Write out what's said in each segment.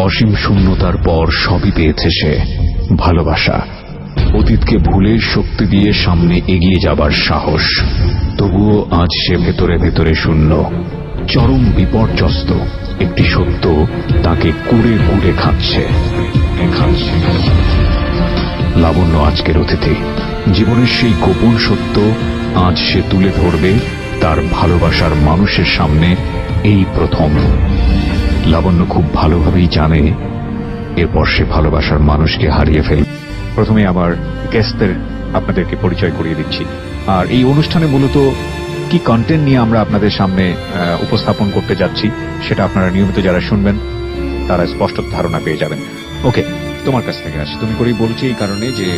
অসীম শূন্যতার পর সবই পেয়েছে সে, ভালোবাসা। অতীতকে ভুলে শক্তি দিয়ে সামনে এগিয়ে যাবার সাহস। তবুও আজ সে ভেতরে ভেতরে শূন্য, চরম বিপর্যস্ত। একটি সত্য তাকে কুড়ে কুড়ে খাচ্ছে। লাবণ্য আজকের অতিথি। জীবনের সেই গোপন সত্য আজ সে তুলে ধরবে তার ভালোবাসার মানুষের সামনে, এই প্রথম। লাবণ্য খুব ভালোভাবেই জানে এরপর সে ভালোবাসার মানুষকে হারিয়ে ফেলবে। প্রথমে আবার গেস্টদের আপনাদেরকে পরিচয় করিয়ে দিচ্ছি। আর এই অনুষ্ঠানে মূলত কি কন্টেন্ট নিয়ে আমরা আপনাদের সামনে উপস্থাপন করতে যাচ্ছি সেটা আপনারা নিয়মিত যারা শুনবেন তারা স্পষ্ট ধারণা পেয়ে যাবেন। ওকে, তোমার কাছ থেকে আসি। তুমি করেই বলছি এই কারণে যে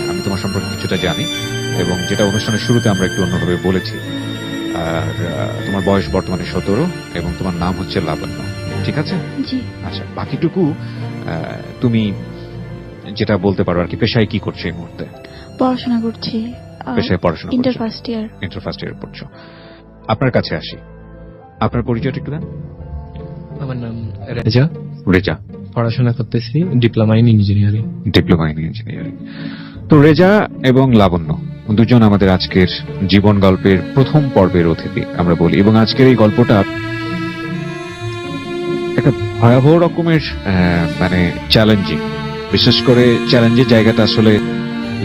আমি তোমার সম্পর্কে কিছুটা জানি, এবং যেটা অনুষ্ঠানের শুরুতে আমরা একটু অন্যভাবে বলেছি। আর তোমার বয়স বর্তমানে 17 এবং তোমার নাম হচ্ছে লাবণ্য, ঠিক আছে? জি। আচ্ছা, বাকিটুকু তুমি যেটা বলতে পারো আর কি। পেশায় কি করছো এই মুহূর্তে? পড়াশোনা করছি। পেশায় পড়াশোনা করছো? Inter first year. Inter first year পড়ছো। আপনার কাছে আসি, আপনার পরিচয়টা একটু দেন। আমার নাম রেজা। রেজা, পড়াশোনা করতেছি diploma in engineering. Diploma in engineering. তো রেজা এবং লাবণ্য দুজন আমাদের আজকের জীবন গল্পের প্রথম পর্বের অতিথি আমরা বলি, এবং আজকের এই গল্পটা একটা ভয়াবহ রকমের মানে চ্যালেঞ্জিং। বিশেষ করে চ্যালেঞ্জের জায়গাটা আসলে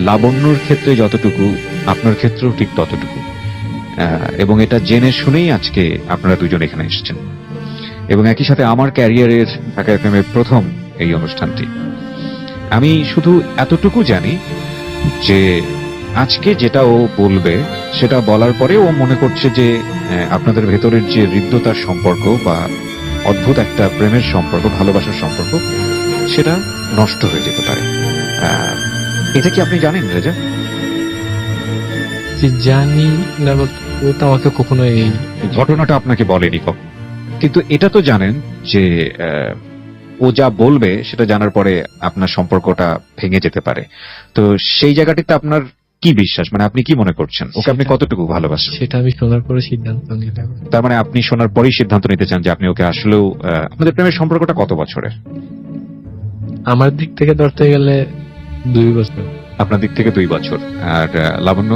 লাবণ্যর ক্ষেত্রে যতটুকু, আপনার ক্ষেত্রেও ঠিক ততটুকু। এবং এটা জেনে শুনেই আজকে আপনারা দুজন এখানে এসেছেন, এবং একই সাথে আমার ক্যারিয়ারের ঢাকা এফএমের প্রথম এই অনুষ্ঠানটি। আমি শুধু এতটুকু জানি যে আজকে যেটা ও বলবে সেটা বলার পরে ও মনে করছে যে আপনাদের ভেতরের যে হৃদ্যতার সম্পর্ক বা অদ্ভুত একটা প্রেমের সম্পর্ক, ভালোবাসার সম্পর্ক, সেটা নষ্ট হয়ে যেতে পারে। এটা কি আপনি জানেন রেজা? জানি না, ও তো আমাকে কখনো এই ঘটনাটা আপনাকে বলেনি কখন, কিন্তু এটা তো জানেন যে ও যা বলবে সেটা জানার পরে আপনার সম্পর্কটা ভেঙে যেতে পারে। তো সেই জায়গাটিতে আপনার কি বিশ্বাস, মানে আপনি কি মনে করছেন ওকে আপনি কতটুকু ভালোবাসেন? সেটা আমি শোনার পরে সিদ্ধান্ত নিতে হবে। তার মানে আপনি শোনার পরেই সিদ্ধান্ত নিতে চান যে আপনি ওকে আসলেও। আপনাদের প্রেমের সম্পর্কটা কত বছরের? আমার দিক থেকে ধরতে গেলে 2 বছর। আপনার দিক থেকে 2 বছর। আর লাবণ্য,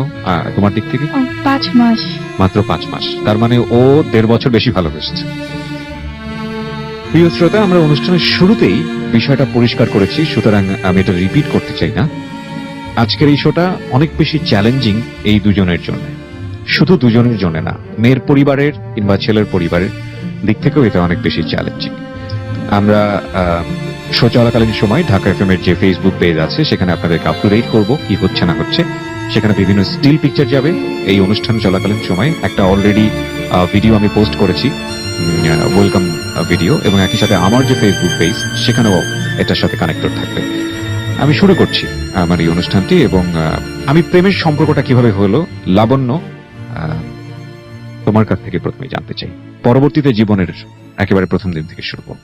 তোমার দিক থেকে? 5 মাস। মাত্র 5 মাস। তার মানে ও 1.5 বছর বেশি ভালোবেসেছে। প্রিয় শ্রোতা, আমরা অনুষ্ঠানের শুরুতেই বিষয়টা পরিষ্কার করেছি, সুতরাং আমি এটা রিপিট করতে চাই না। আজকের এই শোটা অনেক বেশি চ্যালেঞ্জিং এই দুজনের জন্য। শুধু দুজনের জন্য না, মেয়ের পরিবারের কিংবা ছেলের পরিবারের দিক থেকেও এটা অনেক বেশি চ্যালেঞ্জিং। আমরা শো চলাকালীন সময় ঢাকা এফএম এর যে ফেসবুক পেজ আছে সেখানে আপনাদেরকে আপ টু ডেট করবো কি হচ্ছে না হচ্ছে। সেখানে বিভিন্ন স্টিল পিকচার যাবে এই অনুষ্ঠান চলাকালীন সময়। একটা অলরেডি ভিডিও আমি পোস্ট করেছি, ওয়েলকাম ভিডিও, এবং একই সাথে আমার যে ফেসবুক পেজ সেখানেও এটার সাথে কানেক্টেড থাকবে। আমি শুরু করছি আমার এই অনুষ্ঠানটি, এবং আমি প্রেমের সম্পর্কটা কিভাবে হলো লাবণ্য তোমার কাছ থেকে প্রথমে জানতে চাই, পরবর্তীতে জীবনের একেবারে প্রথম দিন থেকে শুরু করব।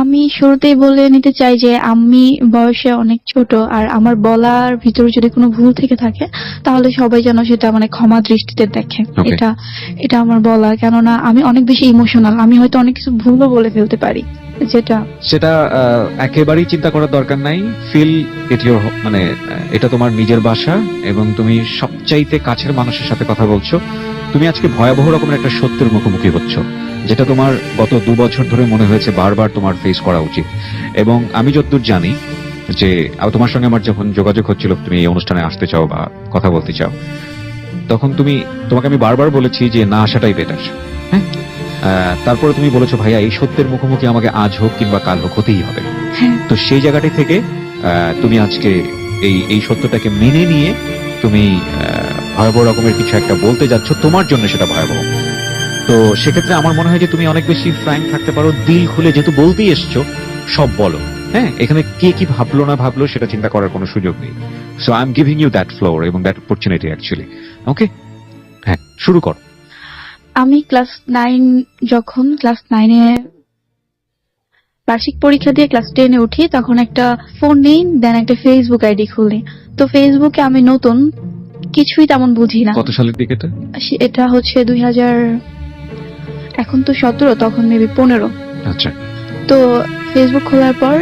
আমি শুরুতেই বলে নিতে চাই যে আমি বয়সে অনেক ছোট, আর আমার বলার ভিতরে যদি কোনো ভুল থেকে থাকে তাহলে সবাই যেন সেটা মানে ক্ষমা দৃষ্টিতে দেখে। এটা আমার বলা, কেননা আমি অনেক বেশি ইমোশনাল। আমি হয়তো অনেক কিছু ভুলও বলে ফেলতে পারি, সেটা একেবারেই চিন্তা করার দরকার নাই। ফিল ইট ইউর, মানে এটা তোমার নিজের ভাষা, এবং তুমি সবচাইতে কাছের মানুষের সাথে কথা বলছো। তুমি আজকে ভয়াবহ রকমের একটা সত্যের মুখোমুখি হচ্ছ, যেটা তোমার গত 2 বছর ধরে মনে হয়েছে বারবার তোমার ফেস করা উচিত। এবং আমি যতদূর জানি যে তোমার সঙ্গে আমার যখন যোগাযোগ হচ্ছিল, তুমি এই অনুষ্ঠানে আসতে চাও বা কথা বলতে চাও, তখন তোমাকে আমি বারবার বলেছি যে না আসাটাই বেটার। হ্যাঁ, তারপরে তুমি বলেছো ভাইয়া এই সত্যের মুখোমুখি আমাকে আজ হোক কিংবা কাল হোক হতেই হবে। তো সেই জায়গাটি থেকে তুমি আজকে এই সত্যটাকে মেনে নিয়ে তুমি ভয়াবহ রকমের কিছু একটা বলতে যাচ্ছ, তোমার জন্য সেটা ভয়াবহ। তো সেক্ষেত্রে আমার মনে হয় যে তুমি অনেক বেশি ফ্র্যাঙ্ক থাকতে পারো, দিল খুলে, যেহেতু বলতেই এসছো সব বলো। হ্যাঁ, এখানে কে কি ভাবলো না ভাবলো সেটা চিন্তা করার কোনো সুযোগ নেই। So I am giving you that floor এবং দ্যাট অপরচুনিটি অ্যাকচুয়ালি। ওকে, হ্যাঁ, শুরু কর। আমি ক্লাস 9-এ বার্ষিক পরীক্ষা দিয়ে ক্লাস 10-এ উঠি, তখন একটা ফোন নেই, দেন একটা ফেসবুক আইডি খুলি। তো ফেসবুকে আমি নতুন, কিছুই তেমন বুঝি না। কত সালের দিকে এটা? এটা হচ্ছে 2000, এখন তো 17, তখন মেবি 15। আচ্ছা। তো ফেসবুক খোলার পর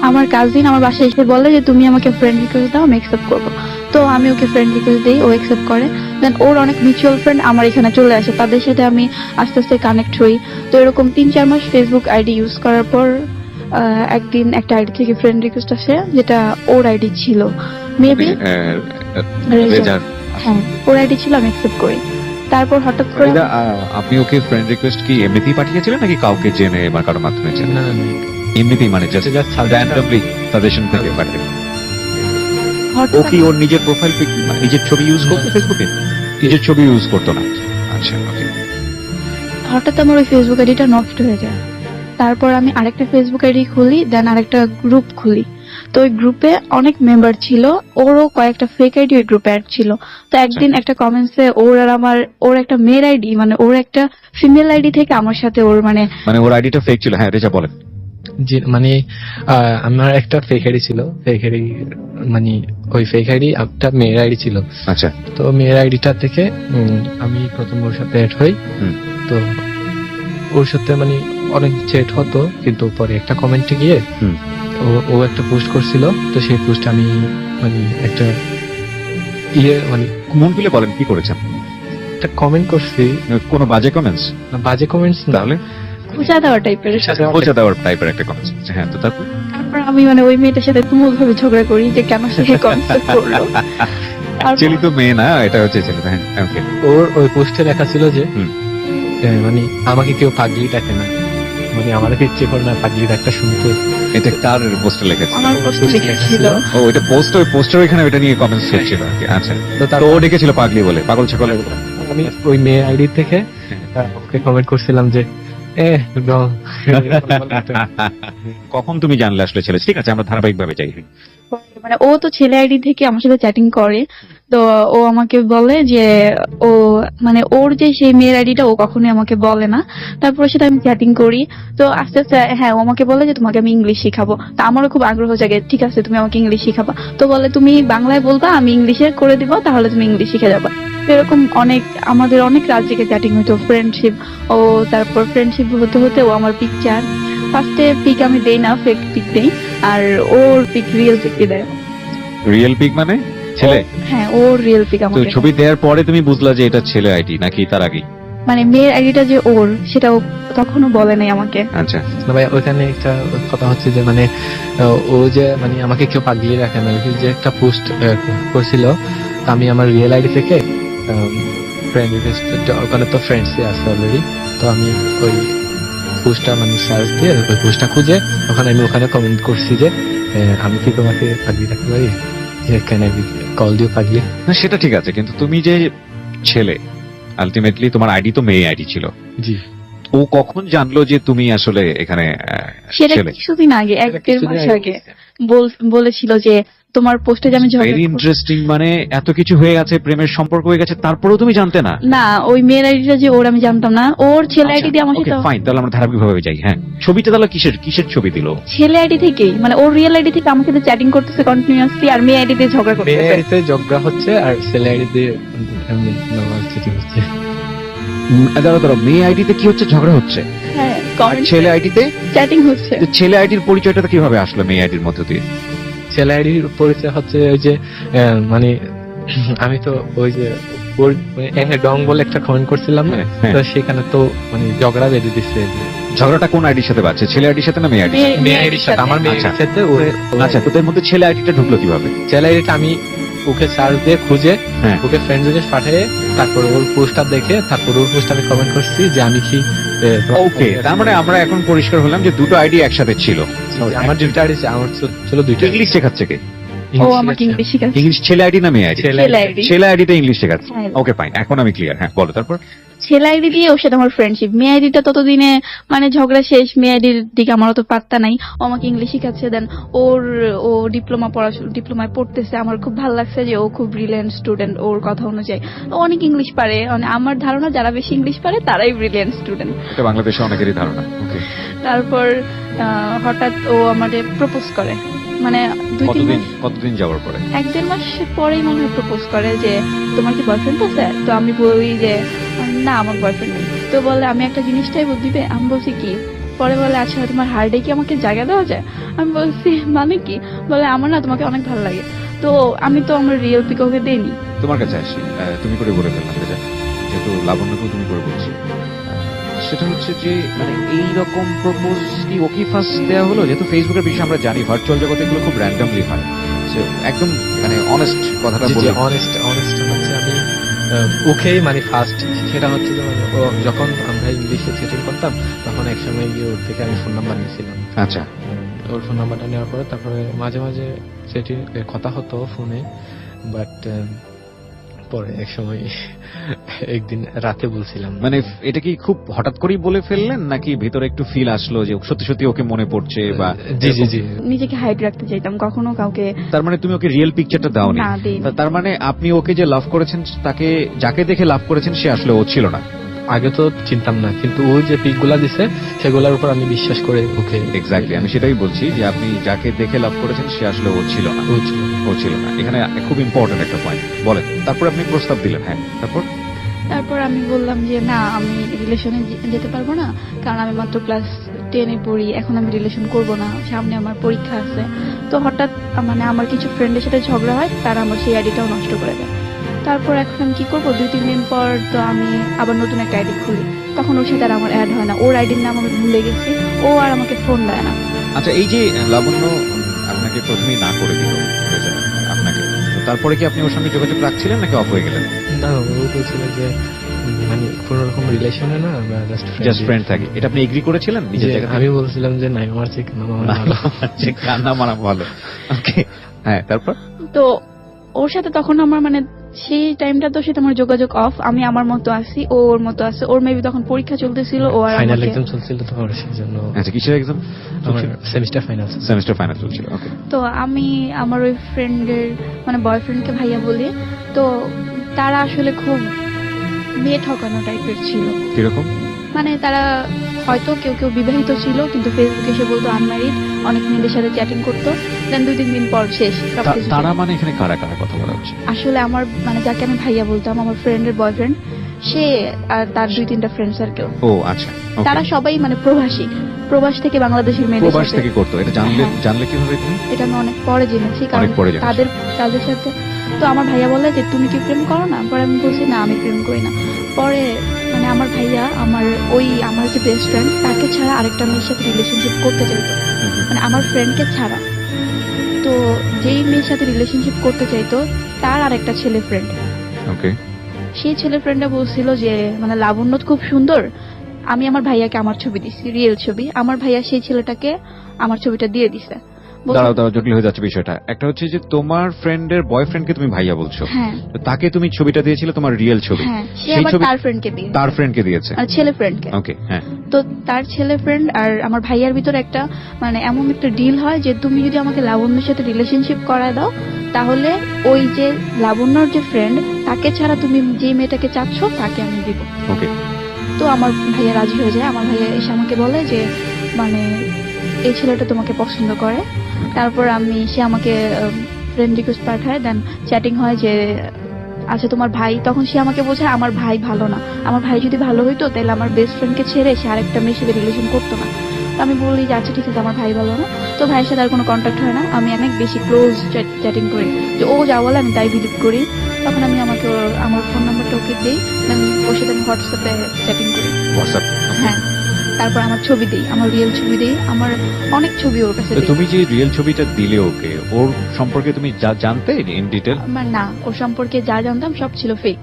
আমার কাজিন আমার বাসায় এসে বলে যে তুমি আমাকে ফ্রেন্ড রিকোয়েস্ট দাও, আমি অ্যাকসেপ্ট করবো। তো আমি ওকে ফ্রেন্ড রিকোয়েস্ট দিই, ও অ্যাকসেপ্ট করে। দেন ওর অনেক মিউচুয়াল ফ্রেন্ড আমার এখানে চলে আসে, তাদের সাথে আমি আস্তে আস্তে কানেক্ট হই। তো এরকম 3-4 মাস ফেসবুক আইডি ইউজ করার পর একদিন একটা আইডি থেকে ফ্রেন্ড রিকোয়েস্ট আসে, যেটা ওর আইডি ছিল মেবি। রেজার। হ্যাঁ, ওর আইডি ছিল, আমি অ্যাকসেপ্ট করি। তারপর হঠাৎ করে ফরিদা, আপনি ওকে ফ্রেন্ড রিকোয়েস্ট কি এমনিতেই পাঠিয়েছিলেন নাকি কাউকে জেনে বা কারো মাধ্যমে জেনে? না, এমনিতেই, মানে জাস্ট Just র্যান্ডমলি সাজেশন থেকে পাঠিয়ে? ও হঠাৎ কি ওর নিজের প্রোফাইল পিক, নিজের ছবি ইউজ করতো ফেসবুকে? নিজের ছবি ইউজ করতো না। আচ্ছা, ওকে। হঠাৎ আমার ওই ফেসবুক আইডিটা নষ্ট হয়ে যায়। তারপর আমি আরেকটা ফেসবুক আইডি খুলি, দেন আরেকটা গ্রুপ খুলি। তো ওই গ্রুপে অনেক মেম্বার ছিল, ওরও কয়েকটা ফেক আইডি ওই গ্রুপে অ্যাড ছিল। তো একদিন একটা কমেন্টসে ওর আর আমার, ওর একটা মেয়ের আইডি, মানে ওর একটা ফিমেল আইডি থেকে আমার সাথে ওর মানে ওর আইডিটা ফেক ছিল? হ্যাঁ, রেজা বলেন। জি, মানে আমার একটা ফেক আইডি ছিল। ফেক আইডি মানে ওই ফেক আইডি একটা মেয়ের আইডি ছিল। আচ্ছা। তো মেয়ের আইডিটা থেকে আমি প্রথম ওর সাথে অ্যাড হই। তো ওর সাথে মানে অনেক চ্যাট হতো, কিন্তু পরে একটা কমেন্টে গিয়ে ও একটা পোস্ট করছিল। তো সেই পোস্ট আমি মানে একটা মানে মন খুলে বলেন কি করেছেন? একটা কমেন্ট করছি। কোনো বাজে কমেন্টস? বাজে কমেন্টস না, তাহলে খোঁজা দেওয়া টাইপের। বোঝা দেওয়ার টাইপের একটা কমেন্টস। হ্যাঁ, তো তারপর তারপর আমি মানে ওই মেয়েটার সাথে তুমুল ভাবে ঝগড়া করি যে কেন সে কনসেপ্ট করলো। অ্যাকচুয়ালি তো মেয়ে না, এটা হচ্ছে ছেলে। হ্যাঁ, ওকে। ওর ওই পোস্টে লেখা ছিল যে মানে আমাকে কেউ পাগলি ডাকে না, মানে আমার ইচ্ছে করে না পাগলি ডাকটা শুনতে। এটা কার পোস্টে লিখেছে? আমার পোস্টে লিখেছিল। ও, এটা পোস্ট, ওই পোস্টার ওখানে ওটা নিয়ে কমেন্টস করছিল আর কি। আচ্ছা, তো তো ও ডেকেছিল পাগলি বলে, পাগল ছাগল। আমি ওই মেয়ে আইডি থেকে ওকে কমেন্ট করছিলাম যে কখন তুমি জানলে আসলে ছেলে? ঠিক আছে, আমরা ধারাবাহিক ভাবে যাই। মানে ও তো ছেলে আইডি থেকে আমার সাথে চ্যাটিং করে। তো ও আমাকে বলে যে ও মানে ওর যে সেই মেয়ের আইডিটা ও কখনোই আমাকে বলে না। তারপর ওর সাথে আমি চ্যাটিং করি। তো আস্তে আস্তে হ্যাঁ, ও আমাকে বলে যে তোমাকে আমি ইংলিশ শিখাবো। তা আমারও খুব আগ্রহ জাগে, ঠিক আছে তুমি আমাকে ইংলিশ শিখাবা। তো বলে তুমি বাংলায় বলবা, আমি ইংলিশে করে দিব, তাহলে তুমি ইংলিশ শিখে যাবা। তো এরকম আমাদের অনেক রাত জেগে চ্যাটিং হইতো, ফ্রেন্ডশিপ। ও তারপর ফ্রেন্ডশিপ হতে হতে ও আমার পিকচার, ফার্স্টে পিক আমি দেই না, ফেক পিক দেই, আর ওর পিক রিয়েল পিক দেয়। রিয়েল পিক মানে ছেলে? হ্যাঁ, ওর রিয়েল পিক তো আমাকে। ছবি দেওয়ার পরে তুমি বুঝলা যে এটা ছেলে আইডি নাকি তার আগে? মানে মেয়ের আইডিটা যে ওর, সেটা ও তখনও বলে নাই আমাকে। আচ্ছা। না ভাই, ওইখানে একটা কথা হচ্ছে যে মানে ও যে মানে আমাকে কেউ পাগলি রাখে না, যে একটা পোস্ট করছিল। আমি আমার রিয়েল আইডি থেকে ফ্রেন্ড রিকোয়েস্ট, ওখানে তো ফ্রেন্ডস আছে অলরেডি। তো আমি ওই পোস্টটা মানে সার্চ দিয়ে ওই পোস্টটা খুঁজে ওখানে কমেন্ট করছি যে আমি কি তোমাকে পাগলি রাখতে পারি, যে ক্যান আই কল দিও পাগলি। না, সেটা ঠিক আছে, কিন্তু তুমি যে ছেলে, আলটিমেটলি তোমার আইডি তো মেয়ে আইডি ছিল। জি। ও কখন জানলো যে তুমি আসলে এখানে সেটা ছেলে? কিছুদিন আগে, 1-1.5 মাস আগে বলেছিল যে তোমার পোস্টে যে আমি ভেরি ইন্টারেস্টিং। মানে এত কিছু হয়ে গেছে, প্রেমের সম্পর্ক হয়ে গেছে, তারপরেও তুমি জানতে না? না, ওই মেয়ের আইডিটা যে ওর, আমি জানতাম না। ওর ছেলে আইডি দিয়ে আমার সাথে। ফাইন, তাহলে আমরা ধারাবাহিক ভাবে যাই। হ্যাঁ, ছবিটা তাহলে কিসের ছবি দিল? ছেলে আইডি থেকেই, মানে ওর রিয়েল আইডি থেকে আমার সাথে চ্যাটিং করতেছে কন্টিনিউয়াসলি, আর মেয়ে আইডি দিয়ে ঝগড়া মেয়ে করতেছে। আইডিতে ঝগড়া হচ্ছে আর ছেলে আইডিতে এমনি নরমাল চিঠি হচ্ছে। দাঁড়াও, মেয়ে আইডিতে কি হচ্ছে? ঝগড়া হচ্ছে। হ্যাঁ, আর ছেলে আইডিতে চ্যাটিং হচ্ছে। ছেলে আইডির পরিচয়টা কিভাবে আসলো মেয়ে আইডির মধ্যে দিয়ে? ছেলে আইডির পরিচয় হচ্ছে ওই যে মানে আমি তো ওই যে ওর ডং বলে একটা কমেন্ট করছিলাম না, তো সেখানে তো মানে ঝগড়া বেঁধে দিচ্ছে। ঝগড়াটা কোন আইডির সাথে বাড়ছে? ছেলে আইডির সাথে না মেয়ে আইডির সাথে? মেয়ে আইডির সাথে, আমার মেয়ে আইডির সাথে। আচ্ছা, তো এর মধ্যে ছেলে আইডিটা ঢুকলো কিভাবে? ছেলে আইডিটা আমি ওকে সার্চ দিয়ে খুঁজে ওকে ফ্রেন্ড রিকোয়েস্ট পাঠিয়ে তারপর ওর পোস্টটা দেখে তারপর ওর পোস্ট আমি কমেন্ট করছি যে আমি কি। ওকে, তার মানে আমরা এখন পরিষ্কার হলাম যে দুটো আইডি একসাথে ছিল। আমার দুইটা আইডি, আমার ছিল দুইটা। ইংলিশ শেখাচ্ছে কে? ও আমাকে ইংলিশ শিখাচ্ছে। ইংলিশ ছেলে আইডি না মেয়ে আইডি? ছেলে আইডি। ছেলে আইডিটা ইংলিশ শেখাচ্ছে। হ্যাঁ। ওকে, ফাইন, এখন আমি ক্লিয়ার। হ্যাঁ, বলো তারপর। ছেলে আইডি দিয়ে ওর সাথে আমার ফ্রেন্ডশিপ। মেয়ে আইডিটা ততদিনে মানে ঝগড়া শেষ, মেয়ে আইডির দিকে আমার অত পাত্তা নাই। ও আমাকে ইংলিশ শিখাচ্ছে। দেন ও ডিপ্লোমায় পড়তেছে। আমার খুব ভালো লাগছে যে ও খুব ব্রিলিয়েন্ট স্টুডেন্ট ওর কথা অনুযায়ী। ও অনেক ইংলিশ পারে, মানে আমার ধারণা যারা বেশি ইংলিশ পারে তারাই ব্রিলিয়েন্ট স্টুডেন্ট। এটা বাংলাদেশে অনেকেরই ধারণা। ওকে। তারপর হঠাৎ ও আমাদের প্রপোজ করে, মানে 2-3 মাস, কতদিন যাওয়ার পরে? 1-1.5 মাস পরেই মনে হয় প্রপোজ করে যে তোমার কি বয়ফ্রেন্ড আছে? তো আমি বলি যে না, আমার বয়ফ্রেন্ড নেই। তো বলে আমি একটা জিনিস চাইবো, দিবে? আমি বলছি কি? পরে বলে আচ্ছা তোমার হার্ডে কি আমাকে জায়গা দেওয়া যায়? আমি বলছি মানে কি? বলে আমার না তোমাকে অনেক ভালো লাগে। তো আমি তো আমার রিয়েল পিক ওকে দেইনি। তোমার কাছে আসি, তুমি করে বলে ফেললাম এটা, যেহেতু লাবণ্যকেও তুমি করে বলছি। সেটা হচ্ছে যে মানে এইরকম প্রপোজ কি ওকে ফার্স্ট দেওয়া হলো? যেহেতু ফেসবুকের বিষয়ে আমরা জানি ভার্চুয়াল জগতে এগুলো খুব র্যান্ডমলি হয়। So, একদম মানে অনেস্ট কথাটা বলে। অনেস্ট হচ্ছে আমি ওকেই মানে ফার্স্ট, সেটা হচ্ছে যে মানে ও যখন আমরা ইংলিশে চ্যাটিং করতাম তখন এক সময় গিয়ে ওর থেকে আমি ফোন নাম্বার নিয়েছিলাম। আচ্ছা, ওর ফোন নাম্বারটা নেওয়ার পরে তারপরে মাঝে মাঝে সেটি কথা হতো ফোনে, বাট পরে এক সময় একদিন রাতে বলছিলাম। মানে এটা কি খুব হঠাৎ করেই বলে ফেললেন নাকি ভিতরে একটু ফিল আসলো যে সত্যি সত্যি ওকে মনে পড়ছে বা? জি নিজেকে হাইড রাখতে চাইতাম, কখনো কাউকে। তার মানে তুমি ওকে রিয়েল পিকচারটা দাওনি? না, দেইনি। তার মানে আপনি ওকে যে লাভ করেছেন, তাকে যাকে দেখে লাভ করেছেন সে আসলে ও ছিল না? আগে তো চিনতাম না, কিন্তু ও যে পিক গুলা দিছে সেগুলোর উপর আমি বিশ্বাস করে ওকে। এক্স্যাক্টলি, আমি সেটাই বলছি যে আপনি যাকে দেখে লাভ করেছেন সে আসলে ও ছিল না। ও ছিল না, এখানে খুব ইম্পর্টেন্ট একটা পয়েন্ট। বলেন, তারপর আপনি প্রস্তাব দিলেন। হ্যাঁ, তারপর আমি বললাম যে না, আমি রিলেশনে যেতে পারবো না, কারণ আমি মাত্র ক্লাস 10-এ পড়ি, এখন আমি রিলেশন করব না, সামনে আমার পরীক্ষা আছে। তো হঠাৎ মানে আমার কিছু ফ্রেন্ডের সাথে ঝগড়া হয়, তারা আমার সেই আইডিটাও নষ্ট করে দেয়। তারপর এখন আমি কি করবো, 2-3 দিন পর তো আমি আবার নতুন একটা আইডি খুলি, তখন ওর সাথে আর আমার অ্যাড হয় না, ওর আইডির নাম আমি ভুলে গেছি, ও আর আমাকে ফোন দেয় না। আচ্ছা, এই যে লাবণ্য আপনাকে প্রথমেই না করে দিল আপনাকে, তো তারপরে কি আপনি ওর সঙ্গে যোগাযোগ রাখছিলেন নাকি অফ হয়ে গেলেন? না, ও বলছিল যে মানে কোন রকম রিলেশনে না, আমরা জাস্ট ফ্রেন্ড থাকি, এটা আপনি এগ্রি করেছিলেন নিজের জায়গা থেকে? আমি বলছিলাম যে নাই, আমার চেক না কান্না মারা ভালো। ওকে, হ্যাঁ, তারপর? তো ওর সাথে তখন আমার মানে সেই টাইমটা তো সাথে আমার যোগাযোগ অফ, আমি আমার মতো আছি, ও ওর মতো আছে। ওর মেবি তখন পরীক্ষা চলতেছিল, ও আর ফাইনাল আমাকে। এক্সাম চলছিল তো সেজন্য। আচ্ছা, কিসের এক্সাম? সেমিস্টার ফাইনাল চলছিল। ওকে, তো আমি আমার ওই ফ্রেন্ডের মানে বয়ফ্রেন্ডকে ভাইয়া বলি। তো তারা আসলে খুব মেয়ে ঠকানো টাইপের ছিল। কিরকম? মানে তারা হয়তো কেউ কেউ বিবাহিত ছিল, কিন্তু ফেসবুকে এসে বলতো আনম্যারিড, অনেক মেয়েদের সাথে চ্যাটিং করতো, দেন 2-3 দিন পর শেষ সবকিছু। তারা মানে এখানে কারা কারা কথা বলা হচ্ছে? আসলে আমার মানে যাকে আমি ভাইয়া বলতাম, আমার ফ্রেন্ডের বয়ফ্রেন্ড, সে আর তার 2-3টা ফ্রেন্ড সার্কেল। ও আচ্ছা, তারা সবাই মানে প্রবাস থেকে বাংলাদেশের মেয়েদের প্রবাস সাথে। থেকে করতো। এটা জানলে কিভাবে তুমি? এটা আমি অনেক পরে জেনেছি, কারণ অনেক পরে জেনেছো। তাদের সাথে। তো আমার ভাইয়া বলে যে তুমি কি প্রেম করো না? পরে আমি বলছি না, আমি প্রেম করি না। পরে মানে আমার ভাইয়া আমার যে বেস্ট ফ্রেন্ড, তাকে ছাড়া আরেকটা মেয়ের সাথে রিলেশনশিপ করতে চাইতো, মানে আমার ফ্রেন্ডকে ছাড়া। তো যেই মেয়ের সাথে রিলেশনশিপ করতে চাইতো, তার আরেকটা ছেলে ফ্রেন্ড, ওকে, সেই ছেলে ফ্রেন্ডটা বলছিল যে মানে লাবণ্য খুব সুন্দর। আমি আমার ভাইয়াকে আমার ছবি দিছি, রিয়েল ছবি। আমার ভাইয়া সেই ছেলেটাকে আমার ছবিটা দিয়ে দিছে। দাঁড়াও, জটিল হয়ে যাচ্ছে বিষয়টা। একটা হচ্ছে যে তোমার ফ্রেন্ডের বয়ফ্রেন্ডকে তুমি ভাইয়া বলছো, হ্যাঁ, তো তাকে তুমি ছবিটা দিয়েছিলে, তোমার রিয়েল ছবি। হ্যাঁ, সে সেই আবার ছবি তার ফ্রেন্ডকে দিয়েছে, আর ছেলে ফ্রেন্ডকে। ওকে, হ্যাঁ। তো তার ছেলে ফ্রেন্ড আর আমার ভাইয়ার ভিতরে একটা মানে এমন একটা ডিল হয় যে তুমি যদি আমাকে লাবণ্যের সাথে রিলেশনশিপ করায় দাও, তাহলে ওই যে লাবণ্যর যে ফ্রেন্ড, তাকে ছাড়া তুমি যে মেয়েটাকে চাচ্ছ তাকে আমি দিব। ওকে, তো আমার ভাইয়া রাজি হয়ে যায়। আমার ভাইয়া এসে আমাকে বলে যে মানে এই ছেলেটা তোমাকে পছন্দ করে। তারপর সে আমাকে ফ্রেন্ড রিকোয়েস্ট পাঠায়, দেন চ্যাটিং হয় যে আচ্ছা তোমার ভাই। তখন সে আমাকে বোঝায় আমার ভাই ভালো না, আমার ভাই যদি ভালো হইতো তাহলে আমার বেস্ট ফ্রেন্ডকে ছেড়ে সে আরেকটা মেয়ের সাথে রিলেশন করতো না। তো আমি বলি যে আচ্ছা ঠিক আছে, আমার ভাই ভালো না। তো ভাইয়ের সাথে আর কোনো কন্ট্যাক্ট হয় না, আমি অনেক বেশি ক্লোজ চ্যাটিং করি, যে ও যা বলে আমি তাই বিলিভ করি। তখন আমি আমার ফোন নাম্বারটা ওকে দিই, দেন ওর সাথে আমি হোয়াটসঅ্যাপে চ্যাটিং করি। হোয়াটসঅ্যাপ? হ্যাঁ, তারপর আমার ছবি দিই, আমার রিয়েল ছবি দিই, আমার অনেক ছবি ওর কাছে দিই। তুমি যে রিয়েল ছবিটা দিলে ওকে, ওর সম্পর্কে তুমি যা জানতে ইন ডিটেল? না, ওর সম্পর্কে যা জানতাম সব ছিল ফেক।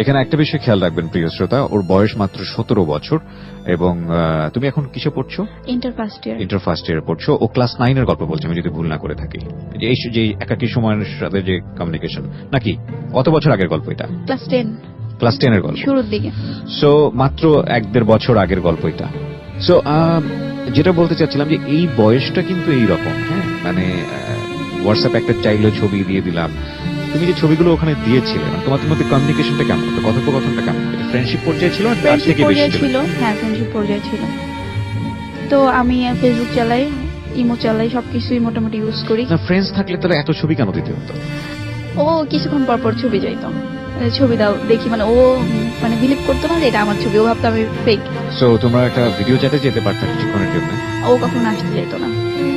এখানে একটা বিষয় খেয়াল রাখবেন প্রিয় শ্রোতা, ওর বয়স মাত্র 17 বছর এবং তুমি এখন কিসে পড়ছো? ইন্টার ফার্স্ট ইয়ার পড়ছো। ও ক্লাস 9 এর গল্প বলছে, আমি যদি ভুল না করে থাকি, যে একাকী সময়ের সাথে যে কমিউনিকেশন, নাকি কত বছর আগের গল্প এটা? ক্লাস 10 এর গল্প, শুরুর দিকে। সো মাত্র 1-1.5 বছর আগের গল্প এটা। সো যেটা বলতে চাচ্ছিলাম যে এই বয়সটা কিন্তু এইরকম, হ্যাঁ, মানে হোয়াটসঅ্যাপ একটা চাইলে ছবি দিয়ে দিলাম। তুমি যে ছবিগুলো ওখানে দিয়েছিলে, তোমাদের মধ্যে কমিউনিকেশনটা কেমন হতো, কথোপকথনটা কেমন হতো? ফ্রেন্ডশিপ পর্যায়ে ছিল, তার থেকে বেশি ছিল? হ্যাঁ, ফ্রেন্ডশিপ পর্যায়ে ছিল। তো আমি ফেসবুক চালাই, ইমো চালাই, সবকিছুই মোটামুটি ইউজ করি। না, ফ্রেন্ডস থাকলে তাহলে এত ছবি কেন দিতে হতো? ও কিছুক্ষণ পর পর ছবি যাইতো, ছবি দাও দেখি, মানে ও মানে বিলিভ করতো না যে এটা আমার ছবি, ও ভাবতো আমি ফেক। সো তোমরা একটা ভিডিও চ্যাটে যেতে পারতা কিছুক্ষণের জন্য। ও কখনো আসতে চাইতো না।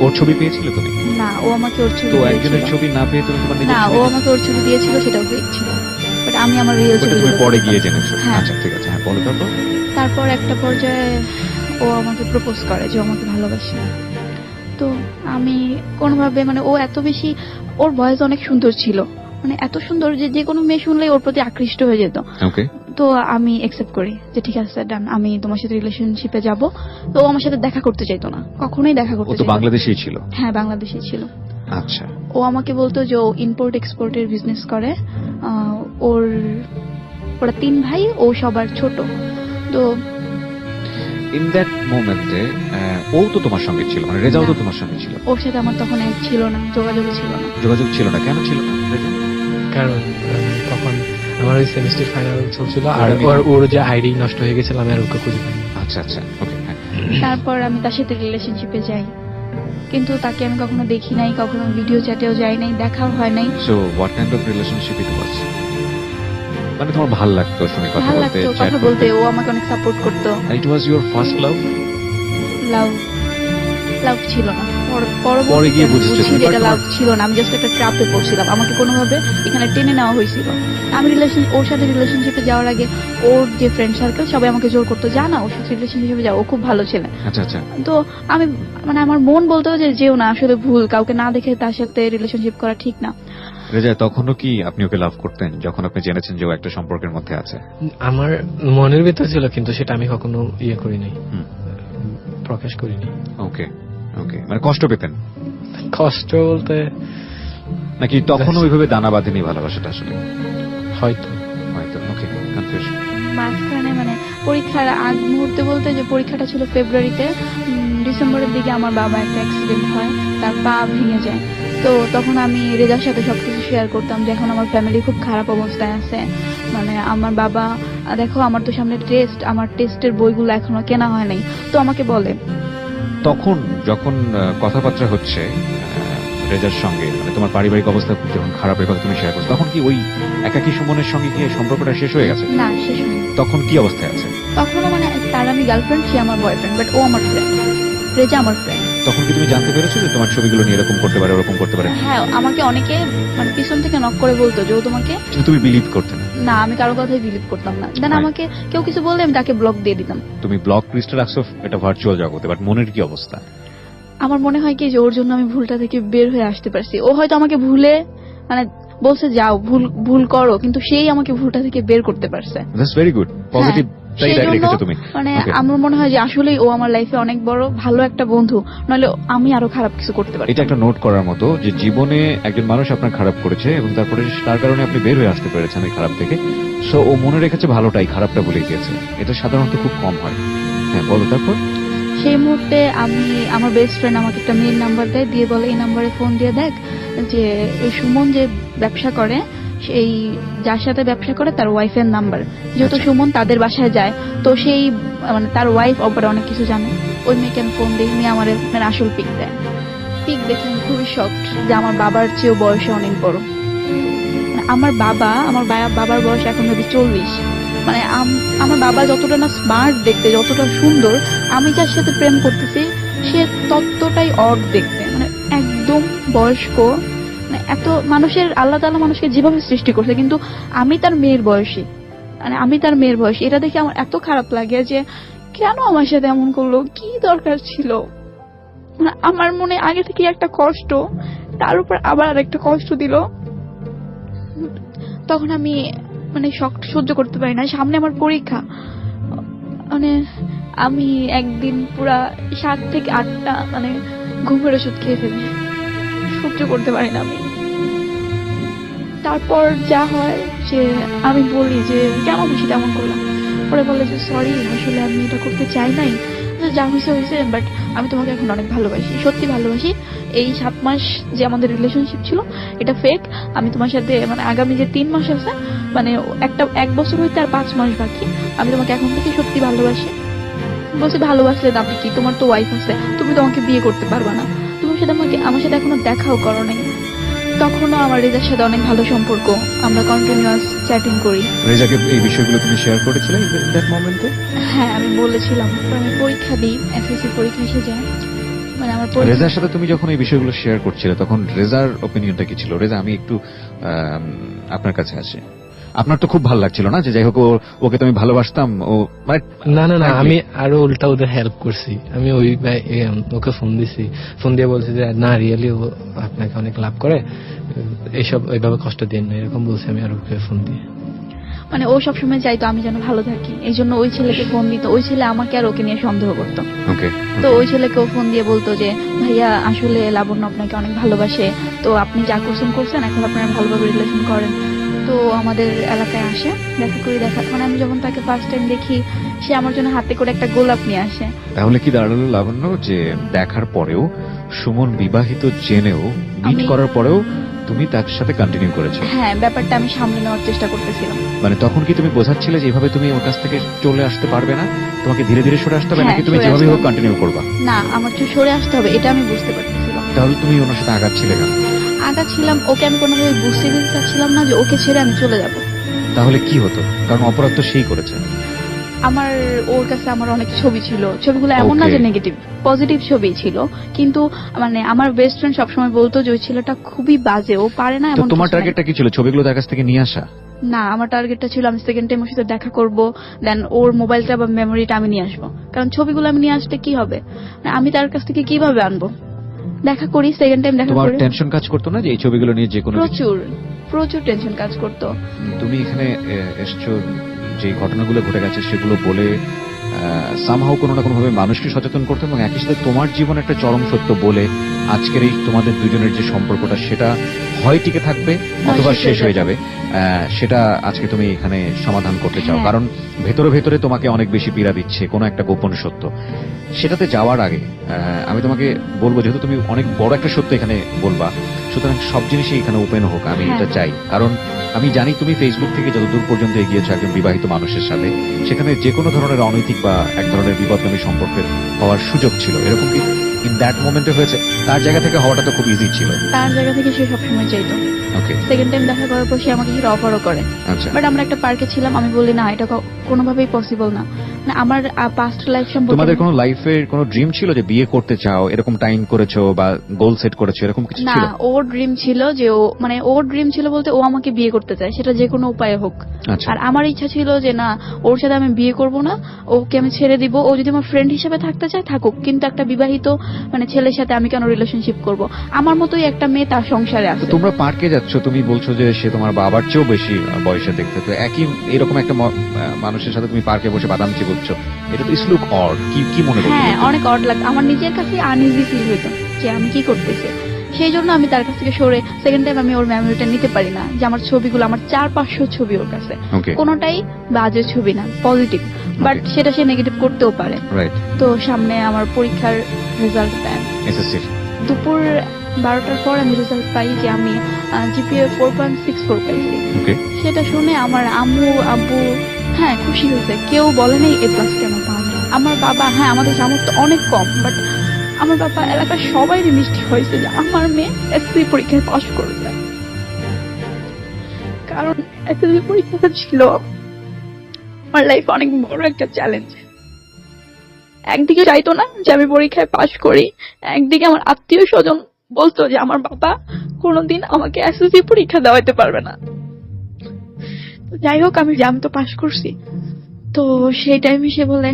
ওর ছবি পেয়েছিলে তুমি? না, ও আমাকে ওর ছবি তো দিয়েছিল। একজনের ছবি না পেয়ে তুমি তোমার নিজের না, ছবি ও দিয়েছো? আমাকে ওর ছবি দিয়েছিল, সেটাও ফেক ছিল, বাট আমি আমার রিয়েল ওটা ছবি তুমি পরে গিয়ে জেনেছো? হ্যাঁ। আচ্ছা ঠিক আছে, হ্যাঁ বলো তারপর। তারপর একটা পর্যায়ে ও আমাকে প্রপোজ করে যে ও আমাকে ভালোবাসে। তো আমি কোনোভাবে, মানে ও এত বেশি, ওর ভয়েস অনেক সুন্দর ছিল, মানে এত সুন্দর যে যে কোনো মেয়ে শুনলেই ওর প্রতি আকৃষ্ট হয়ে যেত। ওকে। তো আমি অ্যাকসেপ্ট করি যে ঠিক আছে ডান, আমি তোমার সাথে রিলেশনশিপে যাব। তো ও আমার সাথে দেখা করতে চাইতো না, কখনোই দেখা ও করতে তো চাইতো না। বাংলাদেশেই ছিল? হ্যাঁ, বাংলাদেশে ছিল। আচ্ছা। ও আমাকে বলতো যে ও ইম্পোর্ট এক্সপোর্টের বিজনেস করে। ওরা 3 ভাই, ও সবার ছোট। তো ইন দ্যাট মোমেন্টে ও তো তোমার সঙ্গে ছিল, মানে রেজাও তো না। তোমার সঙ্গে ছিল? ওর সাথে আমার তখন এক ছিল না, যোগাযোগও ছিল না। যোগাযোগ ছিল না, কেন ছিল না রেজা? কারণ তখন আমার ওই সেমিস্টার ফাইনাল চলছিল, আর আমি- ওর যে আইডি নষ্ট হয়ে গেছিল, আমি আর ওকে খুঁজে পাইনি। আচ্ছা আচ্ছা, ওকে, হ্যাঁ। তারপর আমি তার সাথে রিলেশনশিপে যাই, কিন্তু তাকে আমি কখনো দেখি নাই, কখনো ভিডিও চ্যাটেও যাই নাই, দেখাও হয় নাই। So what kind of relationship it was? মানে তোমার ভালো লাগতো ওর সঙ্গে কথা ভালো বলতে, লাগতো চ্যাট কথা বলতে, ও আমাকে অনেক সাপোর্ট করতো। ইট ওয়াজ ইউর ফার্স্ট লাভ? লাভ লাভ ছিল না, পরে পরবর্তীতে গিয়ে আমি বুঝেছো বুঝি তুমি, যে এটা but লাভ ছিল না, আমি জাস্ট একটা ট্র্যাপে পড়ছিলাম, আমাকে কোনোভাবে এখানে টেনে নেওয়া হয়েছিল। আমি ওর সাথে রিলেশনশিপে যাওয়ার আগে ওর যে ফ্রেন্ড সার্কেল সবাই আমাকে জোর করতো, জানা ওর সাথে রিলেশনশিপে যাও, ও খুব ভালো ছেলে। আচ্ছা আচ্ছা। তো আমি, মানে আমার মন বলতো যে যেও না, আসলে ভুল, কাউকে না দেখে তার সাথে রিলেশনশিপ করা ঠিক না। রেজা, তখনও কি আপনি ওকে লাভ করতেন যখন আপনি জেনেছেন যে ও একটা সম্পর্কের মধ্যে আছে? আমার মনের ভিতর ছিল, কিন্তু সেটা আমি কখনো ইয়ে করিনি, হুম। প্রকাশ করিনি। ওকে ওকে, মানে কষ্ট পেতেন কষ্ট বলতে নাকি তখনও ওইভাবে দানা বাঁধেনি ভালোবাসাটা আসলে? হয়তো হয়তো। ওকে, কনফিউশন। মাঝখানে মানে পরীক্ষার আগ মুহূর্তে বলতে, যে পরীক্ষাটা ছিল ফেব্রুয়ারিতে, ডিসেম্বরের দিকে আমার বাবা একটা অ্যাক্সিডেন্ট হয়, তার পা ভেঙে যায়। তো তখন আমি রেজার সাথে সবকিছু শেয়ার করতাম যে এখন আমার ফ্যামিলি খুব খারাপ অবস্থায় আছে, মানে আমার বাবা, দেখো আমার তো সামনে টেস্ট, আমার টেস্টের বইগুলো এখনো কেনা হয় নাই। তো আমাকে বলে, তখন যখন কথাবার্তা হচ্ছে রেজার সঙ্গে, মানে তোমার পারিবারিক অবস্থা যখন খারাপ, এবার তুমি শেয়ার করছো, তখন কি ওই একাকী সুমনের সঙ্গে কি সম্পর্কটা শেষ হয়ে গেছে? না শেষ হয়নি। তখন কি অবস্থায় আছে? তখনও মানে তার আমি গার্লফ্রেন্ড, সে আমার বয়ফ্রেন্ড, বাট ও আমার ফ্রেন্ড, রেজা আমার ফ্রেন্ড। তখন কি তুমি জানতে পেরেছো যে তোমার ছবিগুলো নিয়ে এরকম করতে পারে, ওরকম করতে পারে? হ্যাঁ, আমাকে অনেকে মানে পিছন থেকে নক করে বলতো যে ও তোমাকে, কিন্তু তুমি বিলিভ করতে না? না আমি কারো কথাই বিলিভ করতাম না। দেন Right. আমাকে কেউ কিছু বললে আমি তাকে ব্লক দিয়ে দিতাম। তুমি ব্লক লিস্টে রাখছো এটা ভার্চুয়াল জগতে, বাট মনের কি অবস্থা? আমার মনে হয় কি যে ওর জন্য আমি ভুলটা থেকে বের হয়ে আসতে পারছি। ও হয়তো আমাকে ভুলে, মানে বলছে যাও ভুল করো, কিন্তু সেই আমাকে ভুলটা থেকে বের করতে পারছে। দ্যাটস ভেরি গুড, পজিটিভ তাই সেই জন্য রেখেছো তুমি। মানে Okay. আমার মনে হয় যে আসলেই ও আমার লাইফে অনেক বড় ভালো একটা বন্ধু, নইলে আমি আরো খারাপ কিছু করতে পারি। এটা একটা নোট করার মতো যে জীবনে একজন মানুষ আপনার খারাপ করেছে এবং তারপরে তার কারণে আপনি বের হয়ে আসতে পেরেছেন এই খারাপ থেকে। সো ও মনে রেখেছে ভালোটাই, খারাপটা ভুলে গিয়েছে। এটা সাধারণত খুব কম হয়। হ্যাঁ বলো তারপর। সেই মুহূর্তে আমি, আমার বেস্ট ফ্রেন্ড আমাকে একটা মেইল নাম্বার দেয়, দিয়ে বলে এই নাম্বারে ফোন দিয়ে দেখ যে এই সুমন যে ব্যবসা করে, সেই যার সাথে ব্যবসা করে তার ওয়াইফের নাম্বার, যেহেতু আচ্ছা। সুমন তাদের বাসায় যায়, তো সেই মানে তার ওয়াইফ ওপরে অনেক কিছু জানে। ওই মেয়েকে আমি ফোন দিই, মেয়ে আমার মানে আসল পিক দেয়। পিক দেখে আমি খুবই শকড যে আমার বাবার চেয়েও বয়সে অনেক বড়। মানে আমার বাবার বয়স এখন হবে 40। মানে আমার বাবা যতটা না স্মার্ট দেখতে, যতটা সুন্দর, আমি যার সাথে প্রেম করতেছি সে ততটাই অড দেখতে, মানে একদম বয়স্ক। মানে এত মানুষের, আল্লাহ তাআলা মানুষকে যেভাবে সৃষ্টি করছে, কিন্তু আমি তার মেয়ের বয়সী, মানে আমি তার মেয়ের বয়সী। এটা দেখে আমার এত খারাপ লাগে যে কেন আমার সাথে এমন করলো, কি দরকার ছিল। মানে আমার মনে আগে থেকে একটা কষ্ট, তার উপর আবার আরেকটা কষ্ট দিল। তখন আমি মানে সহ্য করতে পারি না, সামনে আমার পরীক্ষা। মানে আমি একদিন পুরা 7 থেকে 8টা মানে ঘুমের ওষুধ খেয়ে ফেলি, সহ্য করতে পারি না আমি। তারপর যা হয় যে আমি বলি যে কেন বেশি তেমন করলাম, পরে বলে যে সরি, আসলে আমি এটা করতে চাই নাই, যা হয়েছে হয়েছে, বাট আমি তোমাকে এখন অনেক ভালোবাসি, সত্যি ভালোবাসি। এই 7 মাস যে আমাদের রিলেশনশিপ ছিল এটা ফেক। আমি তোমার সাথে মানে আগামী যে 3 মাস আছে, মানে 1 বছর হইতে আর 5 মাস বাকি, আমি তোমাকে এখন থেকে সত্যি ভালোবাসি। বলছি ভালোবাসলে দাবি কি, তোমার তো ওয়াইফ আছে, তুমি তো আমাকে বিয়ে করতে পারবা না, তুমি সাথে আমার সাথে এখনো দেখাও করো নাই। তখনও আমার রেজার সাথে অনেক ভালো সম্পর্ক, আমরা কন্টিনিউয়াস চ্যাটিং করি। রেজাকে এই বিষয়গুলো তুমি শেয়ার করেছিলে দ্যাট মোমেন্টে? হ্যাঁ, আমি বলেছিলাম, আমি পরীক্ষা দিই, এসএসসি পরীক্ষা এসে যায়, মানে আমার রেজার সাথে তুমি যখন এই বিষয়গুলো শেয়ার করছিলে তখন রেজার ওপিনিয়নটা কি ছিল? রেজা, আমি একটু আপনার কাছে আসি। আপনার তো খুব ভালো লাগছিল না যে যাই হোক ওকে তুমি ভালোবাসতাম, ও মানে না না না, আমি আরো উল্টা ওদের হেল্প করছি। আমি ওকে ফোন দিছি, ফোন দিয়ে বলছি যে না রিয়েলি ও আপনাকে অনেক লাভ করে, এইসব ওইভাবে কষ্ট দিন না, এরকম বলছি আমি আর ওকে ফোন দিয়ে। মানে ও সবসময় চাইতো আমি যেন ভালো থাকি, এই জন্য ওই ছেলেকে ফোন দিত, ওই ছেলে আমাকে আর ওকে নিয়ে সন্দেহ করতো। ওকে, তো ওই ছেলেকে ও ফোন দিয়ে বলতো যে ভাইয়া আসলে লাবণ্য আপনাকে অনেক ভালোবাসে, তো আপনি যা করছেন এখন আপনারা ভালোভাবে রিলেশন করেন। তো আমাদের এলাকায় আসে, দেখা মানে আমি যখন তাকে ফার্স্ট টাইম দেখি, সে আমার জন্য হাতে করে একটা গোলাপ নিয়ে আসে। তাহলে কি দাঁড়ালো লাবণ্য যে দেখার পরেও, সুমন বিবাহিত জেনেও, মিট করার পরেও তুমি তার সাথে কন্টিনিউ করেছো? হ্যাঁ, ব্যাপারটা আমি সামলে নেওয়ার চেষ্টা করতেছিলাম। মানে তখন কি তুমি বোঝাচ্ছিলে যে এইভাবে তুমি ওর কাছ থেকে চলে আসতে পারবে না, তোমাকে ধীরে ধীরে সরে আসতে হবে, নাকি তুমি যেভাবে হোক কন্টিনিউ করবা? না, আমার তো সরে আসতে হবে, এটা আমি বুঝতে পারতেছিলাম। তাহলে তুমি ওনার সাথে আগাচ্ছিলে কেন? ছিলাম, ওকে আমি কোনোভাবে বুঝতে দিতে চাচ্ছিলাম না যে ওকে ছেড়ে আমি চলে যাব। তাহলে কি হতো? কারণ অপরাধ তো সেই করেছে। আমার ওর কাছে আমার অনেক ছবি ছিল, ছবিগুলো এমন না যে নেগেটিভ, পজিটিভ ছবি ছিল, কিন্তু মানে আমার বেস্ট ফ্রেন্ড সবসময় বলতো যে ওই ছেলেটা খুবই বাজে, ও পারে না। তো এমন তোমার টার্গেটটা কি ছিল? ছবিগুলো তার কাছ থেকে নিয়ে আসা? না, আমার টার্গেটটা ছিল আমি সেকেন্ড টাইম ওর সাথে দেখা করব, দেন ওর মোবাইলটা বা মেমোরিটা আমি নিয়ে আসবো। কারণ ছবিগুলো আমি নিয়ে আসলে কি হবে, আমি তার কাছ থেকে কিভাবে আনবো? দেখা করি, সেকেন্ড টাইম দেখা তোমার করি। টেনশন কাজ করতো না যে এই ছবিগুলো নিয়ে যে কোনো প্রচুর টেনশন কাজ করতো। তুমি এখানে এসছো, যে ঘটনাগুলো ঘটে গেছে সেগুলো বলে সামহাও কোনো না কোনো ভাবে মানুষকে সচেতন করতে, এবং একই সাথে তোমার জীবনে একটা চরম সত্য বলে আজকের এই তোমাদের দুজনের যে সম্পর্কটা সেটা হয় টিকে থাকবে অথবা শেষ হয়ে যাবে, সেটা আজকে তুমি এখানে সমাধান করতে চাও। কারণ ভেতরে ভেতরে তোমাকে অনেক বেশি পীড়া দিচ্ছে কোনো একটা গোপন সত্য। সেটাতে যাওয়ার আগে আমি তোমাকে বলবো, যেহেতু তুমি অনেক বড় একটা সত্য এখানে বলবা, সুতরাং সব জিনিসই এখানে ওপেন হোক, আমি এটা চাই। কারণ আমি জানি তুমি ফেসবুক থেকে যতদূর পর্যন্ত এগিয়েছো একজন বিবাহিত মানুষের সাথে, সেখানে যে কোনো ধরনের অনৈতিক বা এক ধরনের বিপদগামী সম্পর্কের হওয়ার সুযোগ ছিল, এরকম কি ইন দ্যাট মোমেন্টে হয়েছে? তার জায়গা থেকে হওয়াটা তো খুব ইজি ছিল। তার জায়গা থেকে সে সবসময় চাইতো। ওকে, সেকেন্ড টাইম দেখা করার পর সে আমাকে সেটা অফারও করে। আচ্ছা, বাট আমরা একটা পার্কে ছিলাম, আমি বলি না এটা কোনোভাবেই পসিবল না। মানে আমার পাস্ট লাইফ সম্পর্কে তোমাদের কোনো লাইফের কোনো ড্রিম ছিল যে বিয়ে করতে চাও, এরকম টাইম করেছো বা গোল সেট করেছো, এরকম কিছু না, ছিল? ওর ড্রিম ছিল যে ওর ড্রিম ছিল বলতে ও আমাকে বিয়ে করতে চায়, সেটা যে কোনো উপায়ে হোক। আচ্ছা, আর আমার ইচ্ছা ছিল যে না, ওর সাথে আমি বিয়ে করব না, ওকে আমি ছেড়ে দিব, ও যদি আমার ফ্রেন্ড হিসেবে থাকতে চায় থাকুক, কিন্তু একটা বিবাহিত মানে ছেলের সাথে আমি কেন রিলেশনশিপ করব? আমার মতোই একটা মেয়ে তার সংসারে আছে। তোমরা পার্কে যাচ্ছ, তুমি বলছো যে সে তোমার বাবার চেয়েও বেশি বয়সে দেখতে, তো একই এরকম একটা মানুষের সাথে তুমি পার্কে বসে বাদাম চিবোচ্ছ, এটা তো লুক অড। কি মনে করছো? হ্যাঁ, অনেক অড লাগে, আমার নিজের কাছে আনইজি ফিল হইতো যে আমি কি করতেছি। সেই জন্য আমি তার কাছ থেকে সরে সেকেন্ড টাইম আমি ওর মেমোরিটা নিতে পারি না, যে আমার ছবিগুলো, আমার 400-500 ছবি ওর কাছে, কোনোটাই বাজে ছবি না, পজিটিভ, বাট সেটা সে নেগেটিভ করতেও পারে। তো সামনে আমার পরীক্ষার রেজাল্ট দেন, এসএসসি দুপুর 12টার পর আমি রেজাল্ট পাই যে আমি জিপিএ 4.64 পাইছি। সেটা শুনে আমার আম্মু আব্বু খুশি হয়েছে, কেউ বলে নাই এ প্লাস কেন পাওয়া যায়। আমার বাবা, আমাদের সামর্থ্য অনেক কম, বাট আমার বাবা এলাকার সবাই মিষ্টি হয়েছে যে আমার মেয়ে এসএসসি পরীক্ষায় পাশ করবে। কারণ এসএসসি পরীক্ষাটা ছিল আমার লাইফ অনেক বড় একটা চ্যালেঞ্জ। একদিকে চাইতো না যে আমি পরীক্ষায় পাশ করি, একদিকে আমার আত্মীয় স্বজন বলতো যে আমার বাবা কোনোদিন আমাকে এসএসসি পরীক্ষা দেওয়াতে পারবে না। যাই হোক, আমি তো পাশ করছি। তো সেই টাইমে সে বলে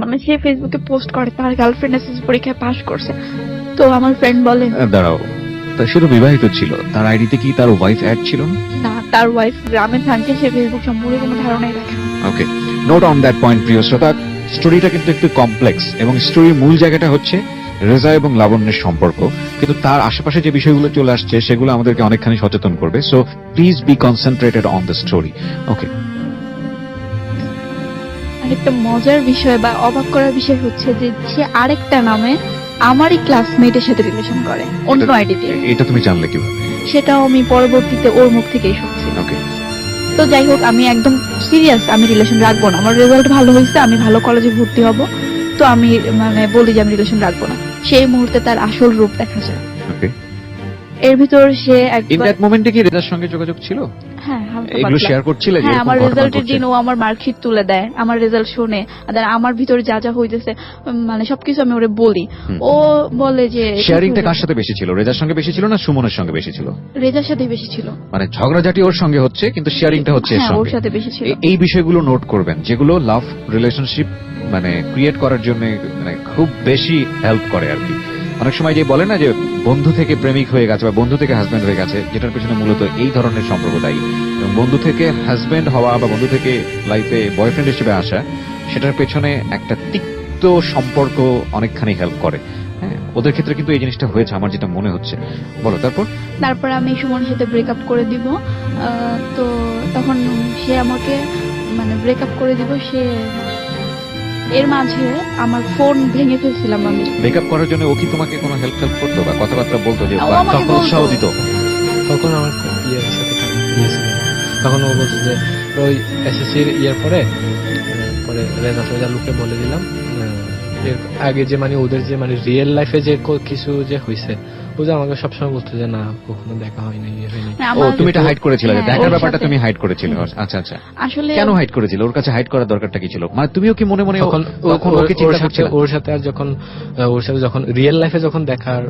মানে সে ফেসবুকে পোস্ট করে তার গার্লফ্রেন্ড এসএসসি পরীক্ষায় পাশ করছে। তো আমার ফ্রেন্ড বলে দাঁড়াও, তা সে তো বিবাহিত ছিল, তার আইডিতে কি তার ওয়াইফ অ্যাড ছিল না? তার ওয়াইফ গ্রামে থাকে, সে ফেসবুক সম্পর্কে কোনো ধারণাই রাখে না। ওকে, নোট অন দ্যাট পয়েন্ট প্রিয় শ্রোতা। স্টোরিটা কিন্তু একটু কমপ্লেক্স, এবং স্টোরির মূল জায়গাটা হচ্ছে রেজা এবং লাবণ্যের সম্পর্ক, কিন্তু তার আশেপাশে যে বিষয়গুলো চলে আসছে সেগুলো আমাদেরকে অনেকখানি সচেতন করবে। So please be concentrated on the story. Okay, আরেকটা মজার বিষয় বা অবাক করার বিষয় হচ্ছে যে সে আরেকটা নামে আমারই ক্লাসমেটের সাথে রিলেশন করে অন্য আইডিতে। এটা তুমি জানলে কিভাবে? সেটাও আমি পরবর্তীতে ওর মুখ থেকেই শুনছি। ওকে, তো যাই হোক, আমি একদম সিরিয়াস, আমি রিলেশন রাখবো না। আমার রেজাল্ট ভালো হয়েছে, আমি ভালো কলেজে ভর্তি হব, তো আমি মানে বলি যে আমি রিলেশন রাখবো না। সেই মুহূর্তে তার আসল রূপ দেখা যায়। ওকে, এর ভিতর সে ইন একবার দ্যাট মোমেন্টে কি রেজার সঙ্গে যোগাযোগ ছিল? হ্যাঁ হালকা এগুলো পাতলা। শেয়ার করছিলে যে হ্যাঁ এরকম আমার ঘটনা রেজাল্টের ঘটছে? দিন ও আমার মার্কশিট তুলে দেয়, আমার রেজাল্ট শুনে, আর আমার ভিতরে যা যা হইতেছে মানে সবকিছু আমি ওরে বলি। হুম। ও বলে যে শেয়ারিংটা কার সাথে বেশি ছিল, রেজার সঙ্গে বেশি ছিল না সুমনের সঙ্গে বেশি ছিল? রেজার সাথে বেশি ছিল। মানে ঝগড়াঝাটি ওর সঙ্গে হচ্ছে কিন্তু শেয়ারিংটা হচ্ছে এর হ্যাঁ ওর সঙ্গে। সাথে বেশি ছিল। এই বিষয়গুলো নোট করবেন যেগুলো লাভ রিলেশনশিপ মানে ক্রিয়েট করার জন্য মানে খুব বেশি হেল্প করে আর কি। অনেক সময় যে বলে না যে বন্ধু থেকে প্রেমিক হয়ে গেছে বা বন্ধু থেকে হাজবেন্ড হয়ে গেছে, যেটার পেছনে মূলত এই ধরনের সম্পর্ক দায়ী। এবং বন্ধু থেকে হাজবেন্ড হওয়া বা বন্ধু থেকে লাইফে বয়ফ্রেন্ড হিসেবে আসা, সেটার পেছনে একটা তিক্ত সম্পর্ক অনেকখানি হেল্প করে। হ্যাঁ, ওদের ক্ষেত্রে কিন্তু এই জিনিসটা হয়েছে আমার যেটা মনে হচ্ছে। বলো তারপর। তারপর আমি সুমনের সাথে ব্রেকআপ করে দিব। তো তখন সে আমাকে মানে ব্রেকআপ করে দিব, সে এর মাঝে আমার ফোন ভেঙে ফেলছিলাম আমি। ব্রেকআপ করার জন্য ও কি তোমাকে কোনো হেল্প করতো বা কথাবার্তা বলতো যে ও আমাকে তখন বলতো। উৎসাহ দিত? তখন আমার ইয়ের সাথে গিয়েছিল, তখন ও বলছে যে ওই এসএসসির ইয়ার পরে পরে রেজাল্ট লোকে বলে দিলাম। এর আগে যে মানে ওদের যে মানে রিয়েল লাইফে যে কিছু যে হয়েছে, ও যে আমাকে সবসময় বলতো যে না কখনো দেখা হয়নি, ইয়ে হয়নি। না, ও আমার- তুমি এটা হাইড করেছিলে, হ্যাঁ, দেখার ওর ব্যাপারটা সাথে- তুমি হাইড করেছিলে। আচ্ছা আচ্ছা, আসলে কেন হাইড করেছিলে? ওর কাছে হাইড করার দরকারটা কি ছিল? মানে তুমিও কি মনে মনে তখন তখন ওকে চিন্তা করছিলে? ওর সাথে আর যখন ওর সাথে যখন রিয়েল লাইফে যখন দেখার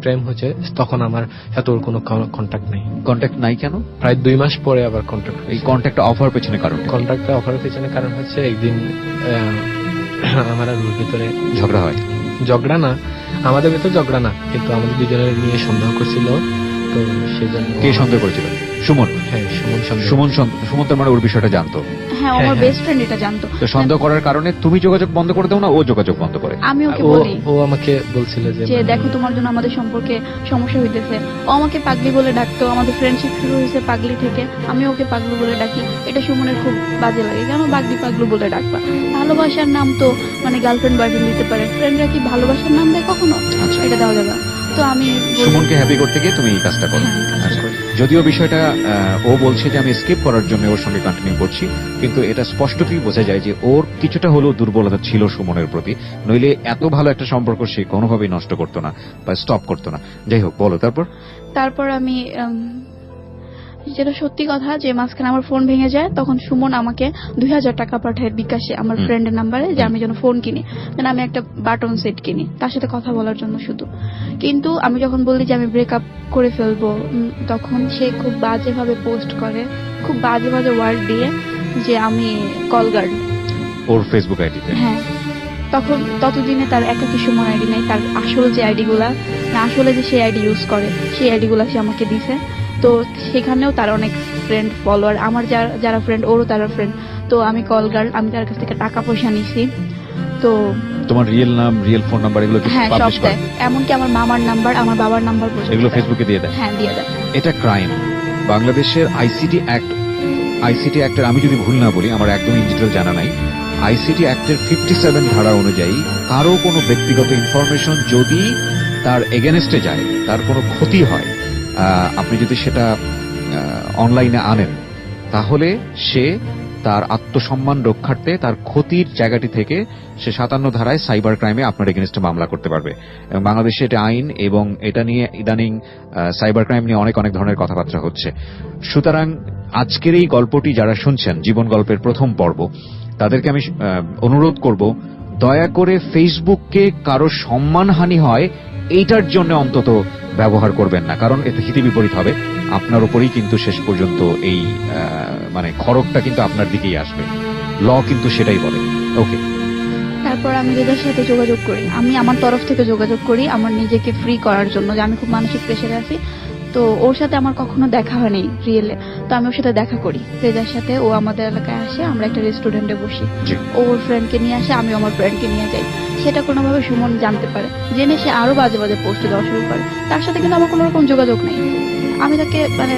প্রেম হচ্ছে, তখন আমার সাথে ওর কোনো কন্ট্যাক্ট নেই। কন্ট্যাক্ট নাই কেন? প্রায় 2 মাস পরে আবার কন্ট্যাক্ট। এই কন্ট্যাক্ট অফার পেছনে কারণ কন্ট্রাক্টটা অফারের পিছনে কারণ হচ্ছে একদিন আমার আর ওর ভিতরে ঝগড়া হয়? ঝগড়া না, আমাদের ভিতরে ঝগড়া না, কিন্তু আমাদের দুজনের নিয়ে সন্দেহ করছিল। তো সেজন্য কে সন্দেহ করেছিল? সুমন? হ্যাঁ সুমন সন্দেহ। সুমন তার মানে ওর বিষয়টা জানতো? হ্যাঁ আমার হ্যাঁ, বেস্ট ফ্রেন্ড এটা জানতো। তো সন্দেহ করার কারণে তুমি যোগাযোগ বন্ধ করে দাও না ও যোগাযোগ বন্ধ করে? আমি ওকে ও বলি ও আমাকে বলছিল যে যে দেখো তোমার জন্য আমাদের সম্পর্কে সমস্যা হইতেছে। ও আমাকে পাগলি বলে ডাকতো, আমাদের ফ্রেন্ডশিপ শুরু হয়েছে পাগলি থেকে, আমি ওকে পাগলু বলে ডাকি। এটা সুমনের খুব বাজে লাগে, কেন পাগলি পাগলু বলে ডাকবা? ভালোবাসার নাম তো মানে গার্লফ্রেন্ড বয়ফ্রেন্ড দিতে পারে, ফ্রেন্ডরা কি ভালোবাসার নাম দেয় কখনো? আচ্ছা। এটা দেওয়া যাবে না। তো আমি বলি- সুমনকে হ্যাপি করতে গিয়ে তুমি এই কাজটা করো? হ্যাঁ, এই কাজটা আচ্ছা। করি। যদিও বিষয়টা ও বলছে যে আমি স্কিপ করার জন্য ওর সঙ্গে কন্টিনিউ করছি, কিন্তু এটা স্পষ্টতই বোঝা যায় যে ওর কিছুটা হলেও দুর্বলতা ছিল সুমনের প্রতি, নইলে এত ভালো একটা সম্পর্ক সে কোনোভাবেই নষ্ট করতো না বা স্টপ করতো না। যাই হোক, বলো তারপর। তারপর আমি যেটা সত্যি কথা যে মাঝখানে আমার ফোন ভেঙে যায়, তখন সুমন আমাকে 2000 টাকা পাঠায় বিকাশে আমার ফ্রেন্ডের নাম্বারে, যে আমি যেন ফোন কিনি, যেন আমি একটা বাটন সেট কিনি তার সাথে কথা বলার জন্য শুধু। কিন্তু আমি যখন বললি যে আমি ব্রেকআপ করে ফেলবো, তখন সে খুব বাজেভাবে পোস্ট করে, খুব বাজে বাজে ওয়ার্ড দিয়ে যে আমি কল গার্ড। ওর ফেসবুক আইডিতে? হ্যাঁ, তখন ততদিনে তার একাকি সুমন আইডি নাই, তার আসল যে আইডি গুলা, না আসলে যে সেই আইডি ইউজ করে সেই আইডি গুলা সে আমাকে দিছে। তো সেখানেও তার অনেক ফ্রেন্ড ফলোয়ার, আমার যারা ফ্রেন্ড ওরও তারা ফ্রেন্ড। তো আমি কল গার্ল, আমি তার কাছ থেকে টাকা পয়সা নিছি। তো তোমার রিয়েল নাম, রিয়েল ফোন নাম্বার এগুলো কি হ্যাঁ সব পাবলিশ করে? দেয়, এমনকি আমার মামার নাম্বার, আমার বাবার নাম্বার পর্যন্ত এগুলো দেয়। ফেসবুকে দিয়ে দেয়? হ্যাঁ দিয়ে দেয়। এটা ক্রাইম। বাংলাদেশের আইসিটি অ্যাক্টের, আমি যদি ভুল না বলি, আমার একদম ইন ডিটেল জানা নাই, আইসিটি অ্যাক্টের 57 ধারা অনুযায়ী কারো কোনো ব্যক্তিগত ইনফরমেশন যদি তার এগেনস্টে যায়, তার কোনো ক্ষতি হয়, আপনি যদি সেটা অনলাইনে আনেন, তাহলে সে তার আত্মসম্মান রক্ষার্থে তার ক্ষতির জায়গাটি থেকে সে 57 ধারায় সাইবার ক্রাইমে আপনার এগেনস্টে মামলা করতে পারবে। এবং বাংলাদেশে এটা আইন, এবং এটা নিয়ে ইদানিং সাইবার ক্রাইম নিয়ে অনেক অনেক ধরনের কথাবার্তা হচ্ছে। সুতরাং আজকের এই গল্পটি যারা শুনছেন, জীবন গল্পের প্রথম পর্ব, তাদেরকে আমি অনুরোধ করব, দয়া করে ফেসবুককে কারো সম্মানহানি হয় এইটার জন্য অন্তত ব্যবহার করবেন না, কারণ এতে হিতে বিপরীত হবে। আপনার উপরেই কিন্তু শেষ পর্যন্ত এই মানে খড়গটা কিন্তু আপনার দিকেই আসবে। ল কিন্তু সেটাই বলে। ওকে। তারপর আমি রেজার সাথে যোগাযোগ করি, আমি আমার তরফ থেকে যোগাযোগ করি আমার নিজেকে ফ্রি করার জন্য, যে আমি খুব মানসিক প্রেশারে আছি। তো ওর সাথে আমার কখনো দেখা হয়নি রিয়েলে, তো আমি ওর সাথে দেখা করি রেজার সাথে। ও আমাদের এলাকায় আসে, আমরা একটা রেস্টুরেন্টে বসি, জি। ও ওর ফ্রেন্ডকে নিয়ে আসে, আমি আমার ফ্রেন্ডকে নিয়ে যাই। সেটা কোনোভাবে সুমন জানতে পারে, জেনে সে আরো বাজে বাজে পোস্ট দেওয়া শুরু করে। তার সাথে কিন্তু আমার কোনো রকম যোগাযোগ নেই, আমি তাকে মানে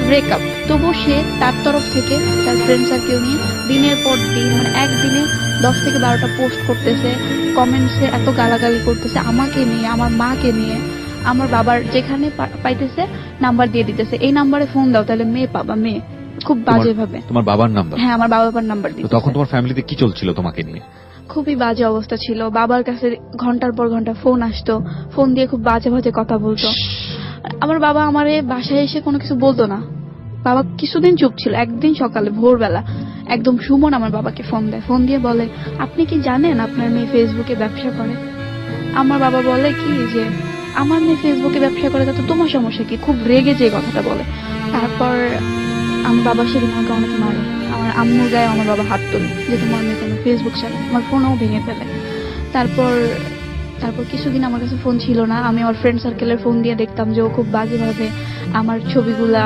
ব্রেকআপ। তবুও সে তার তরফ থেকে তার ফ্রেন্ড সার্কেল নিয়ে দিনের পর দিন, মানে একদিনে 10 থেকে 12টা পোস্ট করতেছে, কমেন্টসে এত গালাগালি করতেছে আমাকে নিয়ে, আমার মাকে নিয়ে, আমার বাবার যেখানে পাইতেছে নাম্বার দিয়ে দিতেছে, এই নাম্বারে ফোন দাও তাহলে মেয়ে পাবা, মেয়ে, খুব বাজে ভাবে। তোমার বাবার নাম্বার? হ্যাঁ আমার বাবার নাম্বার তো দিতেছে। তখন তোমার ফ্যামিলিতে কি চলছিল তোমাকে নিয়ে? খুবই বাজে অবস্থা ছিল, বাবার কাছে ঘন্টার পর ঘন্টা ফোন আসতো, ফোন দিয়ে খুব বাজে বাজে কথা বলতো। আমার বাবা আমারে বাসায় এসে কোনো কিছু বলতো না। বাবা কিছুদিন চুপ ছিল। একদিন সকালে ভোরবেলা একদম সুমন আমার বাবাকে ফোন দেয়, ফোন দিয়ে বলে, আপনি কি জানেন আপনার মেয়ে ফেসবুকে ব্যবসা করে? আমার বাবা বলে কি যে, আমার মেয়ে ফেসবুকে ব্যবসা করে, তো তোমার সমস্যা কি? খুব রেগে যে কথাটা বলে। তারপর আমার বাবা সেদিন আমাকে অনেক মারে। আমার আম্মুর গায়ে আমার বাবা হাত তোলে যে তোমার মেয়ে কেন ফেসবুক চালায়, আমার ফোনও ভেঙে ফেলে। তারপর কিছুদিন আমার কাছে ফোন ছিল না। আমি আমার ফ্রেন্ড সার্কেলের ফোন দিয়ে দেখতাম যে ও খুব বাজেভাবে আমার ছবিগুলা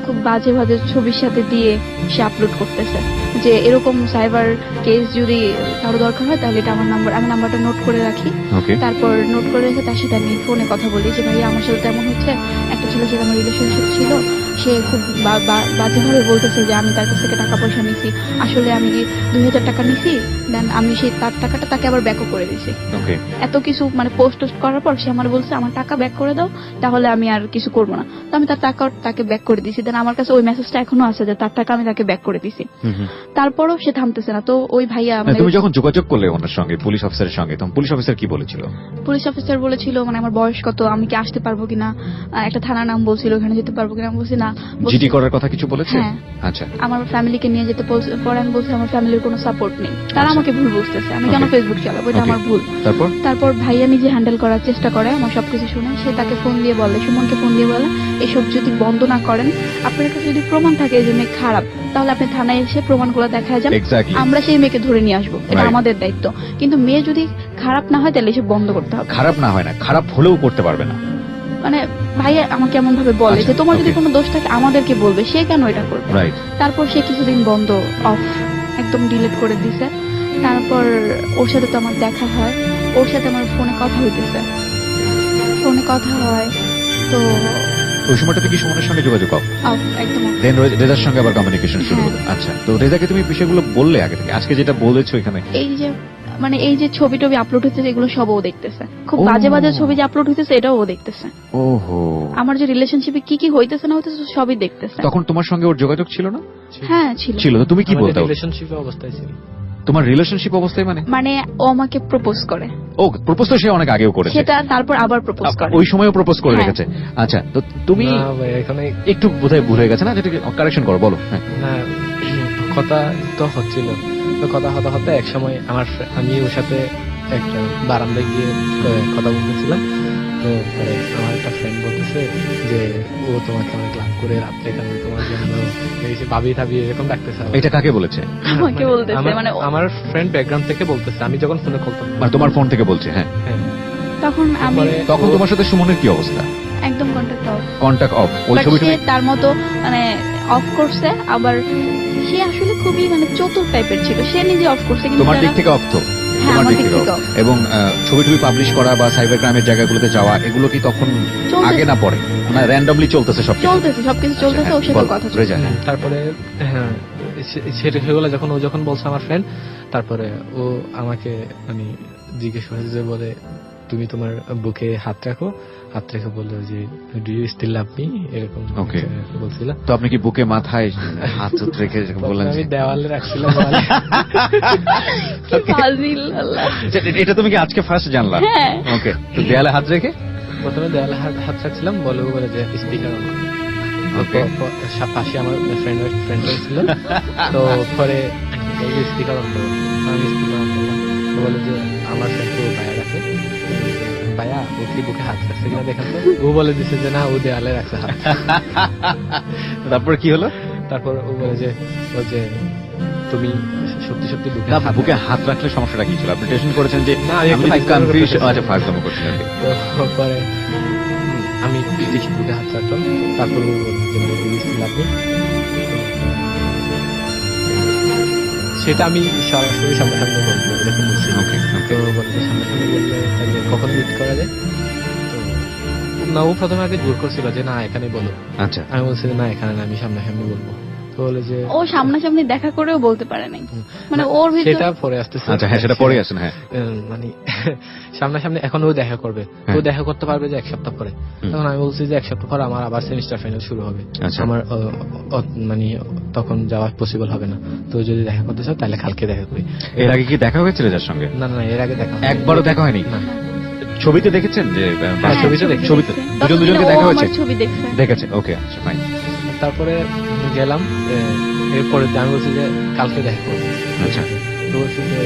খুব বাজেভাবে ছবির সাথে দিয়ে সে আপলোড করতেছে, যে এরকম সাইবার কেস যদি কারো দরকার হয় তাহলে এটা আমার নাম্বার, আমি নাম্বারটা নোট করে রাখি। তারপর নোট করে রেখে তার সাথে আমি ফোনে কথা বলি যে ভাই আমার সাথে তেমন হচ্ছে, একটা ছেলের সাথে আমার রিলেশনশিপ ছিল, সে খুব বাজেভাবে বলতেছে যে আমি তার কাছ থেকে টাকা পয়সা নিছি, আসলে আমি 2000 টাকা নিছি, দেন আমি সেই তার টাকাটা তাকে আবার ব্যাকও করে দিছি। এত কিছু মানে পোস্ট করার পর সে আমার বলছে আমার টাকা ব্যাক করে দাও, তাহলে আমি আর কিছু করবো না। তো আমি তার টাকা তাকে ব্যাক করে দিছি। দেন আমার কাছে ওই মেসেজটা এখনো আছে যে তার টাকা আমি তাকে ব্যাক করে দিছি। তারপরও সে থামতেছে না। তো ওই ভাইয়া মানে তুমি যখন যোগাযোগ করলে ওনার সঙ্গে, পুলিশ অফিসারের সঙ্গে, তখন পুলিশ অফিসার কি বলেছিল? পুলিশ অফিসার বলেছিল মানে আমার বয়স কত, আমি কি আসতে পারবো কিনা, একটা থানার নাম বলছিল, ওখানে যেতে পারবো কিনা। আমি বলছি না। জিডি করার কথা কিছু বলেছে? হ্যাঁ। আচ্ছা, আমার ফ্যামিলিকে নিয়ে যেতে পরে আমি বলছি আমার ফ্যামিলির কোনো সাপোর্ট নেই, তারা আমাকে ভুল বুঝতেছে, আমি কেন ফেসবুক চালাবো, এটা আমার ভুল। তারপর ভাইয়া নিজে হ্যান্ডেল করার চেষ্টা করে আমার সবকিছু শুনে। সে তাকে ফোন দিয়ে বলে, সুমনকে ফোন দিয়ে বলে, এসব যদি বন্ধ না করেন, আপনার কাছে যদি প্রমাণ থাকে যে মেয়ে খারাপ, তাহলে আপনি থানায় এসে প্রমাণগুলো দেখা যান, আমরা সেই মেয়েকে ধরে নিয়ে আসবো, এটা আমাদের দায়িত্ব। কিন্তু মেয়ে যদি খারাপ না হয় তাহলে এসব বন্ধ করতে হবে। খারাপ না হয় না, খারাপ হলেও করতে পারবে না। মানে ভাইয়া আমাকে এমন ভাবে বলে যে তোমার যদি কোনো দোষ থাকে আমাদেরকে বলবে, সে কেন এটা করবে। তারপর সে কিছুদিন বন্ধ, অফ, একদম ডিলিট করে দিছে। তারপর ওর সাথে তো আমার দেখা হয়, ওর সাথে আমার ফোনে কথা হইতেছে, ফোনে কথা হয়। তো ওই সময়টাতে কি সুমনের সঙ্গে যোগাযোগ একদম দেন রেজার সঙ্গে আবার কমিউনিকেশন শুরু হলো? আচ্ছা, তো রেজাকে তুমি বিষয়গুলো বললে আগে থেকে, আজকে যেটা বলেছো এখানে, এই যে ছবি টবি আপলোড হচ্ছে এগুলো সব ও দেখতেছে, খুব বাজে বাজে ছবি যে আপলোড হইতেছে এটাও ও দেখতেছে। ওহো, আমার যে রিলেশনশিপে কি কি হইতেছে না হইতেছে সবই দেখতেছে। তখন তোমার সঙ্গে ওর যোগাযোগ ছিল না? হ্যাঁ ছিল। তো তুমি কি বলতে? রিলেশনশিপে অবস্থায় ছিল। তোমার রিলেশনশিপ অবস্থায় মানে ও আমাকে প্রপোজ করে। ও প্রপোজ তো সে অনেক আগেও করেছে, সেটা তারপর আবার প্রপোজ করে, ওই সময়ও প্রপোজ করে রেখেছে। আচ্ছা, তো তুমি এখানে একটু বোধহয় ভুল হয়ে গেছে না, যেটা কারেকশন করো, বলো। না, কথা তো হচ্ছিল, তো কথা হতে হতে এক সময় আমি ওর সাথে একটা বারান্দায় গিয়ে কথা বলতেছিলাম। তো আমার একটা ফ্রেন্ড বলতেছে যে ও তোমাকে অনেক লাভ করে, রাত্রে কেন তোমার জন্য ভাবি থাবি এরকম ডাকতেছে। এটা কাকে বলেছে? আমাকে বলতেছে, মানে আমার ফ্রেন্ড ব্যাকগ্রাউন্ড থেকে বলতেছে, আমি যখন ফোনে কল করতাম। মানে তোমার ফোন থেকে বলছে? হ্যাঁ। তখন তোমার সাথে সুমনের কি অবস্থা? একদম কন্টাক্ট অফ। ওই ছবিটা তার মতো মানে অফ করছে, আবার সে আসলে খুবই মানে চতুর টাইপের ছিল, সে নিজে অফ করছে। কিন্তু তোমার দিক থেকে অফ তো? তোমার দিক থেকে অফ। এবং ছবি টবি পাবলিশ করা বা সাইবার ক্রাইমের জায়গাগুলোতে যাওয়া, এগুলো কি তখন আগে না পরে, মানে র্যান্ডমলি চলতেছে? সবকিছু চলতেছে, ওর সাথে কথা চলছে। তারপরে সেগুলো যখন যখন বলছে আমার ফ্রেন্ড, তারপরে ও আমাকে মানে জিজ্ঞেস করেছে যে বলে, তুমি তোমার বুকে হাত রাখো, হাত রেখে বললো যে do you still love me, এরকম বলছিল। তো আপনি কি বুকে মাথায় হাত রেখে বললেন? আমি দেওয়ালে রাখছিলাম। এটা তুমি কি আজকে ফার্স্ট জানলা? ওকে, তো দেয়ালে হাত রেখে প্রথমে দেওয়ালে হাত রাখছিলাম, বলে যে স্পিকার অন। পাশে আমার ফ্রেন্ড ছিল, তো পরে স্পিকার অন করো, আমি স্পিকার অন করলাম। বলে যে আমার ফ্রেন্ড ভাইয়া রাখে, ভাইয়া ও কি বুকে হাত রাখছে কিনা দেখেন তো। ও বলে দিচ্ছে যে না, ও দেয়ালে রাখছে হাত। তারপর কি হলো? তারপর ও বলে যে তুমি সত্যি সত্যি বুকে হাত রাখলে সমস্যাটা কি ছিল? আপনি টেনশন করেছেন যে না, ফাইজলামো করছিলেন। পরে আমি দেখি বুকে হাত রাখলাম, তারপর ও বলল যে আপনি, সেটা আমি সরাসরি সামনাসামনি বলবো এরকম বলছি। তো বলতে সামনাসামনি বললে তাহলে কখন মিট করা যায়? তো না, ও প্রথমে আগে জোর করছিল যে না এখানে বলো। আচ্ছা, আমি বলছি না এখানে না, আমি সামনাসামনি বলবো। তো বলে যে ও সামনাসামনি দেখা করেও বলতে পারে নাই, মানে ওর ভিতরে সেটা পরে আসতেছে। আচ্ছা, হ্যাঁ, সেটা পরে আসে না। মানে সামনাসামনি এখন ও দেখা করবে, ও দেখা করতে পারবে যে 1 সপ্তাহ পরে। তখন আমি বলছি যে 1 সপ্তাহ পরে আমার আবার সেমিস্টার ফাইনাল শুরু হবে, আমার মানে তখন যাওয়া পসিবল হবে না। তো যদি দেখা করতে চাও তাহলে কালকে দেখা করি। এর আগে কি দেখা হয়েছিল যার সঙ্গে? না, এর আগে দেখা একবারও দেখা হয়নি। ছবিতে দেখেছেন যে হ্যাঁ, ছবিতে দেখেছি। ছবিতে দেখছি। দুজন দুজনকে তখন দেখা ও হয়েছে? আমার ছবি দেখছে। দেখেছে, ওকে, আচ্ছা ফাইন। তারপরে গেলাম, এরপরে আমি বলছি যে কালকে দেখা করবো। আচ্ছা। তো বলছি যে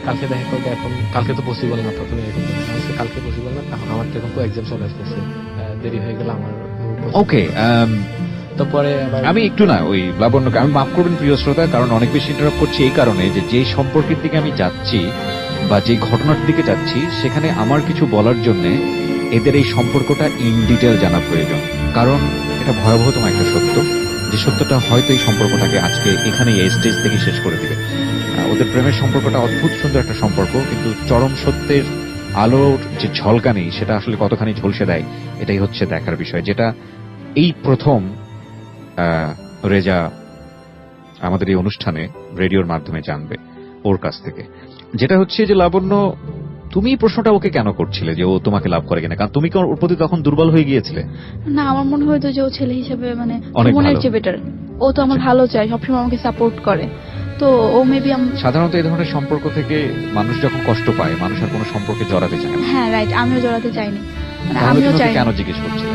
কালকে দেখা করবো, এখন কালকে তো পসিবল না, প্রথমে এরকম বললাম। আমি বলছি, কালকে পসিবল না, এখন আমার তো এখন তো এক্সাম চলে আসতেছে, দেরি হয়ে গেল আমার। ওকে, তো পরে আবার আমি একটু না ওই লাবণ্যকে আমি মাফ করবেন প্রিয় শ্রোতা, কারণ অনেক বেশি ইন্টারাপ্ট করছি এই কারণে যে সম্পর্কের দিকে আমি যাচ্ছি বা যে ঘটনার দিকে যাচ্ছি সেখানে আমার কিছু বলার জন্য এদের এই সম্পর্কটা ইন ডিটেল জানা প্রয়োজন। কারণ এটা ভয়াবহতম একটা সত্য, যে সত্যটা হয়তো এই সম্পর্কটাকে আজকে এখানে এই স্টেজ থেকে শেষ করে দিবে। ওদের প্রেমের সম্পর্কটা অদ্ভুত সুন্দর একটা সম্পর্ক, কিন্তু চরম সত্যের আলোর যে ঝলকানি সেটা আসলে কতখানি ঝলসে দেয় এটাই হচ্ছে দেখার বিষয়, যেটা এই প্রথম রেজা আমাদের এই অনুষ্ঠানে রেডিওর মাধ্যমে জানবে ওর কাছ থেকে। যেটা হচ্ছে যে লাবণ্য, তুমি এই প্রশ্নটা ওকে কেন করছিলে যে ও তোমাকে লাভ করে কিনা? কারণ তুমি কি ওর প্রতি তখন দুর্বল হয়ে গিয়েছিলে? না, আমার মনে হয়তো যে ও ছেলে হিসেবে মানে অনেক মনের ভালো। চেয়ে বেটার। ও তো আমার ভালো চায়, সবসময় আমাকে সাপোর্ট করে। তো ও মেবি সাধারণত এই ধরনের সম্পর্ক থেকে মানুষ যখন কষ্ট পায় মানুষ আর কোনো সম্পর্কে জড়াতে চায় না। হ্যাঁ রাইট, আমিও জড়াতে চাইনি, মানে তাহলে আমিও তুমি ওকে চাইনি, কেন জিজ্ঞেস করছিলে?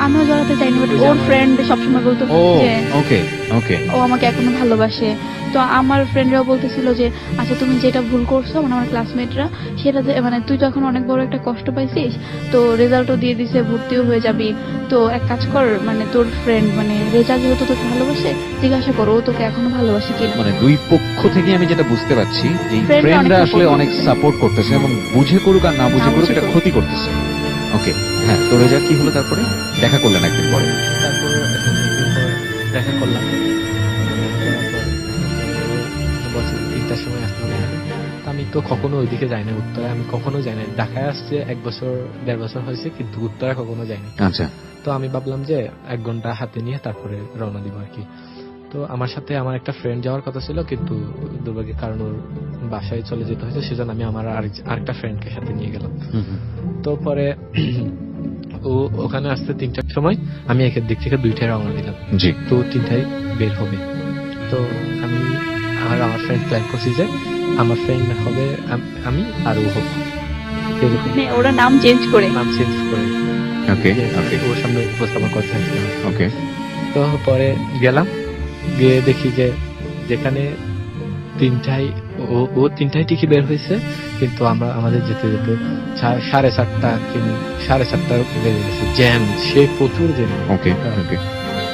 আমিও জড়াতে চাইনি, বাট ওই যে ওর আমার- ফ্রেন্ড সবসময় বলতো ও যে ওকে ওকে, ও আমাকে এখনো ভালোবাসে। তো আমার ফ্রেন্ডরাও বলতেছিল যে আচ্ছা তুমি যেটা ভুল করছো, মানে আমার ক্লাসমেটরা, সেটা মানে তুই তো এখন অনেক বড় একটা কষ্ট পাইছিস, তো রেজাল্টও দিয়ে দিছে, ভর্তিও হয়ে যাবি, তো এক কাজ কর, মানে তোর ফ্রেন্ড মানে রেজা যেহেতু তোকে ভালোবাসে, জিজ্ঞাসা করো ও তোকে এখনো ভালোবাসে কিনা। মানে দুই পক্ষ থেকে আমি যেটা বুঝতে পারছি যে Friend-রা ফ্রেন্ডরা অনেক আসলে support অনেক করতেছে। সাপোর্ট করতেছে এবং বুঝে করুক আর না বুঝে না করুক বুঝে এটা করুক। ক্ষতি করতেছে। ওকে, হ্যাঁ, তো রেজা কি হলো তারপরে? দেখা করলেন একদিন পরে? তারপর একদিন পর দেখা করলাম, বছর 3টার সময় আসতে হবে এখানে। তো আমি তো কখনো ওইদিকে যাই না, উত্তরায় আমি কখনো যাই না। ঢাকায় আসছে 1-1.5 বছর হয়েছে, কিন্তু উত্তরায় কখনো যাইনি। আচ্ছা, তো আমি ভাবলাম যে 1 ঘন্টা হাতে নিয়ে তারপরে রওনা দিব আর কি। তো আমার সাথে আমার একটা ফ্রেন্ড যাওয়ার কথা ছিল, কিন্তু দুর্ভাগ্যের কারণ ওর বাসায় চলে যেতে হয়েছে, সেজন্য আমি আমার আরেকটা ফ্রেন্ডকে সাথে নিয়ে গেলাম। তো পরে ও ওখানে আসতে 3টার সময়, আমি একের দিক থেকে 2টায় রওনা দিলাম। জি, তো 3টায় বের হবে। তো আমি আমার ফ্রেন্ড প্ল্যান করছি যে আমার ফ্রেন্ড হবে আমি আর ও হবো, এরকম মানে ওরা নাম চেঞ্জ করে। নাম চেঞ্জ করে ওকে ওকে ওর সামনে উপস্থাপন করতে হয়েছিল। ওকে, তো পরে গেলাম, গিয়ে দেখি যে যেখানে 3টায় ও 3টায় ঠিকই বের হয়েছে, কিন্তু আমরা আমাদের যেতে যেতে 4:30 বেজে গেছে। জ্যাম, সে প্রচুর জ্যাম। ওকে ওকে,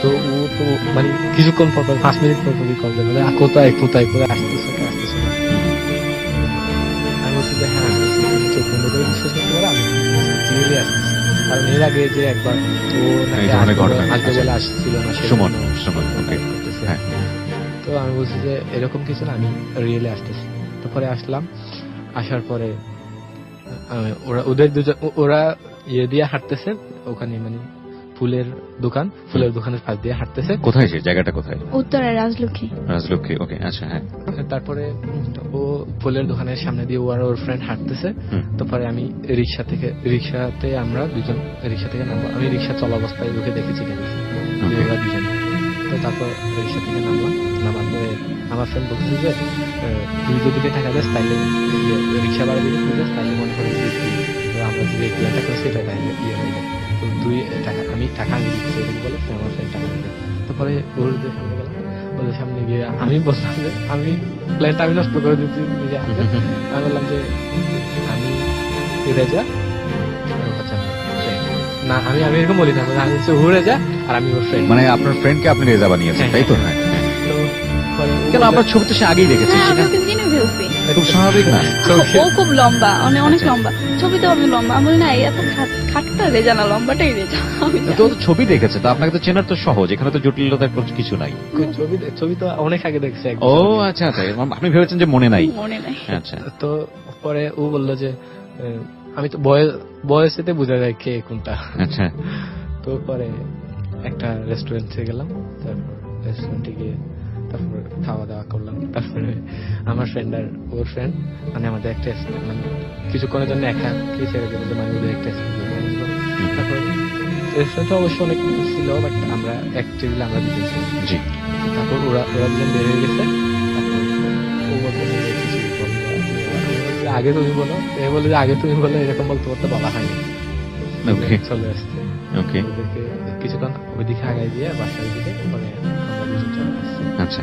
তো ও তো মানে কিছুক্ষণ পর 5 মিনিট পর পরই কল দেবে, কোথায় কোথায় করে আসতেছে না, আসতেছে না। আমি বলছি যে হ্যাঁ আসতেছি, তুমি চোখ বন্ধ করে বিশ্বাস করতে পারো, আমি রিয়েলি আসতেছি। কারণ এর আগে যে একবার ও নাকি এই ধরনের ঘটনা আসবে আছে। বলে আসছিল না, সুমন, সেজন্য সুমন, ওকে, করতেছে। হ্যাঁ। তো আমি বলছি যে এরকম কিছু না, আমি রিয়েলি আসতেছি। তারপরে আসলাম, আসার পরে ওদের দুজন ওরা ইয়ে দিয়ে হাঁটতেছে, ওখানে মানে ফুলের দোকানের পাশ দিয়ে হাঁটতেছে। কোথায় সে জায়গাটা কোথায়? উত্তরায় রাজলক্ষ্মী। রাজলক্ষ্মী, ওকে, আচ্ছা, হ্যাঁ। তারপরে ও ফুলের দোকানের সামনে দিয়ে ও আর ওর ফ্রেন্ড হাঁটতেছে। তারপরে আমি রিক্সাতে আমরা দুজন রিক্সা থেকে নামবো। আমি রিক্সা চলা অবস্থায় ওকে দেখেছি যে ওরা দুজন। তো তারপর রিক্সা থেকে নামার পরে আমার ফ্রেন্ড বলতেছে যে তুই যদি টাকা দেস তাইলে রিক্সা ভাড়া দিবি, তুই দেস তাইলে মনে করি যে আমরা যদি প্ল্যানটা করছি এটা তাইলে ইয়ে হয়ে যায়, তো তুই টাকা আমি দিচ্ছি এরকম বলে আমার ফ্রেন্ড টাকা দিবে। তারপরে ওদের সামনে গেলাম, ওদের সামনে গিয়ে আমি বললাম যে আমি প্ল্যানটা আমি নষ্ট করে দিচ্ছি নিজে হাতে। আমি বললাম যে আমি রেজা না, আমি এরকম বলি না, আমি হচ্ছে ও রেজা আর আমি ওর ফ্রেন্ড। মানে আপনার ফ্রেন্ডকে আপনি রেজা বানিয়েছেন, তাই তো? হ্যাঁ। তো পরে ও কেন আপনার ছবি তো সে আগেই দেখেছে, হ্যাঁ, আমি সেটা ওকে চিনে ফেলছি। খুব স্বাভাবিক না? ও খুব লম্বা, অনেক আচ্ছা। লম্বা, ছবিতেও আমি লম্বা। আমি বলি না এত খাটটা রেজা না, লম্বাটাই রেজা। আমি জানি। তো ছবি দেখেছে, তো আপনাকে তো চেনার তো সহজ, এখানে তো জটিলতার কিছু নাই। ছবি তো অনেক আগে দেখছে একবার। ও আচ্ছা আচ্ছা, আপনি ভেবেছেন যে মনে নাই? মনে নাই। আচ্ছা, তো পরে ও বললো যে আমি তো বয়সেতে বোঝা যায় কে কোনটা। আচ্ছা, তো পরে একটা রেস্টুরেন্টে গেলাম, তারপর রেস্টুরেন্টে গিয়ে তারপর খাওয়া দাওয়া করলাম। তারপরে আমার ফ্রেন্ড আর ওর ফ্রেন্ড মানে আমাদের একটা মানে কিছুক্ষণের জন্য একা কে ছেড়ে দিল, মানে ওদের একটা তারপর রেস্টুরেন্টটা অবশ্য অনেক ছিল, বাট আমরা এক টেবিলে আমরা দুজন ছিলাম। জি, তারপর ওরা দুজন বের হয়ে গেছে। তারপর ও বলতে যে কিছু বলবো, আমি বলছি আগে তুমি বলো, এ বলে যে আগে তুমি বলো, এরকম বলতে বলতে বলা হয়নি। ওকে চলে আসছে ওকে ওদেরকে কিছুক্ষণ ওইদিকে আগাই দিয়ে বাসার দিকে, পরে আমরা দুজন চলে আসছি। আচ্ছা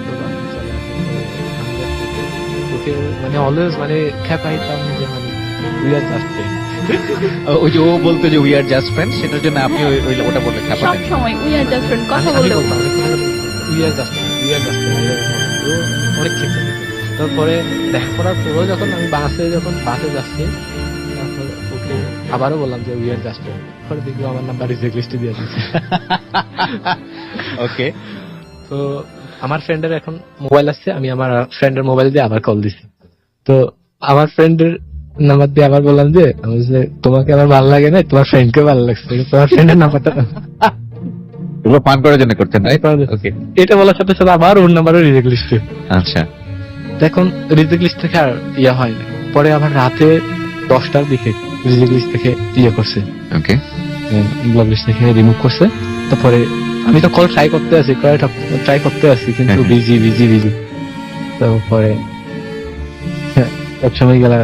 তো বাসায় চলে আসার পরে আমি just ওকে মানে অলওয়েজ মানে খেপাইতাম যে মানে উই আর জাস্ট ফ্রেন্ড। ওই যে ও বলতো যে উই আর জাস্ট ফ্রেন্ডস, সেটার জন্য আপনি ওটা বললে সব খাপাতেন। সময় উই আর জাস্ট ফ্রেন্ড কথা আমি বললেও বলতাম উই আর জাস্ট ফ্রেন্ড। অনেক খেপে দিত। তারপরে দেখা করার পরেও যখন আমি বাসে যাচ্ছি, তারপর ওকে আবারও বললাম যে উই আর জাস্ট ফ্রেন্ড। পরে দেখলো আমার নাম্বার রিজেক্ট লিস্টে দিয়ে দিচ্ছে। ওকে তো আমার ফ্রেন্ডের এখন মোবাইল আসছে, আমি আমার ফ্রেন্ডের মোবাইল দিয়ে আবার কল দিছি। তো আমার ফ্রেন্ডের নাম্বার দিয়ে আবার বললাম যে আমি যে তোমাকে আমার ভালো লাগে না, তোমার ফ্রেন্ডকে ভালো লাগছে, তোমার ফ্রেন্ডের নাম্বারটা দাও। এগুলো পান করার জন্য করতেন রাইট? ওকে এটা বলার সাথে সাথে আবার ওর নাম্বারও রিজেক্ট লিস্টে। আচ্ছা এখন রিজেক্ট লিস্ট থেকে আর হয় না। পরে আবার রাতে 10টার দিকে রিজেক্ট লিস্ট থেকে করছে, ওকে ব্লক লিস্ট থেকে রিমুভ করছে। তারপরে আমি তো কল ট্রাই করতে আছি কিন্তু হ্যাঁ। বিজি। তারপরে এক সময় গেলা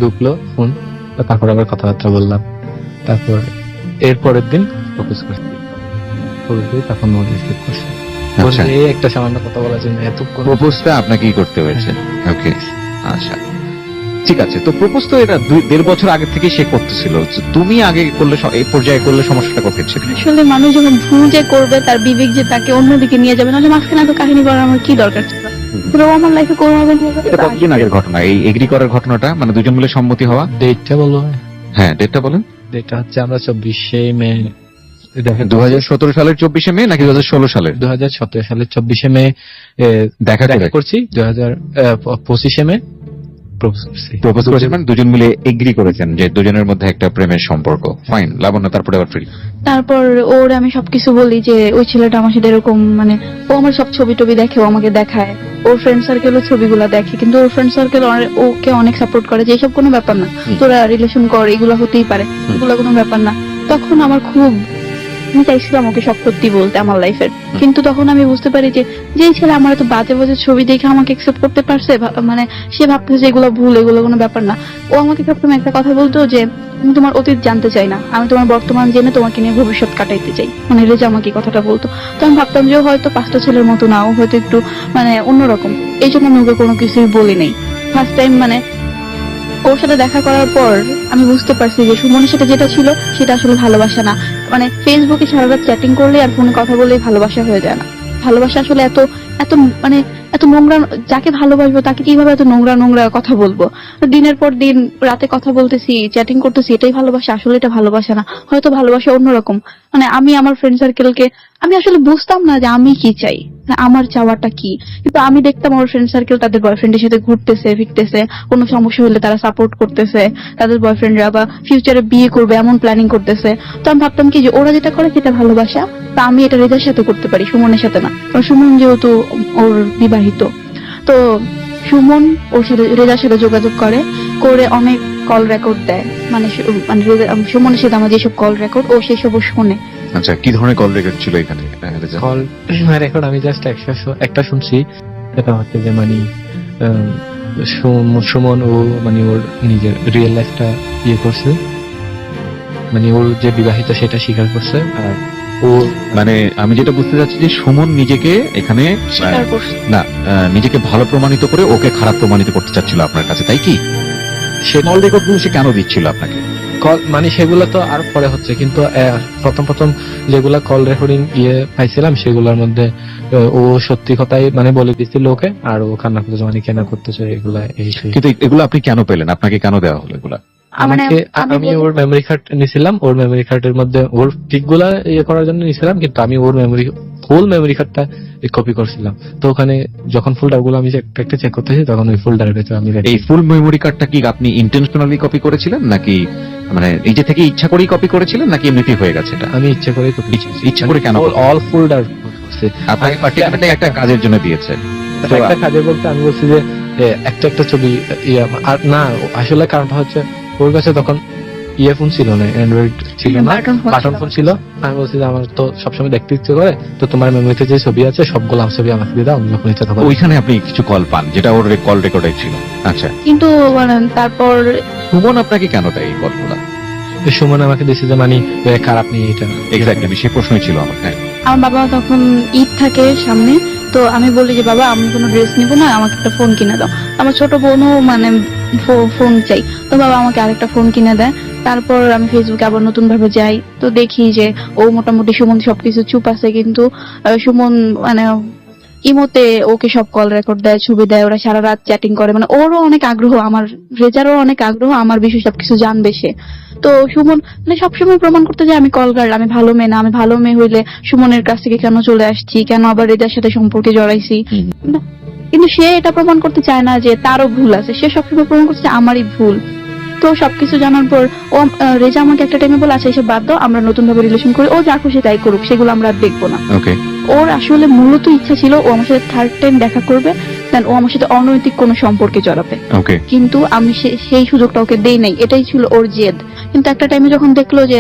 ঢুকলো ফোন, তারপর আবার কথাবার্তা বললাম। তারপর এর পরের দিন প্রপোজ করছি, তখন ও রিসিভ করছে। আচ্ছা এই একটা সামান্য কথা বলার জন্য এত প্রপোজটা আপনাকেই করতে হয়েছে। ওকে আচ্ছা ঠিক আছে। তো প্রপোজ তো এটা 1.5 বছর আগে থেকে সে করতেছিল, তো তুমি আগে করলে এই পর্যায়ে করলে সমস্যাটা কোথায় ছিল? আসলে মানুষ যখন ভুল যে করবে তার বিবেক যে তাকে অন্যদিকে নিয়ে যাবে, নাহলে মাঝখানে এত কাহিনী করার আমার কি দরকার ছিল? পুরো আমার লাইফে কোনো এটা কতদিন আগের ঘটনা এই এগ্রি করার ঘটনাটা, মানে দুজন মিলে সম্মতি হওয়া? ডেটটা বলবো। হ্যাঁ ডেটটা বলেন। ডেটটা হচ্ছে আমরা 24শে মে 2017 সালের 24শে মে নাকি 2016 সালের? 2017 সালের 24শে মে দেখা করছি। 2025শে মে প্রপোজ করেছেন, মানে দুজন মিলে এগ্রি করেছেন যে দুজনের মধ্যে একটা প্রেমের সম্পর্ক। ফাইন লাবণ্য, তারপরে আবার ফ্রি। তারপর ওর আমি সবকিছু বলি যে ওই ছেলেটা আমার সাথে এরকম, মানে ও আমার সব ছবি টবি দেখে, ও আমাকে দেখায়, ওর ফ্রেন্ড সার্কেলও ছবিগুলো দেখে, কিন্তু ওর ফ্রেন্ড সার্কেল ওকে অনেক সাপোর্ট করে যে এসব কোনো ব্যাপার না, তোরা রিলেশন কর, এগুলো হতেই পারে, এগুলো কোনো ব্যাপার না। তখন আমার খুব, আমি চাইছিলাম ওকে সব সত্যি বলতে আমার লাইফের, কিন্তু তখন আমি বুঝতে পারি যে যেই ছেলে আমার এত বাজে বাজে ছবি দেখে আমাকে একসেপ্ট করতে পারছে, মানে সে ভাবতেছে যে এগুলো ভুল, এগুলো কোনো ব্যাপার না। ও আমাকে সবসময় একটা কথা বলতো যে আমি তোমার অতীত জানতে চাই না, আমি তোমার বর্তমান জেনে তোমাকে নিয়ে ভবিষ্যৎ কাটাইতে চাই, মানে রেজা আমাকে কথাটা বলতো। তো আমি ভাবতাম যে ও হয়তো 5টা ছেলের মতো না, ও হয়তো একটু মানে অন্যরকম, এই জন্য আমি ওকে কোনো কিছুই বলি নাই। ফার্স্ট টাইম মানে ওর সাথে দেখা করার পর আমি বুঝতে পারছি যে সুমনের সাথে যেটা ছিল সেটা আসলে ভালোবাসা না। মানে ফেসবুকে সারা রাত চ্যাটিং করলে আর ফোনে কথা বললেই ভালোবাসা হয়ে যায় না। ভালোবাসা আসলে এত এত মানে এত নোংরা, যাকে ভালোবাসবো তাকে কিভাবে এত নোংরা নোংরা কথা বলবো? দিনের পর দিন রাতে কথা বলতেছি, চ্যাটিং করতেছি, এটাই ভালোবাসা? আসলে এটা ভালোবাসা না, হয়তো ভালোবাসা অন্যরকম। মানে আমি আমার ফ্রেন্ড সার্কেলকে, আমি আসলে বুঝতাম না যে আমি কি চাই, আমার চাওয়াটা কি, কিন্তু আমি দেখতাম আমার ফ্রেন্ড সার্কেল তাদের বয়ফ্রেন্ডের সাথে ঘুরতেছে ফিরতেছে, কোনো সমস্যা হলে তারা সাপোর্ট করতেছে, তাদের বয়ফ্রেন্ডরা বা ফিউচারে বিয়ে করবে এমন প্ল্যানিং করতেছে। তো আমি ভাবতাম কি যে ওরা যেটা করে সেটা ভালোবাসা, তা আমি এটা রেজার সাথে করতে পারি, সুমনের সাথে না। কারণ সুমন যেহেতু ওর বিবাহিত, তো সুমন ওর সাথে রেজার সাথে যোগাযোগ করে অনেক কল রেকর্ড দেয়, মানে সুমনের সাথে আমার যেসব কল রেকর্ড ও সেই সব শোনে। আচ্ছা কি ধরনের কল রেকর্ড ছিল এখানে? কল রেকর্ড আমি জাস্ট একটা শুনছি, সেটা হচ্ছে যে মানে সুমন ও মানে ওর নিজের রিয়েল লাইফটা করছে, মানে ওর যে বিবাহিত সেটা স্বীকার করছে। আর ও মানে আমি যেটা বুঝতে চাচ্ছি যে সুমন নিজেকে এখানে স্বীকার করছে না নিজেকে ভালো প্রমাণিত করে ওকে খারাপ প্রমাণিত করতে চাচ্ছিল আপনার কাছে, তাই কি? সে কল রেকর্ড গুলো সে কেন দিচ্ছিল আপনাকে? মানে সেগুলো তো আর পরে হচ্ছে, কিন্তু প্রথম যেগুলা কল রেকর্ডিং পাইছিলাম সেগুলোর মধ্যে ও সত্যি কথাই মানে বলে দিচ্ছিল ওকে, আর ও কান্না করতেছে, মানে কেনা করতেছে এগুলা। কিন্তু এগুলো আপনি কেন পেলেন? আপনাকে কেন দেওয়া হলো এগুলা? আমাকে আমি ওর মেমোরি কার্ড নিছিলাম, ওর মেমোরি কার্ডের মধ্যে ওর টিকগুলা করার জন্য নিছিলাম, কিন্তু আমি ওর ফুল মেমোরি কার্ডটা কপি করছিলাম। তো ওখানে যখন ফোল্ডার গুলো আমি একটা একটা চেক করতেছি, তখন ওই ফোল্ডারের ভেতরে আমি এই ফুল মেমোরি কার্ডটা কি আপনি ইন্টেনশনালি কপি করেছিলেন, নাকি মানে নিজে থেকে ইচ্ছা করেই কপি করেছিলেন, নাকি এমনিতে হয়ে গেছে এটা? আমি ইচ্ছা করে কপি, ইচ্ছা করে কেন? অল ফোল্ডার আপনাকে পার্টিকুলারলি একটা কাজের জন্য দিয়েছে? একটা কাজে বলতে আমি বলছি যে একটা ছবি আর না, আসলে কারণটা হচ্ছে ওর কাছে তখন ইয়ারফোন ছিল না, অ্যান্ড্রয়েড ছিল না, বাটন ফোন বাটন ফোন ছিল। আমি বলছি যে আমার তো সবসময় দেখতে ইচ্ছে করে, তো তোমার মেমোরিতে যে ছবি আছে সবগুলো ছবি আমাকে দিয়ে দাও, আমি যখন ইচ্ছা তখন। ওইখানে আপনি কিছু কল পান যেটা ওর কল রেকর্ডে ছিল। আচ্ছা, কিন্তু মানে তারপর সুমন আপনাকে কেন দেয় এই কলগুলা? সুমন আমাকে দিয়েছে যে মানে খারাপ নিয়ে এটা। এক্স্যাক্টলি, সেই প্রশ্নই ছিল আমার। হ্যাঁ, আমার বাবা তখন ঈদ থাকে সামনে, তো আমি বলি যে বাবা আমি কোনো ড্রেস নিবো না, আমাকে একটা ফোন কিনে দাও। আমার ছোট বোনও মানে ফোন চাই, তো বাবা আমাকে আরেকটা ফোন কিনে দেয়। তারপর আমি ফেসবুকে আবার নতুন ভাবে যাই, তো দেখি যে ও মোটামুটি সুমন সবকিছু চুপ আছে, কিন্তু সুমন মানে ইমোতে ওকে সব কল রেকর্ড দেয়, ছবি দেয়, ওরা সারা রাত চ্যাটিং করে, মানে ওরও অনেক আগ্রহ, আমার রেজারও অনেক আগ্রহ আমার বিষয়ে সবকিছু জানবে সে। তো সুমন মানে সবসময় প্রমাণ করতে যায় আমি কল গার্ল, আমি ভালো মেয়ে না, আমি ভালো মেয়ে হইলে সুমনের কাছ থেকে কেন চলে আসছি, কেন আবার রেজার সাথে সম্পর্কে জড়াইছি। না, কিন্তু সে এটা প্রমাণ করতে চায় না যে তারও ভুল আছে, সে সবসময় প্রমাণ করছে আমারই ভুল। তো সবকিছু জানার পর ও রেজা আমাকে একটা টাইমে বলে আচ্ছা এসব বাদ দাও, আমরা নতুন ভাবে রিলেশন করি, ও যা খুশি তাই করুক, সেগুলো আমরা আর দেখবো না। ওকে। ওর আসলে মূলত ইচ্ছা ছিল ও আমার সাথে থার্ড টাইম দেখা করবে, দেন ও আমার সাথে অনৈতিক কোনো সম্পর্কে জড়াবে, ওকে। কিন্তু আমি সেই সুযোগটা ওকে দেই নাই, এটাই ছিল ওর জেদ। কিন্তু একটা টাইমে যখন দেখলো যে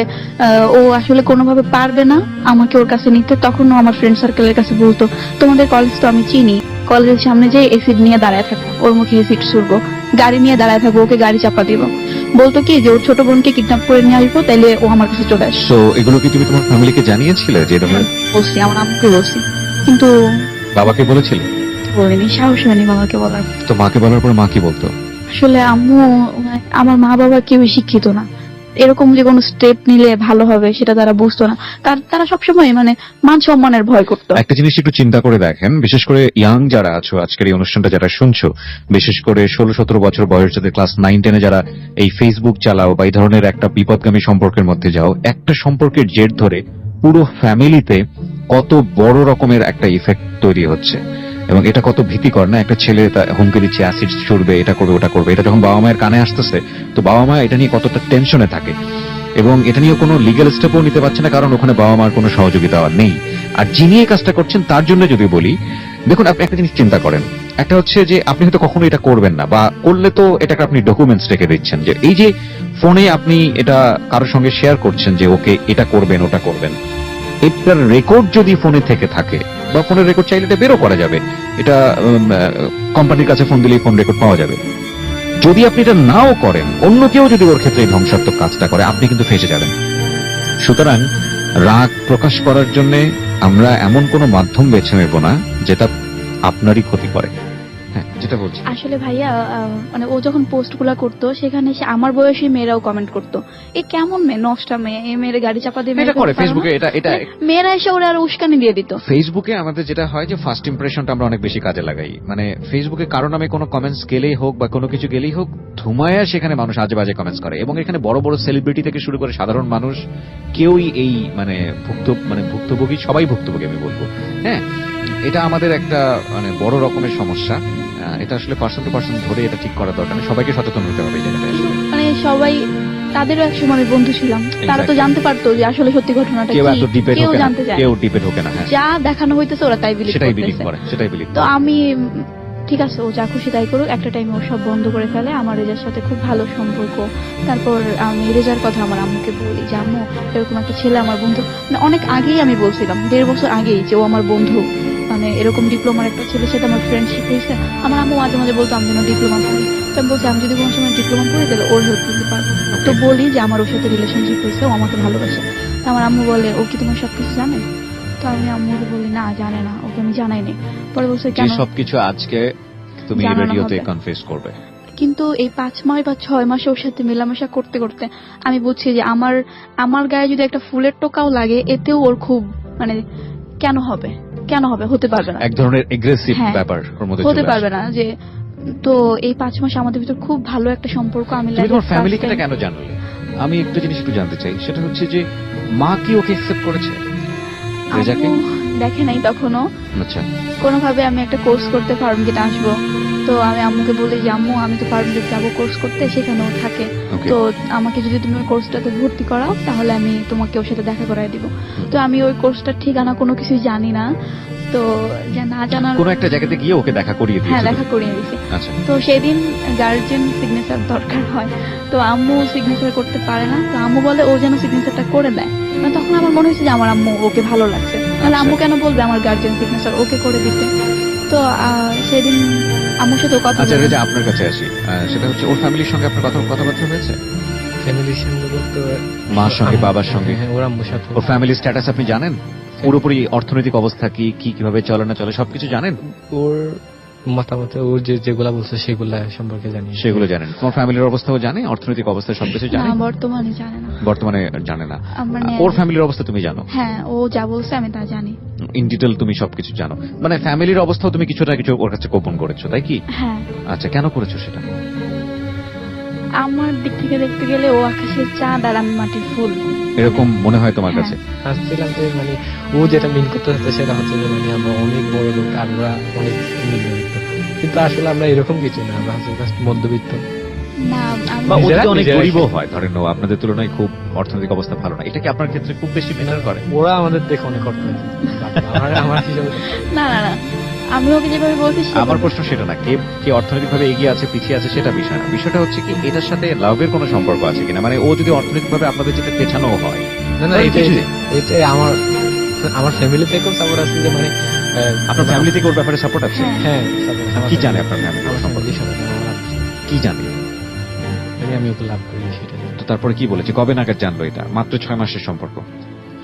ও আসলে কোনোভাবে পারবে না আমাকে ওর কাছে নিতে, তখন ও আমার ফ্রেন্ড সার্কেলের কাছে বলতো তোমাদের কলেজ তো আমি চিনি, কলেজের সামনে যে এসিড নিয়ে দাঁড়ায় থাকবো, ওর মুখে এসিড ছুড়বো, গাড়ি নিয়ে দাঁড়ায় থাকবো, ওকে গাড়ি চাপা দিব, বলতো কি যে ওর ছোট বোনকে কিডন্যাপ করে নিয়ে আসবো, তাইলে ও আমার কাছে চলে আসবে। সো এগুলো কি তুমি তোমার ফ্যামিলিকে জানিয়েছিলে যে এরকম? বলছি, আমার আম্মুকে বলছি, কিন্তু বাবাকে বলেছিলে? বলিনি, সাহস হয়নি বাবাকে বলার। তো মাকে বলার পর মা কি বলতো? আসলে আম্মু আমার মা বাবা কেউ শিক্ষিত না, এরকম যে কোনো স্টেপ নিলে ভালো হবে সেটা তারা বুঝতো না, তারা সবসময় মানে মান সম্মানের ভয় করতো। একটা জিনিস একটু চিন্তা করে দেখেন, বিশেষ করে ইয়াং যারা আছো, আজকের এই অনুষ্ঠানটা যারা শুনছো, বিশেষ করে 16-17 বছর বয়স যাদের, ক্লাস 9-10 যারা এই ফেসবুক চালাও বা এই ধরনের একটা বিপদগামী সম্পর্কের মধ্যে যাও, একটা সম্পর্কের জের ধরে পুরো ফ্যামিলিতে কত বড় রকমের একটা ইফেক্ট তৈরি হচ্ছে, এবং এটা কত ভীতিকর না? একটা ছেলে হুমকি দিচ্ছে অ্যাসিড ছুড়বে, এটা করবে ওটা করবে, এটা যখন বাবা মায়ের কানে আসতেছে, তো বাবা মা এটা নিয়ে কতটা টেনশনে থাকে, এবং এটা নিয়ে কোনো লিগ্যাল স্টেপও নিতে পারছে না, কারণ ওখানে বাবা মার কোনো সহযোগিতা আর নেই। আর যিনি এই কাজটা করছেন তার জন্য যদি বলি, দেখুন আপনি একটা জিনিস চিন্তা করেন, একটা হচ্ছে যে আপনি হয়তো কখনো এটা করবেন না, বা করলে তো এটাকে আপনি ডকুমেন্টস রেখে দিচ্ছেন, যে এই যে ফোনে আপনি এটা কারোর সঙ্গে শেয়ার করছেন যে ওকে এটা করবেন ওটা করবেন, এটার রেকর্ড যদি ফোনে থেকে থাকে, বা ফোনের রেকর্ড চাইলে এটা বেরো করা যাবে, এটা কোম্পানির কাছে ফোন দিলেই ফোন রেকর্ড পাওয়া যাবে। যদি আপনি এটা নাও করেন, অন্য কেউ যদি ওর ক্ষেত্রে এই ধ্বংসাত্মক কাজটা করে, আপনি কিন্তু ফেঁসে যাবেন। সুতরাং রাগ প্রকাশ করার জন্য আমরা এমন কোনো মাধ্যম বেছে নেব না যেটা আপনারই ক্ষতি করে। হ্যাঁ, যেটা বলছি আসলে ভাইয়া মানে ও যখন পোস্ট গুলা করতো, সেখানে সে আমার বয়সী মেয়েরাও কমেন্ট করতো, এ কেমন মেয়ে, নষ্টা মেয়ে, এ মেয়ের গাড়ি চাপা দিয়ে এটা করে ফেসবুকে, এটা মেয়েরা এসে ওরা আর উস্কানি দিয়ে দিত। ফেসবুকে আমাদের যেটা হয় যে ফার্স্ট ইমপ্রেশনটা আমরা অনেক বেশি কাজে লাগাই, মানে ফেসবুকে কারো নামে কোনো কমেন্টস গেলেই হোক বা কোনো কিছু গেলেই হোক, ধুমায়া সেখানে মানুষ আজে বাজে কমেন্টস করে, এবং এখানে বড় বড় সেলিব্রিটি থেকে শুরু করে সাধারণ মানুষ কেউই এই মানে ভুক্তভোগী, সবাই ভুক্তভোগী আমি বলবো। হ্যাঁ, এটা আমাদের একটা মানে বড় রকমের সমস্যা। এটা আসলে পার্সন টু পার্সন ধরে এটা ঠিক করা দরকার, সবাইকে সচেতন হতে হবে এই জায়গাটা আসলে। মানে সবাই, তাদেরও এক সময় বন্ধু ছিলাম, তারা তো জানতে পারতো যে আসলে সত্যি ঘটনাটা কেউ এত কি, ডিপে কেউ ঢোকে না, জানতে চায়, কেউ ডিপে ঢোকে না। হ্যাঁ, যা দেখানো হইতেছে ওরা তাই বিলিভ সেটাই বিলিভ করতেছে। করে, সেটাই বিলিভ তো আমি ঠিক আছে, ও যা খুশি তাই করুক, একটা টাইমে ও সব বন্ধ করে ফেলে। আমার রেজার সাথে খুব ভালো সম্পর্ক। তারপর আমি রেজার কথা আমার আম্মুকে বলি যে আম্মু এরকম একটা ছেলে আমার বন্ধু, মানে অনেক আগেই আমি বলছিলাম, 1.5 বছর আগেই, যে ও আমার বন্ধু, মানে এরকম ডিপ্লোমার একটা ছেলের সাথে আমার ফ্রেন্ডশিপ হয়েছে। আমার আম্মু মাঝে মাঝে বলতো আমি যেন ডিপ্লোমা করি, তো আমি বলছি আমি যদি কোনো সময় ডিপ্লোমা করি তাহলে ওর হেল্প দিতে পারবো। তো বলি যে আমার ওর সাথে রিলেশনশিপ হয়েছে, ও আমাকে ভালোবাসে। তো আমার আম্মু বলে ও কি তোমার সবকিছু জানে? তো আমি আম্মুকে বলি না, জানে না, ওকে আমি জানাই নাই। পরে বলছে কেন সবকিছু আজকে তুমি জানানো রেডিওতে হবে। কনফেস করবে? কিন্তু এই 5 মাস বা 6 মাস ওর সাথে মেলামেশা করতে করতে আমি বুঝছি যে আমার গায়ে যদি একটা ফুলের টোকাও লাগে, এতেও ওর খুব মানে কেন হবে হতে পারবে না, এক ধরনের এগ্রেসিভ হ্যাঁ, ব্যাপার ওর মধ্যে হতে চলে পারবে আসে। না যে। তো এই 5 মাস আমাদের ভিতর খুব ভালো একটা সম্পর্ক। আমি তুমি তোমার ফ্যামিলিকে এটা কেন জানালে? আমি একটা জিনিস একটু জানতে চাই, সেটা হচ্ছে যে মা কি ওকে অ্যাকসেপ্ট করেছে রেজাকে? দেখে নাই তখনও, আচ্ছা, কোনোভাবে আমি একটা কোর্স করতে ফার্মগেট আসবো, তো আমি আম্মুকে বলি যে আম্মু আমি তো ফার্মগেট যাবো কোর্স করতে, সেখানেও থাকে, Okay. তো আমাকে যদি তুমি ওই কোর্সটাতে ভর্তি করাও তাহলে আমি তোমাকে ওর সাথে দেখা করায় দিব। তো আমি ওই কোর্সটার ঠিকানা কোনো কিছু জানি না, তো যে না জানার, কোনো একটা জায়গাতে গিয়ে ওকে দেখা করিয়ে হ্যাঁ দিয়েছে দেখা করিয়ে দিছি। আচ্ছা তো সেদিন গার্জিয়ান সিগনেচার দরকার হয়, তো আম্মু সিগনেচার করতে পারে না, তো আম্মু বলে ও যেন সিগনেচারটা করে দেয়। মানে তখন আমার মনে হয়েছে যে আমার আম্মু ওকে ভালো লাগছে, তাহলে আচ্ছা। আম্মু কেন বলবে আমার গার্জিয়ান সিগনেচার ওকে করে দিতে। তো সেদিন আম্মুর সাথে কথা আচ্ছা, বলে- এটা যে আপনার কাছে আসি, সেটা হচ্ছে ওর ফ্যামিলির সঙ্গে আপনার কথাবার্তা হয়েছে? ফ্যামিলির সঙ্গে বলতে মার সঙ্গে, বাবার সঙ্গে? হ্যাঁ, ওর আম্মুর সাথে। ওর ফ্যামিলির স্ট্যাটাস আপনি জানেন? পুরোপুরি অর্থনৈতিক অবস্থা কি, কিভাবে চলে না চলে সবকিছু জানেন? ওর মতামত, ওর যেগুলা বলছে সেগুলা সম্পর্কে জানি। সেগুলো জানেন? তোমার ফ্যামিলির অবস্থাও জানে, অর্থনৈতিক অবস্থা সবকিছু না জানে? বর্তমানে জানে না। বর্তমানে জানে না। মানে ওর ফ্যামিলির অবস্থা তুমি জানো? হ্যাঁ, ও যা বলছে আমি তা জানি। ইন ডিটেল তুমি সবকিছু জানো, মানে ফ্যামিলির অবস্থাও তুমি কিছু ওর কাছে গোপন করেছো, তাই কি? হ্যাঁ, আচ্ছা, কেন করেছো সেটা? আমার দিক থেকে দেখতে গেলে ও আকাশের চাঁদ আর আমি মাটির ফুল। এরকম মনে হয় তোমার কাছে? ভাবছিলাম যে মানে ও যেটা মিন করতে হচ্ছে সেটা হচ্ছে যে মানে আমরা অনেক বড় লোক আর ওরা অনেক নিম্নবিত্ত, কিন্তু আসলে আমরা এরকম কিছু না, আমরা হচ্ছে just মধ্যবিত্ত। না আমি বা ও নিজেরা- যদি অনেক নিজেরা- গরিবও হয়, ধরেন ও আপনাদের তুলনায় খুব অর্থনৈতিক অবস্থা ভালো না, এটা কি আপনার ক্ষেত্রে খুব বেশি ম্যাটার করে? ওরা আমাদের দেখে অনেক অর্থ হয়েছে। আমার হিসাবে না না না, আমি ওকে যেভাবে বলছি আমার প্রশ্ন সেটা না, কে অর্থনৈতিক ভাবে এগিয়ে আছে পিছিয়ে আছে সেটা বিষয় না, বিষয়টা হচ্ছে কি এটার সাথে লাভের কোনো সম্পর্ক আছে কিনা, মানে ও যদি অর্থনৈতিক ভাবে আপনাদের যেতে পেছানো হয়। না না, এটাই আমার ফ্যামিলি থেকেও সাপোর্ট আছে যে মানে আপনার ফ্যামিলি থেকে ওর ব্যাপারে সাপোর্ট আছে? হ্যাঁ। হ্যাঁ support আছে। কি জানে আপনার ফ্যামিলি আমার সম্পর্কে? family সবাই জানে, আমার আত্মীয়। কি জানে? আমি ওকে লাভ করি সেটা জানি। তো তারপরে কি বলেছে, কবে নাগাদ জানলো এটা? মাত্র 6 মাসের সম্পর্ক।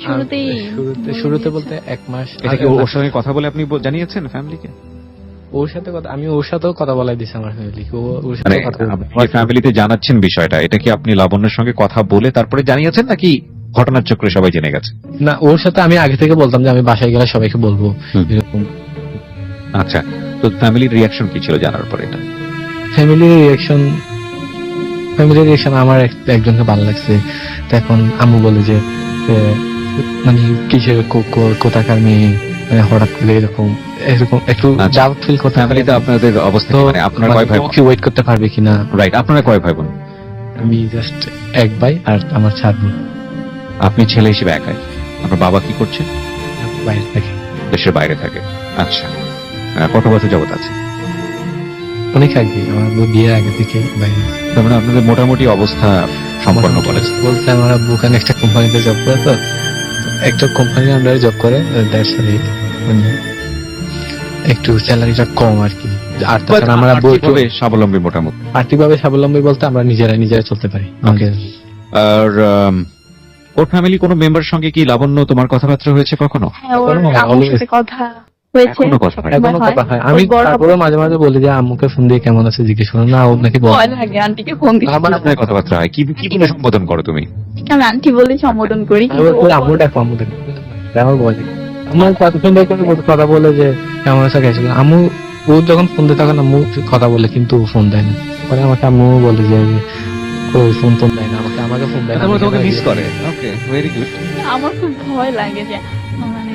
শুরুতেই শুরুতে বলতে 1 মাস এটা কি আগে- ওর সঙ্গে কথা বলে আপনি জানিয়েছেন ফ্যামিলিকে? আমি ওর সাথেও কথা বলাই দিছি আমার ফ্যামিলিকে, ওর মানে সাথে কথা বলবে। আপনি ফ্যামিলিতে জানাচ্ছেন বিষয়টা, এটা কি আপনি লাবণ্যের সঙ্গে কথা বলে তারপরে জানিয়েছেন নাকি ঘটনার চক্রে সবাই জেনে গেছে? না, ওর সাথে আমি আগে থেকে বলতাম যে আমি বাসায় গেলে সবাইকে বলবো হুম। এরকম। আচ্ছা, তো ফ্যামিলির রিয়াকশন কি ছিল জানার পরে এটা? ফ্যামিলির রিয়েকশন আমার একজনকে ভালো লাগছে। তো এখন আম্মু বলে যে মানে কিসের কোথাকার মেয়ে, মানে হঠাৎ করে এরকম একটু আচ্ছা। ডাউট ফিল করতে। ফ্যামিলিতে আপনাদের অবস্থা কি? মানে আপনার কয় ভাই বোন? কি ওয়েট করতে পারবে কিনা। রাইট, আপনারা কয় ভাই বোন? আমি জাস্ট এক ভাই আর আমার 4 বোন আপনি ছেলে হিসেবে একাই। আপনার বাবা কি করছে? বাইরে থাকে। দেশের বাইরে থাকে। আচ্ছা, কত বছর যাবত আছে? অনেক আগে, আমার বিয়ের আগে থেকে বাইরে। তার মানে আপনাদের মোটামুটি অবস্থা সম্পন্ন করেছে। বলতে আমার আব্বু ওখানে একটা কোম্পানিতে জব করে, তো একটা কোম্পানির আন্ডারে জব করে, দ্যাটস মানে একটু স্যালারিটা কম আর কি। আর তাছাড়া আমার আব্বু একটু আর্থিকভাবে স্বাবলম্বী মোটামুটি। আর্থিকভাবে স্বাবলম্বী বলতে আমরা নিজেরা চলতে পারি। আমাকে আর ওর ফ্যামিলি কোনো মেম্বার সঙ্গে কি লাবণ্য তোমার কথাবার্তা হয়েছে কখনো? হ্যাঁ, ওর এখনো আম্মুর always- সাথে কথা হয়েছে। এখনো কথা হয়? এখনো কথা হয়। আমি ওর বড় তারপরে মাঝে মাঝে বলি যে আম্মুকে ফোন দিয়ে কেমন আছে জিজ্ঞেস করো না, ও নাকি বলে ভয় লাগে আন্টিকে ফোন দিতে। আমার আপনার কথাবার্তা হয়, কি বলে সম্বোধন করো তুমি? আমি আন্টি বলে সম্বোধন করি, আমি কিন্তু বলি, ও- আম্মু ডাকো, আম্মু ডাকো। আমার বলে আমার কথা সুন্দর করে কথা বলে যে কেমন আছে গেছিল। আম্মু ও যখন ফোন দেয় তখন আম্মু কথা বলে, কিন্তু ফোন দেয় না। পরে আমাকে আম্মু বলে যে ও ফোন দেয় না, আমাকে ফোন দেয় না। তারপরে তোমাকে মিস করে। ওকে, ভেরি গুড। আমার খুব ভয় লাগে যে মানে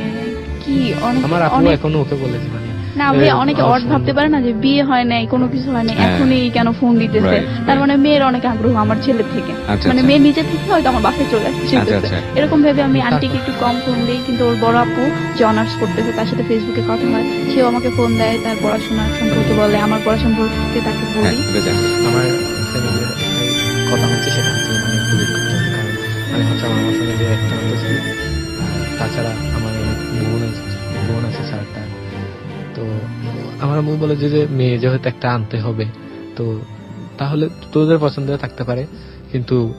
কি আমার আপু অনেক এখনো ওকে বলেছে মানে না ভাই, অনেকে অড ভাবতে পারে না যে বিয়ে হয় নাই, কোনো কিছু হয় নাই, হ্যাঁ। এখনই কেন ফোন দিতেছে। Right, তার right. মানে মেয়ের অনেক আগ্রহ আমার ছেলে থেকে, আচ্ছা, মানে আচ্ছা। মেয়ে নিজে থেকে হয়তো আমার বাসায় চলে আসছে আচ্ছা, আচ্ছা। এরকম ভেবে আমি আন্টিকে একটু কম ফোন দিই। কিন্তু ওর বড় আপু যে অনার্স করতেছে তার সাথে ফেসবুকে কথা হয়, সেও আমাকে ফোন দেয়, তার পড়াশোনা সম্পর্কে বলে, আমার পড়াশোনা সম্পর্কে তাকে হ্যাঁ, বলি। বুঝে যান। আমার ফ্যামিলির একটাই কথা হচ্ছে, সেটা হচ্ছে মানে পুলিশ করতে হবে। কারণ আমি হচ্ছে আমার ফ্যামিলি একটা মাত্র ছেলে, আর তাছাড়া আমার অনেক বোন আছে 4টা। তো আমার আম্মু বলে যে মেয়ে যেহেতু একটা আনতে হবে, তো তাহলে তোদের পছন্দের থাকতে পারে, কিন্তু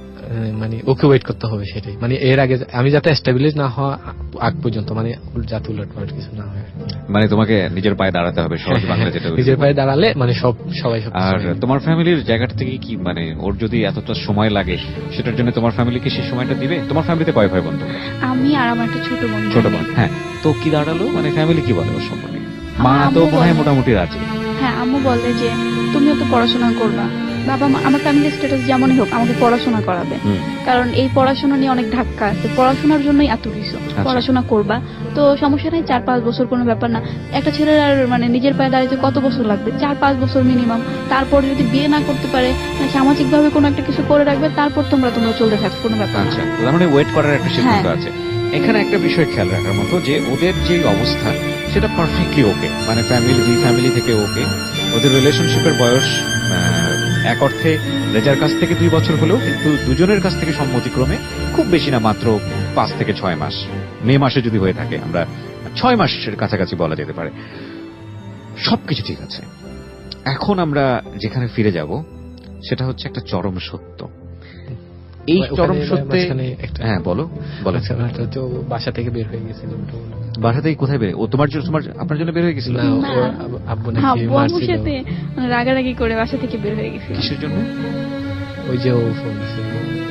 মানে ওকে ওয়েট করতে হবে। সেটাই মানে এর আগে আমি যাতে স্টেবিলাইজ না হওয়া আগ পর্যন্ত, মানে যাতে উলটপালট কিছু না হয়। মানে তোমাকে নিজের পায়ে দাঁড়াতে হবে, সহজ বাংলা যেটা নিজের পায়ে দাঁড়ালে মানে সবাই সব আর তোমার ফ্যামিলির জায়গাটা থেকে কি, মানে ওর যদি এতটা সময় লাগে সেটার জন্য তোমার ফ্যামিলি কি সেই সময়টা দিবে? তোমার ফ্যামিলিতে কয় ভাই বোন তোমরা? আমি আর আমার একটা ছোট বোন। ছোট বোন। হ্যাঁ, তো কি দাঁড়ালো, মানে ফ্যামিলি কি বলে ওর সম্পর্কে? মা আমার তো আম্মু মনে হয় বলে- মোটামুটি রাজি। হ্যাঁ, আম্মু বলে যে তুমিও তো পড়াশোনা করবা, বাবা মা আমার ফ্যামিলি স্ট্যাটাস যেমনই হোক আমাকে পড়াশোনা করাবে, হুম। কারণ এই পড়াশোনা নিয়ে অনেক ধাক্কা আছে, পড়াশোনার জন্যই এত কিছু, পড়াশোনা করবা তো সমস্যা নাই, 4-5 বছর কোনো ব্যাপার না। একটা ছেলের আর মানে নিজের পায়ে দাঁড়াইতে কত বছর লাগবে? 4-5 বছর মিনিমাম। তারপর যদি বিয়ে না করতে পারে, সামাজিক ভাবে কোনো একটা কিছু করে রাখবে, তারপর তোমরা চলতে থাকো, কোনো ব্যাপার না। আচ্ছা, তার মানে ওয়েট করার একটা সিদ্ধান্ত হ্যাঁ। আছে। এখানে একটা বিষয় খেয়াল রাখার মতো যে ওদের যে অবস্থা সেটা পারফেক্টলি ওকে, মানে ফ্যামিলি থেকে ওকে। ওদের রিলেশনশিপের বয়স এক অর্থে রেজার কাছ থেকে 2 বছর হলেও কিন্তু দুজনের কাছ থেকে সম্মতিক্রমে খুব বেশি না, মাত্র 5 থেকে 6 মাস। মে মাসে যদি হয়ে থাকে আমরা 6 মাসের কাছাকাছি বলা যেতে পারে। সবকিছু ঠিক আছে। এখন আমরা যেখানে ফিরে যাব সেটা হচ্ছে একটা চরম সত্য। এই চরম সত্যে হ্যাঁ বলো বলো। আচ্ছা, ওটা তো বাসা থেকে বের হয়ে গেছিল। বাসা থেকে কোথায় বের? ও তোমার জন্য, আপনার জন্য বের হয়ে গেছিল? না, ওর আব্বু নাকি আব্বু আম্মুর মারছিল। সাথে মানে রাগারাগি করে বাসা থেকে বের হয়ে গেছিল। কিসের জন্য? ওই যে ও ফোন দিছিল,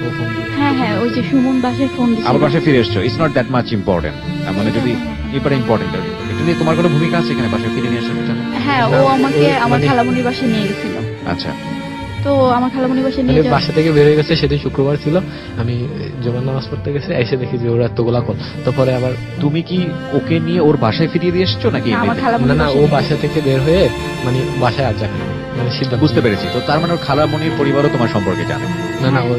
ও ফোন দিয়ে হ্যাঁ, ওই যে সুমন বাসায় ফোন দিছিল। আবার বাসায় ফিরে এসছো। It's not that much important. মানে যদি এবারে ইম্পর্টেন্ট, এটা নিয়ে তোমার কোনো ভূমিকা আছে এখানে বাসায় ফিরে নিয়ে আসার জন্য? হ্যাঁ, ও আমাকে আমার খালামণির বাসায় নিয়ে গেছিল। আচ্ছা, তো আমার খালামণির বাসায় নিয়ে মানে যাওয়া বাসা থেকে বের হয়ে গেছে। সেদিন শুক্রবার ছিল, আমি জুমার নামাজ পড়তে গেছে, এসে দেখি যে ওরা এতগুলা কল। তারপরে আবার তুমি কি ওকে নিয়ে ওর বাসায় ফিরিয়ে দিয়ে এসছো নাকি? আমার এমনিতে? খালামণির না, ও বাসায় বাসা থেকে বের হয়ে মানে বাসায় আর যাবে না, মানে সিদ্ধান্ত বুঝতে পেরেছি। তো তার মানে ওর খালামণির পরিবারও তোমার সম্পর্কে জানে? না, ওর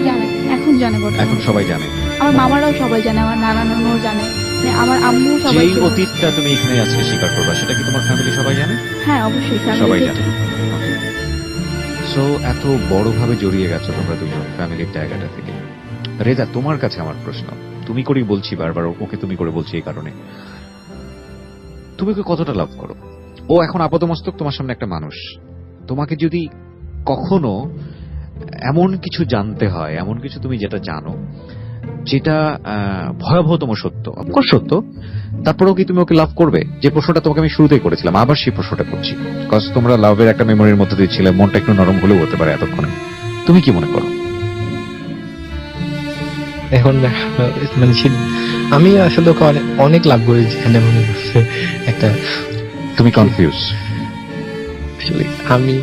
জানে, এখন জানে বর্তমানে। এখন সবাই জানে। আমার মামারাও সবাই জানে, আমার নানা নানুও জানে, মানে আমার আম্মু সবাই যেই জানে। অতীতটা তুমি এখানে আজকে স্বীকার করবা সেটা কি তোমার ফ্যামিলি সবাই জানে? হ্যাঁ, অবশ্যই সবাই family জানে। সো এত বড়ভাবে জড়িয়ে গেছো তোমরা দুজন ফ্যামিলির জায়গাটা থেকে। রেজা, তোমার কাছে আমার প্রশ্ন, তুমি করেই বলছি বারবার, ওকে তুমি করে বলছি এই কারণে, তুমি ওকে কতটা লাভ করো? ও এখন আপাতমস্তক তোমার সামনে একটা মানুষ। তোমাকে যদি কখনো এমন কিছু জানতে হয়, এমন কিছু তুমি যেটা জানো যেটা ভয়াবহতম সত্য, অফকোর্স সত্য, তারপরেও কি তুমি ওকে লাভ করবে? যে প্রশ্নটা তোমাকে আমি শুরুতেই করেছিলাম, আবার সেই প্রশ্নটা করছি, বিকজ তোমরা লাভের একটা মেমোরির মধ্যে দিয়ে ছিলে, মনটা একটু নরম হলেও হতে পারে এতক্ষণে। তুমি কি মনে করো? এখন মানে আমি আসলে ওকে অনেক লাভ করি, যেখানে মনে করছে একটা তুমি কনফিউজ? আসলে আমি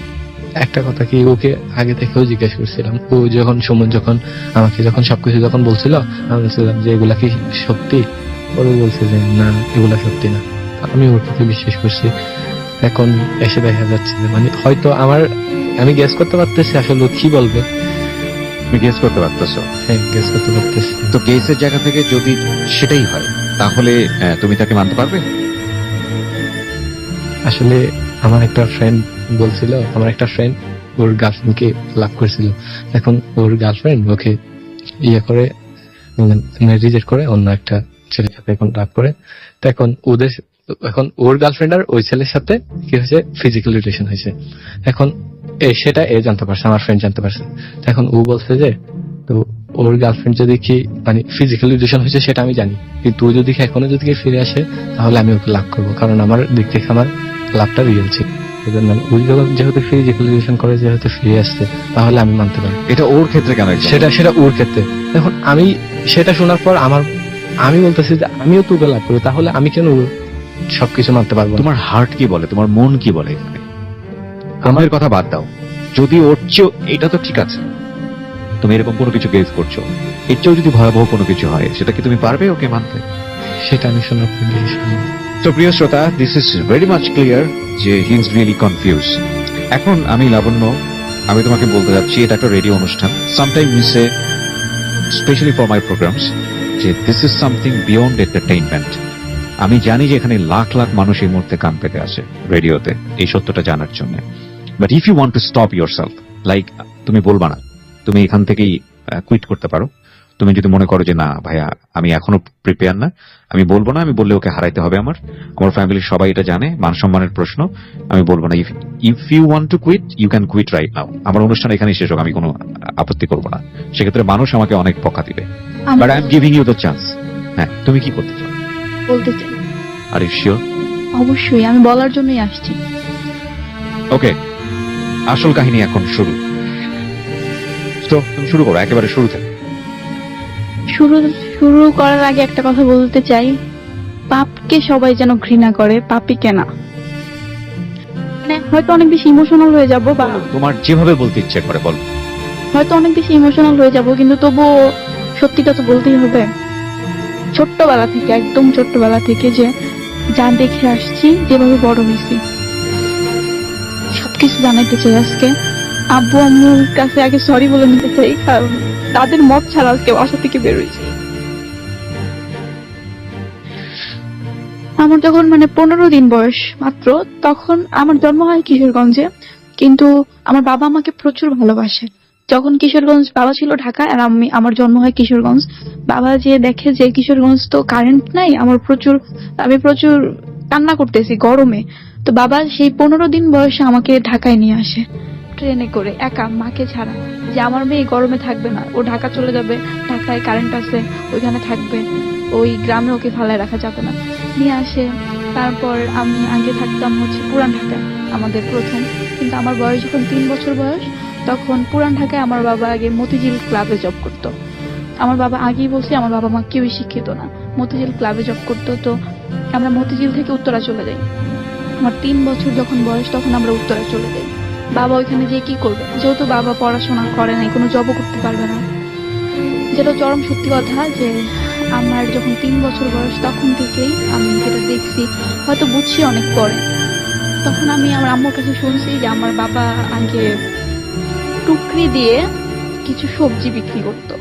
একটা কথা কি ওকে আগে থেকেও জিজ্ঞেস করছিলাম। ও সুমন আমাকে সবকিছু বলছিল, আমি বলছিলাম যে এগুলা কি সত্যি? ওরা বলছে যে না, এগুলা সত্যি না। আমি ওর প্রতি বিশ্বাস করছি। এখন এসে দেখা যাচ্ছে যে মানে হয়তো আমি গেস করতে পারতেছি আসলে ও কি বলবে। তুমি গেস করতে পারতেছো? হ্যাঁ, গেস করতে পারতেছি। তো গেসের জায়গা থেকে যদি সেটাই হয় তাহলে তুমি তাকে মানতে পারবে? আসলে আমার একটা ফ্রেন্ড বলছিল, আমার একটা ফ্রেন্ড ওর গার্লফ্রেন্ডকে লাভ করেছিল। এখন ওর গার্লফ্রেন্ড ওকে করে রিজেক্ট করে অন্য একটা ছেলের সাথে এখন লাভ করে। তো এখন ওর গার্লফ্রেন্ড আর ওই ছেলের সাথে কি হয়েছে, ফিজিক্যাল রিলেশন হয়েছে। এখন সেটা জানতে পারছে, আমার ফ্রেন্ড জানতে পারছে। তো এখন ও বলছে যে তো ওর গার্লফ্রেন্ড যদি কি মানে ফিজিক্যাল রিলেশন হয়েছে সেটা আমি জানি, কিন্তু ও যদি এখনো যদি ফিরে আসে তাহলে আমি ওকে লাভ করবো, কারণ আমার দিক থেকে আমার লাভটা রিয়েল ছিল। ওই যেহেতু ফিজিক্যাল রিলেশন করে, যেহেতু ফিরে আসছে, তাহলে আমি মানতে পারি। এটা ওর ক্ষেত্রে কেন? সেটা ওর ক্ষেত্রে। এখন আমি সেটা শোনার পর আমি বলতেছি যে আমিও তোকে লাভ করি, তাহলে আমি কেন সবকিছু মানতে পারবো? তোমার হার্ট কি বলে, তোমার মন কি বলে? এখানে আমার কথা বাদ দাও, যদি ওর চেয়েও, এটা তো ঠিক আছে তুমি এরকম কোনো কিছু গেস করছো, এর চেয়েও যদি ভয়াবহ কোনো কিছু হয় সেটা কি তুমি পারবে ওকে মানতে? সেটা আমি শোনার পর ডিসিশন। তো প্রিয় শ্রোতা, this is very much clear যে হি ইজ রিয়েলি কনফিউজ। এখন আমি লাবণ্য, আমি তোমাকে বলতে যাচ্ছি, এটা একটা রেডিও অনুষ্ঠান। Sometime we say, specially for my programs, যে this is something beyond entertainment. আমি জানি যে এখানে লাখ লাখ মানুষ এই মুহূর্তে কান পেতে আসে রেডিওতে এই সত্যটা জানার জন্য। But if you want to stop your self, like তুমি বলবা না, তুমি এখান থেকেই কুইট করতে পারো। তুমি যদি মনে করো যে না ভাইয়া আমি এখনো প্রিপেয়ার না, আমি বলবো না, আমি বললে ওকে হারাইতে হবে, আমার ফ্যামিলির সবাই এটা জানে, মান সম্মানের প্রশ্ন, আমি বলবো না। If you want to quit, you can quit right now. আমার অনুষ্ঠান এখানেই শেষ হোক, আমি কোনো আপত্তি করবো না। সেক্ষেত্রে মানুষ আমাকে অনেক বকা দিবে, but I am giving you the chance. হ্যাঁ, তুমি কি করতে চাও? বলতে চাই। Are you sure? অবশ্যই, আমি বলার জন্যই আসছি। ওকে, আসল কাহিনী এখন শুরু। তো তুমি শুরু করো একেবারে শুরু থেকে। শুরু করার আগে একটা কথা বলতে চাই, পাপকে সবাই যেন ঘৃণা করে, পাপীকে না। মানে হয়তো অনেক বেশি ইমোশনাল হয়ে যাব, বা তোমার যেভাবে বলতে ইচ্ছে করে বল। হয়তো অনেক বেশি ইমোশনাল হয়ে যাব, কিন্তু তবুও সত্যিটা তো বলতেই হবে। ছোট্টবেলা থেকে, একদম ছোট্টবেলা থেকে যে যা দেখে আসছি, যেভাবে বড় হয়েছি, সবকিছু জানাইতে চাই আজকে। আব্বু আম্মুর কাছে আগে সরি বলে নিতে চাই, কারণ তাদের মত ছাড়া আজকে বাসা থেকে বেরোইছি। আমার যখন 15 দিন বয়স মাত্র, তখন আমার জন্ম হয় কিশোরগঞ্জে। কিন্তু আমার বাবা আমাকে প্রচুর ভালোবাসে। যখন কিশোরগঞ্জ, বাবা ছিল ঢাকা আর আমার জন্ম হয় কিশোরগঞ্জ। বাবা যে দেখে যে কিশোরগঞ্জ তো কারেন্ট নাই, আমি প্রচুর কান্না করতেছি গরমে। তো বাবা সেই 15 দিন বয়সে আমাকে ঢাকায় নিয়ে আসে ট্রেনে করে, একা, মাকে ছাড়া, যে আমার মেয়ে গরমে থাকবে না, ও ঢাকা চলে যাবে, ঢাকায় কারেন্ট আছে, ওইখানে থাকবে, ওই গ্রামে ওকে ফালায় রাখা যাবে না, নিয়ে আসে। তারপর আমি আগে থাকতাম পুরান ঢাকায়, আমাদের প্রথম। কিন্তু আমার বয়স যখন 3 বছর বয়স, তখন পুরান ঢাকায় আমার বাবা আগে মতিঝিল ক্লাবে জব করতো। আমার বাবা আগেই বলছে, আমার বাবা মা কেউই শিক্ষিত না, মতিঝিল ক্লাবে জব করতো। তো আমরা মতিঝিল থেকে উত্তরা চলে যাই। আমার 3 বছর যখন বয়স, তখন আমরা উত্তরা চলে যাই। বাবা ওইখানে যেয়ে কি করবে, যেহেতু বাবা পড়াশোনা করে নাই, কোনো জবও করতে পারবে না। যেটা চরম সত্যি কথা, যে আমার যখন 3 বছর বয়স, তখন থেকেই আমি যেটা দেখছি, হয়তো বুঝছি অনেক পরে, তখন আমি আমার আম্মুর কাছে শুনছি যে আমার বাবা আগে টুকরি দিয়ে কিছু সবজি বিক্রি করতো।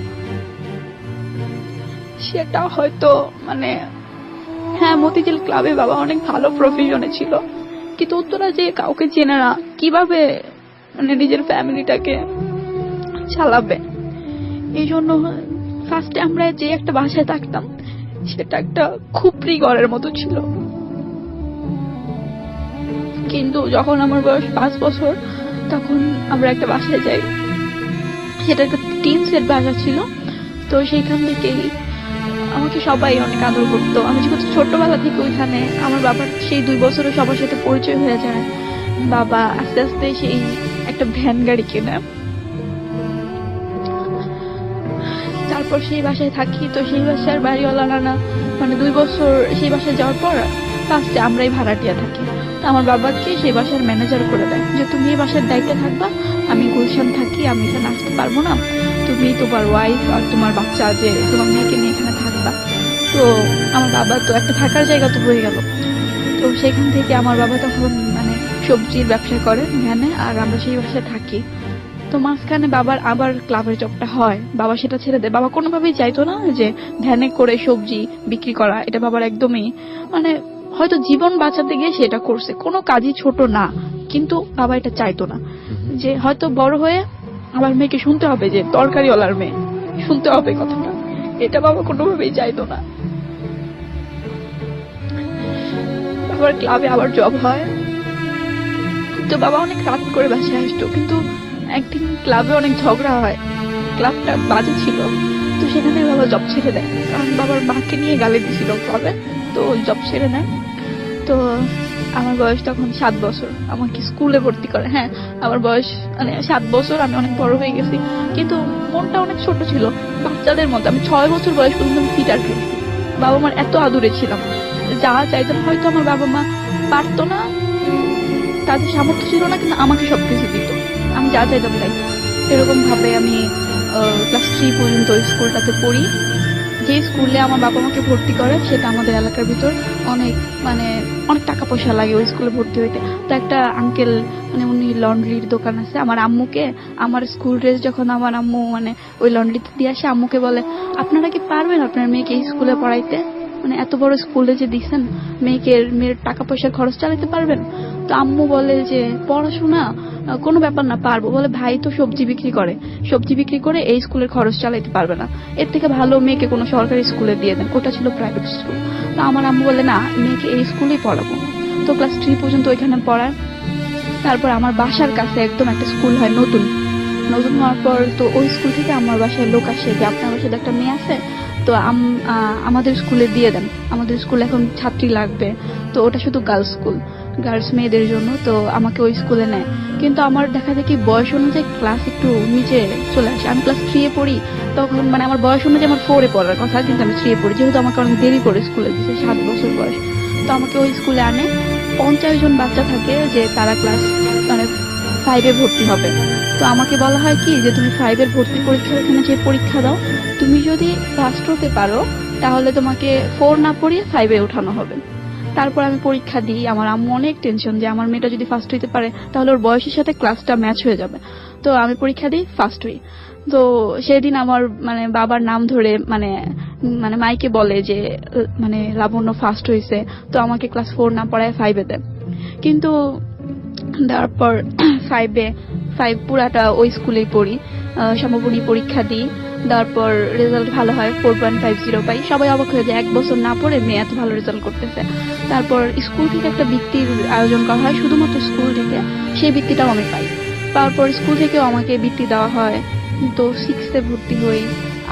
সেটা হয়তো হ্যাঁ, মতিঝিল ক্লাবে বাবা অনেক ভালো প্রফেশনে ছিল, কিন্তু উত্তরা যে কাউকে চেনে না, কিভাবে নিজের ফ্যামিলিটাকে চালাবে। এই জন্য ফার্স্টে আমরা যে একটা বাসায় থাকতাম, সেটা একটা খুপড়ি ঘরের মতো ছিল। কিন্তু যখন আমার বয়স 5 বছর, তখন আমরা একটা বাসায় যাই। সেটা একটা টিন সেট বাসা ছিল। তো সেইখান থেকেই আমাকে সবাই অনেক আদর করতো। আমি যেহেতু ছোটবেলা থেকে ওইখানে, আমার বাবার সেই 2 বছরে সবার সাথে পরিচয় হয়ে যায়। বাবা আস্তে আস্তে সেই একটা ভ্যান গাড়ি কেনে, তারপর সেই বাসায় থাকি। তো সেই বাসার বাড়িওয়ালা নানা 2 বছর সেই বাসায় যাওয়ার পর ফার্স্টে আমরাই ভাড়াটিয়া থাকি। তো আমার বাবাকে সেই বাসার ম্যানেজার করে দেয় যে তুমি এই বাসার দায়িত্বে থাকবা, আমি গুলশান থাকি, আমি এখানে আসতে পারবো না, তুমি তোমার ওয়াইফ আর তোমার বাচ্চা, যে তোমার মেয়েকে নিয়ে এখানে থাকবা। তো আমার বাবা তো একটা থাকার জায়গা তো হয়ে গেল। তো সেখান থেকে আমার বাবা তখন সবজির ব্যবসা করে ভ্যানে, আর আমরা সেই বাসায় থাকি। তো মাঝখানে বাবার আবার ক্লাবের জবটা হয়, বাবা সেটা ছেড়ে দেয়। বাবা কোনোভাবেই চাইতো না যে ভ্যানে করে সবজি বিক্রি করা, এটা বাবার একদমই হয়তো জীবন বাঁচাতে গিয়ে সেটা করছে, কোনো কাজই ছোট না, কিন্তু বাবা এটা চাইতো না যে হয়তো বড় হয়ে আমার মেয়েকে শুনতে হবে যে তরকারিওয়ালার মেয়ে, শুনতে হবে কথাটা, এটা বাবা কোনোভাবেই চাইতো না। বাবার ক্লাবে আবার জব হয়। তো বাবা অনেক রাত করে বাসায় আসতো, কিন্তু একদিন ক্লাবে অনেক ঝগড়া হয়, ক্লাবটা বাজে ছিল। তো সেখানে বাবা জব ছেড়ে দেয়, কারণ বাবার মাকে নিয়ে গালি দিছিল ক্লাবে। তো জব ছেড়ে নেয়। তো আমার বয়স তখন 7 বছর, আমাকে স্কুলে ভর্তি করে। হ্যাঁ, আমার বয়স 7 বছর, আমি অনেক বড় হয়ে গেছি, কিন্তু মনটা অনেক ছোট ছিল, বাচ্চাদের মতো। আমি 6 বছর বয়স পর্যন্ত ফিটার খেলছি, বাবা মার এত আদুরে ছিলাম। যা চাইতাম, হয়তো আমার বাবা মা পারতো না, তাদের সামর্থ্য ছিল না, কিন্তু আমাকে সবকিছু দিত, আমি যা চাইতাম তাই। এরকম ভাবে আমি ক্লাস 3 পর্যন্ত ওই স্কুলটাতে পড়ি। যে স্কুলে আমার বাবা মাকে ভর্তি করে, সেটা আমাদের এলাকার ভিতর অনেক অনেক টাকা পয়সা লাগে ওই স্কুলে ভর্তি হইতে। তো একটা আঙ্কেল উনি লন্ড্রির দোকান আছে, আমার আম্মুকে, আমার স্কুল ড্রেস যখন আমার আম্মু ওই লন্ড্রিতে দিয়ে আসে, আম্মুকে বলে আপনারা কি পারবেন আপনার মেয়েকে এই স্কুলে পড়াইতে, এত বড় স্কুলে যে দিচ্ছেন, মেয়ের টাকা পয়সার খরচ চালাতে পারবেন? তো আম্মু বলে যে পড়াশোনা কোনো ব্যাপার না, পারবো। বলে ভাই তো সবজি বিক্রি করে এই স্কুলের খরচ চালাইতে পারবে না, এর থেকে ভালো মেয়েকে কোনো সরকারি স্কুলে দিয়ে দেন, ওটা ছিল প্রাইভেট স্কুল। তো আমার আম্মু বলে না, মেয়েকে এই স্কুলেই পড়াবো। তো ক্লাস 3 পর্যন্ত ওইখানে পড়ায়। তারপর আমার বাসার কাছে একদম একটা স্কুল হয় নতুন হওয়ার পর, তো ওই স্কুল থেকে আমার বাসায় লোক আসে যে আপনার বাসায় একটা মেয়ে আছে, তো আমাদের স্কুলে দিয়ে দেন, আমাদের স্কুলে এখন ছাত্রী লাগবে। তো ওটা শুধু গার্লস মেয়েদের জন্য। তো আমাকে ওই স্কুলে নেয়, কিন্তু আমার দেখা দেখি বয়স অনুযায়ী ক্লাস একটু নিচে চলে আসে। আমি ক্লাস 3 এ পড়ি, তখন আমার বয়স অনুযায়ী আমার 4 এ পড়ার কথা, কিন্তু আমি 3 এ পড়ি, যেহেতু আমাকে অনেক দেরি করে স্কুলে দিচ্ছে, 7 বছর বয়স। তো আমাকে ওই স্কুলে আনে। 50 জন বাচ্চা থাকে যে তারা ক্লাস 5 এ ভর্তি হবে। তো আমাকে বলা হয় কি যে তুমি 5 এর ভর্তি পরীক্ষা এখানে যে পরীক্ষা দাও, তুমি যদি ফার্স্ট হতে পারো তাহলে তোমাকে 4 না পড়িয়ে 5 এ ওঠানো হবে। তারপর আমি পরীক্ষা দিই। আমার আম্মু অনেক টেনশন যে আমার মেয়েটা যদি ফার্স্ট হইতে পারে তাহলে ওর বয়সের সাথে ক্লাসটা ম্যাচ হয়ে যাবে। তো আমি পরীক্ষা দিই, ফার্স্ট হই। তো সেদিন আমার বাবার নাম ধরে মানে মাইকে বলে যে মানে লাবণ্য ফার্স্ট হয়েছে, তো আমাকে ক্লাস 4 না পড়ায় 5-এ দেয়। কিন্তু তারপর 5 পুরাটা ওই স্কুলেই পড়ি, সমাপনী পরীক্ষা দিই, তারপর রেজাল্ট ভালো হয়, 4.50 পাই। সবাই অবাক হয়ে যায়, 1 বছর না পড়ে মেয়ে এত ভালো রেজাল্ট করতেছে। তারপর স্কুল থেকে একটা বৃত্তির আয়োজন করা হয়, শুধুমাত্র স্কুল থেকে, সেই বৃত্তিটাও আমি পাই। তারপর স্কুল থেকেও আমাকে বৃত্তি দেওয়া হয়। তো 6-এ ভর্তি হই।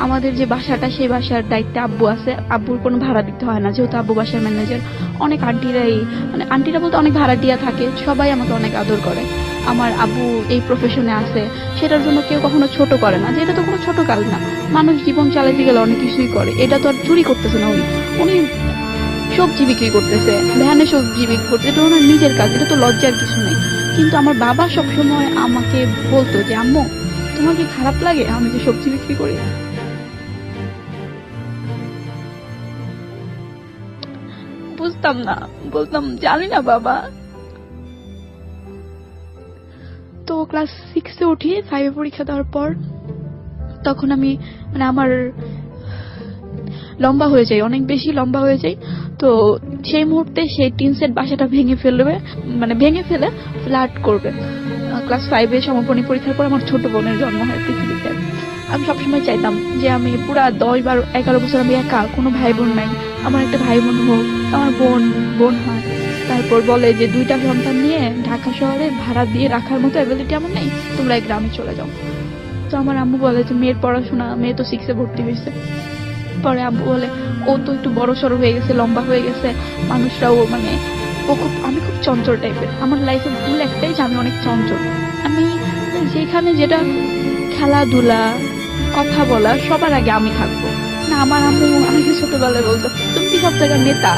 আমাদের যে বাসাটা, সেই বাসার দায়িত্বে আব্বু আছে, আব্বুর কোনো ভাড়া দিতে হয় না, যেহেতু আব্বু বাসার ম্যানেজার। অনেক আন্টিরাই, মানে আন্টিরা বলতে অনেক ভাড়াটিয়া থাকে, সবাই আমাকে অনেক আদর করে। আমার আব্বু এই প্রফেশনে আছে, সেটার জন্য কেউ কখনো ছোট করে না, যে এটা তো কোনো ছোট কাজ না। মানুষ জীবন চালাতে গেলে অনেক কিছুই করে, এটা তো আর চুরি করতেছে না উনি সবজি বিক্রি করতেছে, ভ্যানে সবজি বিক্রি করতে, এটা ওনার নিজের কাজ, এটা তো লজ্জার কিছু নেই। কিন্তু আমার বাবা সবসময় আমাকে বলতো যে আম্মু, তোমার কি খারাপ লাগে আমি যে সবজি বিক্রি করি? বুঝতাম না, বলতাম জানি না বাবা। তো ক্লাস 6-এ উঠি, 5-এ পরীক্ষা দেওয়ার পর তখন আমি মানে আমার লম্বা হয়ে যাই, অনেক বেশি লম্বা হয়ে যাই। তো সেই মুহূর্তে সেই টিন সেট বাসাটা ভেঙে ফেলে ফ্ল্যাট করবে। ক্লাস 5-এ সমাপনী পরীক্ষার পর আমার ছোট বোনের জন্ম হয় পৃথিবীতে। আমি সবসময় চাইতাম যে আমি পুরা 10-12-11 বছর আমি একা, কোনো ভাই বোন নাই, আমার একটা ভাই বোন হোক, আমার বোন হয়। তারপর বলে যে 2টা সন্তান নিয়ে ঢাকা শহরে ভাড়া দিয়ে রাখার মতো অ্যাবিলিটি আমার নেই, তোমরা এই গ্রামে চলে যাও। তো আমার আম্মু বলে যে মেয়ের পড়াশোনা, মেয়ে তো 6-এ ভর্তি হয়েছে। পরে আব্বু বলে ও তো একটু বড় সড়ো হয়ে গেছে, লম্বা হয়ে গেছে, মানুষরাও মানে আমি খুব চঞ্চল টাইপের। আমার লাইফে ভুল একটাই যে আমি অনেক চঞ্চল। আমি যেখানে যেটা খেলাধুলা, কথা বলা, সবার আগে আমি থাকবো না। আমার আম্মু আমাকে ছোটবেলায় বলতো, তুমি কি সব জায়গায় নেতা,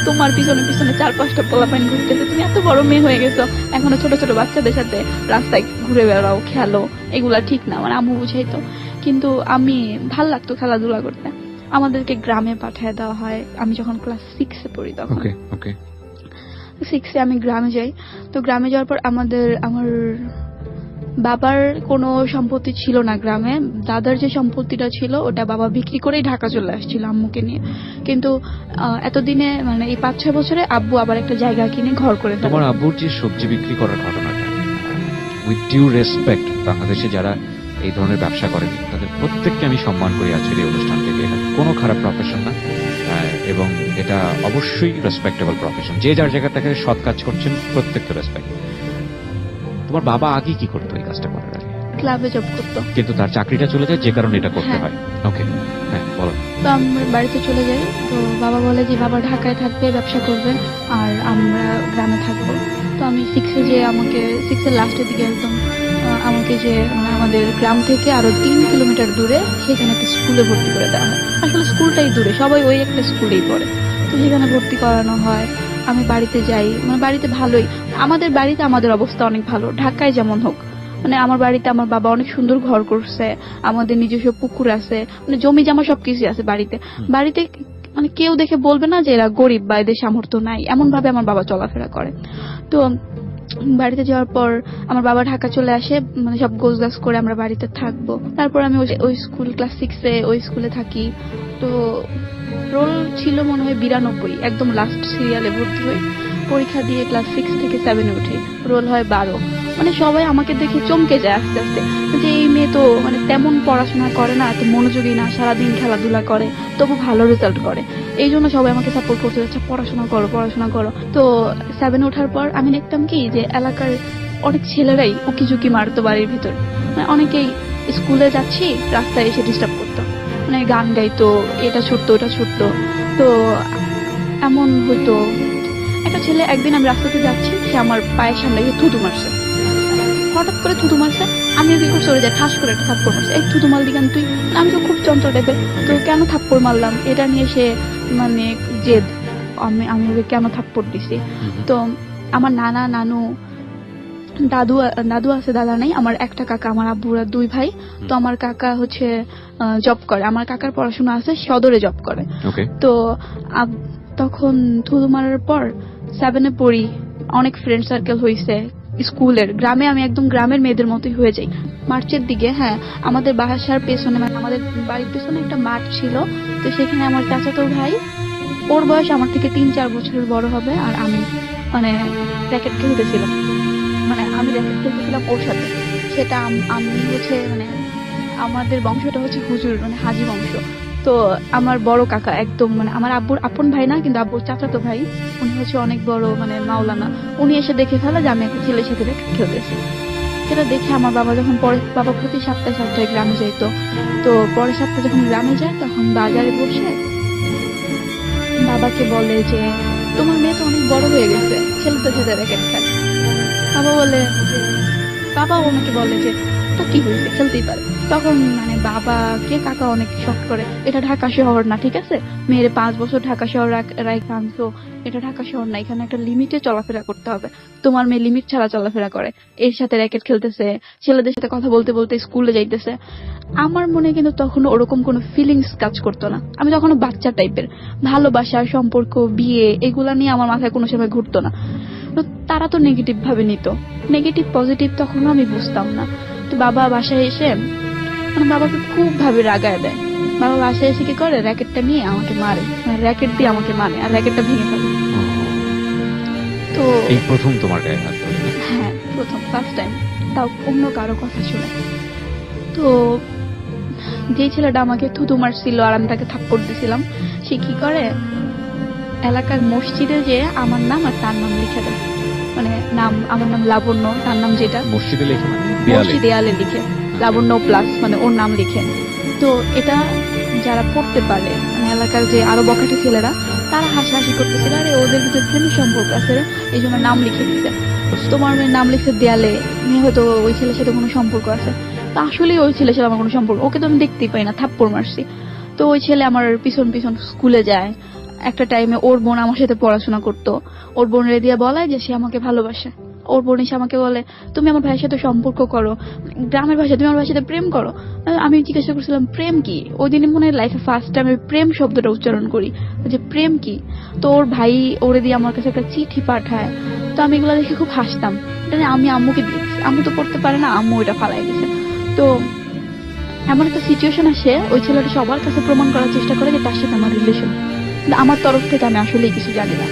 তোমার পিছনে পিছনে 4-5টা পোলাপাইন ঘুরতেছে, তুমি এত বড় মেয়ে হয়ে গেছো, এখনো ছোট ছোট বাচ্চাদের সাথে রাস্তায় ঘুরে বেড়াও, খেলো, এগুলা ঠিক না। আমার আম্মু বুঝাইতো, কিন্তু আমি ভাল লাগতো খেলাধুলা করতে। আমাদেরকে গ্রামে পাঠিয়ে দেওয়া হয় আমি যখন ক্লাস 6-এ পড়ি। তখন 6-এ আমি গ্রামে যাই। তো গ্রামে যাওয়ার পর আমার বাবার কোনো সম্পত্তি ছিল না গ্রামে, দাদার যে সম্পত্তিটা ছিল ওটা বাবা বিক্রি করেই ঢাকা চলে আসছিল আম্মুকে নিয়ে। কিন্তু এতদিনে মানে এই 5-6 বছরে আব্বু আবার একটা জায়গা কিনে ঘর করে ফেলে। তোমার আব্বুর যে সবজি বিক্রি করার ঘটনাটা, উইথ ডিউ রেসপেক্ট, বাংলাদেশে যারা এই ধরনের ব্যবসা করেন তাদের প্রত্যেককে আমি সম্মান করি আজকের এই অনুষ্ঠান থেকে। এটা কোনো খারাপ প্রফেশন না, এবং এটা অবশ্যই রেসপেক্টেবল প্রফেশন। যে যার জায়গা থেকে সৎ কাজ করছেন প্রত্যেককে রেসপেক্ট। তোমার বাবা আগে কি করতো এই কাজটা করার আগে? ক্লাবে জব করতো, কিন্তু তার চাকরিটা চলে যায় যে কারণে এটা করতে হয়। ওকে, হ্যাঁ বলো। তো আমরা বাড়িতে চলে যাই। তো বাবা বলে যে বাবা ঢাকায় থাকবে, ব্যবসা করবে, আর আমরা গ্রামে থাকবো। তো আমি 6-এ যে আমাকে 6-এর লাস্টের দিকে একদম আমাকে যে আমাদের গ্রাম থেকে আরো 3 কিলোমিটার দূরে সেখানে একটা স্কুলে ভর্তি করে দেওয়া হয়। আসলে স্কুলটাই দূরে, সবাই ওই একটা স্কুলেই পড়ে। তো সেখানে ভর্তি করানো হয়। আমি বাড়িতে যাই, মানে বাড়িতে ভালোই, আমাদের বাড়িতে আমাদের অবস্থা অনেক ভালো, ঢাকায় যেমন হোক। মানে আমার বাড়িতে আমার বাবা অনেক সুন্দর ঘর করছে, আমাদের নিজস্ব পুকুর আছে, মানে জমি জমা সবকিছু আছে বাড়িতে। মানে কেউ দেখে বলবে না যে এরা গরিব বা এদের সামর্থ্য নাই, এমন ভাবে আমার বাবা চলাফেরা করে। তো বাড়িতে যাওয়ার পর আমার বাবা ঢাকা চলে আসে, মানে সব গোছগাছ করে আমরা বাড়িতে থাকবো। তারপর আমি ওই স্কুল ক্লাস 6-এ ওই স্কুলে থাকি। তো রোল ছিল মনে হয় 92, একদম লাস্ট সিরিয়ালে ভর্তি হই। পরীক্ষা দিয়ে ক্লাস 6 থেকে 7-এ উঠি, রোল হয় 12। মানে সবাই আমাকে দেখে চমকে যায় আস্তে আস্তে, যে এই মেয়ে তো মানে তেমন পড়াশোনা করে না, এত মনোযোগী না, সারাদিন খেলাধুলা করে, তবু ভালো রেজাল্ট করে। এই জন্য সবাই আমাকে সাপোর্ট করতে যাচ্ছে, পড়াশোনা করো। তো 7-এ ওঠার পর আমি দেখতাম কি যে এলাকার অনেক ছেলেরাই উকিঝুঁকি মারতো বাড়ির ভিতর। মানে অনেকেই স্কুলে যাচ্ছি রাস্তায় এসে ডিস্টার্ব করতো, মানে গান গাইতো, এটা ছুটতো ওটা ছুটতো। তো এমন হয়তো একটা ছেলে, একদিন আমি রাস্তাতে যাচ্ছি, সে আমার পায়ের সামনে গিয়ে থুতু মারছে, হঠাৎ করে থুতু মারছে। আমি কি করে চলে যাই, ঠাস করে একটা থাপ্পড় মারছে, এই থুতু মাল দিগান তুই। আমি তো খুব চঞ্চল টাইপের, তো কেন থাপ্পড় মারলাম এটা নিয়ে সে মানে জেদ, আমি ওকে কেন থাপ্পড় দিছি। তো আমার নানা নানু দাদু আছে, দাদা নেই, আমার একটা কাকা, আমার আব্বুরা 2 ভাই। তো আমার কাকা হচ্ছে জব করে, আমার কাকার পড়াশোনা আছে, সদরে জব করে। তো তখন থুতু মারার পর 7-এ পড়ি, অনেক ফ্রেন্ড সার্কেল হয়েছে, স্কুলের। গ্রামে আমি একদম গ্রামের মেয়েদের মতোই হয়ে যাই। মার্চের দিকে, হ্যাঁ, আমাদের বাসার পেছনে মানে আমাদের বাড়ির পেছনে একটা মাঠ ছিল। তো সেখানে আমার চাচাতো ভাই, ওর বয়স আমার থেকে 3-4 বছরের বড় হবে, আর আমি মানে র্যাকেট খেলতেছিলাম, মানে আমি র্যাকেট খেলতেছিলাম ওর সাথে। সেটা আমি হচ্ছে মানে আমাদের বংশটা হচ্ছে হুজুর মানে হাজি বংশ। তো আমার বড় কাকা একদম মানে আমার আব্বুর আপন ভাই না, কিন্তু আব্বুর চাচাতো ভাই, উনি হচ্ছে অনেক বড় মানে মাওলানা। উনি এসে দেখে ফেলে যে আমি একটা ছেলের সাথে র্যাকেট খেলতেছি। সেটা দেখে আমার বাবা যখন বাবা প্রতি সপ্তাহে সপ্তাহে গ্রামে যাইতো। তো পরের সপ্তাহে যখন গ্রামে যায় তখন বাজারে বসে বাবাকে বলে যে তোমার মেয়ে তো অনেক বড় হয়ে গেছে, ছেলেদের সাথে র্যাকেট খেলে। বাবা বলে যে বাবা ওনাকে বলে যে তো কি হয়েছে, খেলতেই পারে। তখন মানে বাবাকে কাকা অনেক শক করে, এটা ঢাকা শহর না, ঠিক আছে, মেয়ের 5 বছর ঢাকা শহর রাইখে আনছো, এটা ঢাকা শহর না, এখানে একটা লিমিটে চলাফেরা করতে হবে। তোমার মেয়ে লিমিট ছাড়া চলাফেরা করে, এর সাথে র্যাকেট খেলতেছে, ছেলেদের সাথে কথা বলতে বলতে স্কুলে যাইতেছে। আমার মনে কিন্তু তখন ওরকম কোনো ফিলিংস কাজ করতো না। আমি তখন বাচ্চা টাইপের, ভালোবাসা সম্পর্ক বিয়ে এগুলা নিয়ে আমার মাথায় কোনো সময় ঘুরতো না। তো তারা তো নেগেটিভ ভাবে নিত, নেগেটিভ পজিটিভ তখনও আমি বুঝতাম না। তো বাবা বাসায় এসে মানে বাবাকে খুব ভাবে রাগায় দেয়। বাবা বাসায় এসে কি করে, র্যাকেটটা নিয়ে আমাকে মারে, মানে র্যাকেট দিয়ে আমাকে মানে, আর র্যাকেটটা ভেঙে ফেলে। তো এই প্রথম তোমার গায়ে হাত তুললো? হ্যাঁ, প্রথম, ফার্স্ট টাইম, তাও অন্য কারো কথা শুনে। তো যে ছেলেটা আমাকে থুতু মারছিল আর আমি তাকে থাপ্পড় দিছিলাম, সে কি করে, এলাকার মসজিদে যে আমার নাম আর তার নাম লিখে দেয়। মানে নাম, আমার নাম লাবণ্য, তার নাম যেটা মসজিদে লেখে মানে দেয়ালে? মসজিদ দেয়ালে লিখে লাবণ্য প্লাস মানে ওর নাম লিখে। তো এটা যারা পড়তে পারে মানে এলাকার যে আরো বখাটে ছেলেরা, তারা হাসাহাসি করতেছিল, আরে ওদের ভিতরে প্রেমের সম্পর্ক আছে রে, এই জন্য নাম লিখে দিচ্ছে। তোমার মেয়ের নাম লিখছে দেয়ালে, মেয়ে হয়তো ওই ছেলের সাথে কোনো সম্পর্ক আছে। তো আসলে ওই ছেলের সাথে আমার কোনো সম্পর্ক, ওকে তো আমি দেখতেই পাই না, থাপ্পড় মারছি। তো ওই ছেলে আমার পিছন পিছন স্কুলে যায়। একটা টাইমে ওর বোন আমার সাথে পড়াশোনা করতো, ওর বোনের দিয়ে বলায় যে সে আমাকে ভালোবাসে। ওর বোন এসে আমাকে বলে তুমি আমার ভাইয়ের সাথে সম্পর্ক করো, গ্রামের ভাষায় তুমি আমার ভাইয়ের সাথে প্রেম করো। আমি জিজ্ঞাসা করছিলাম প্রেম কি, ওই দিনই মনে হয় লাইফে ফার্স্ট টাইম আমি প্রেম শব্দটা উচ্চারণ করি, যে প্রেম কি। তো ওর ভাই ওরে দিয়ে আমার কাছে একটা চিঠি পাঠায়। তো আমি এগুলো দেখে খুব হাসতাম, এটা নিয়ে আমি আম্মুকে দিয়েছি, আম্মু তো পড়তে পারে না, আম্মু এটা ফালাই দিয়েছে। তো এমন একটা সিচুয়েশন আসে, ওই ছেলেটা সবার কাছে প্রমাণ করার চেষ্টা করে যে তার সাথে আমার রিলেশন, কিন্তু আমার তরফ থেকে আমি আসলেই কিছু জানি না,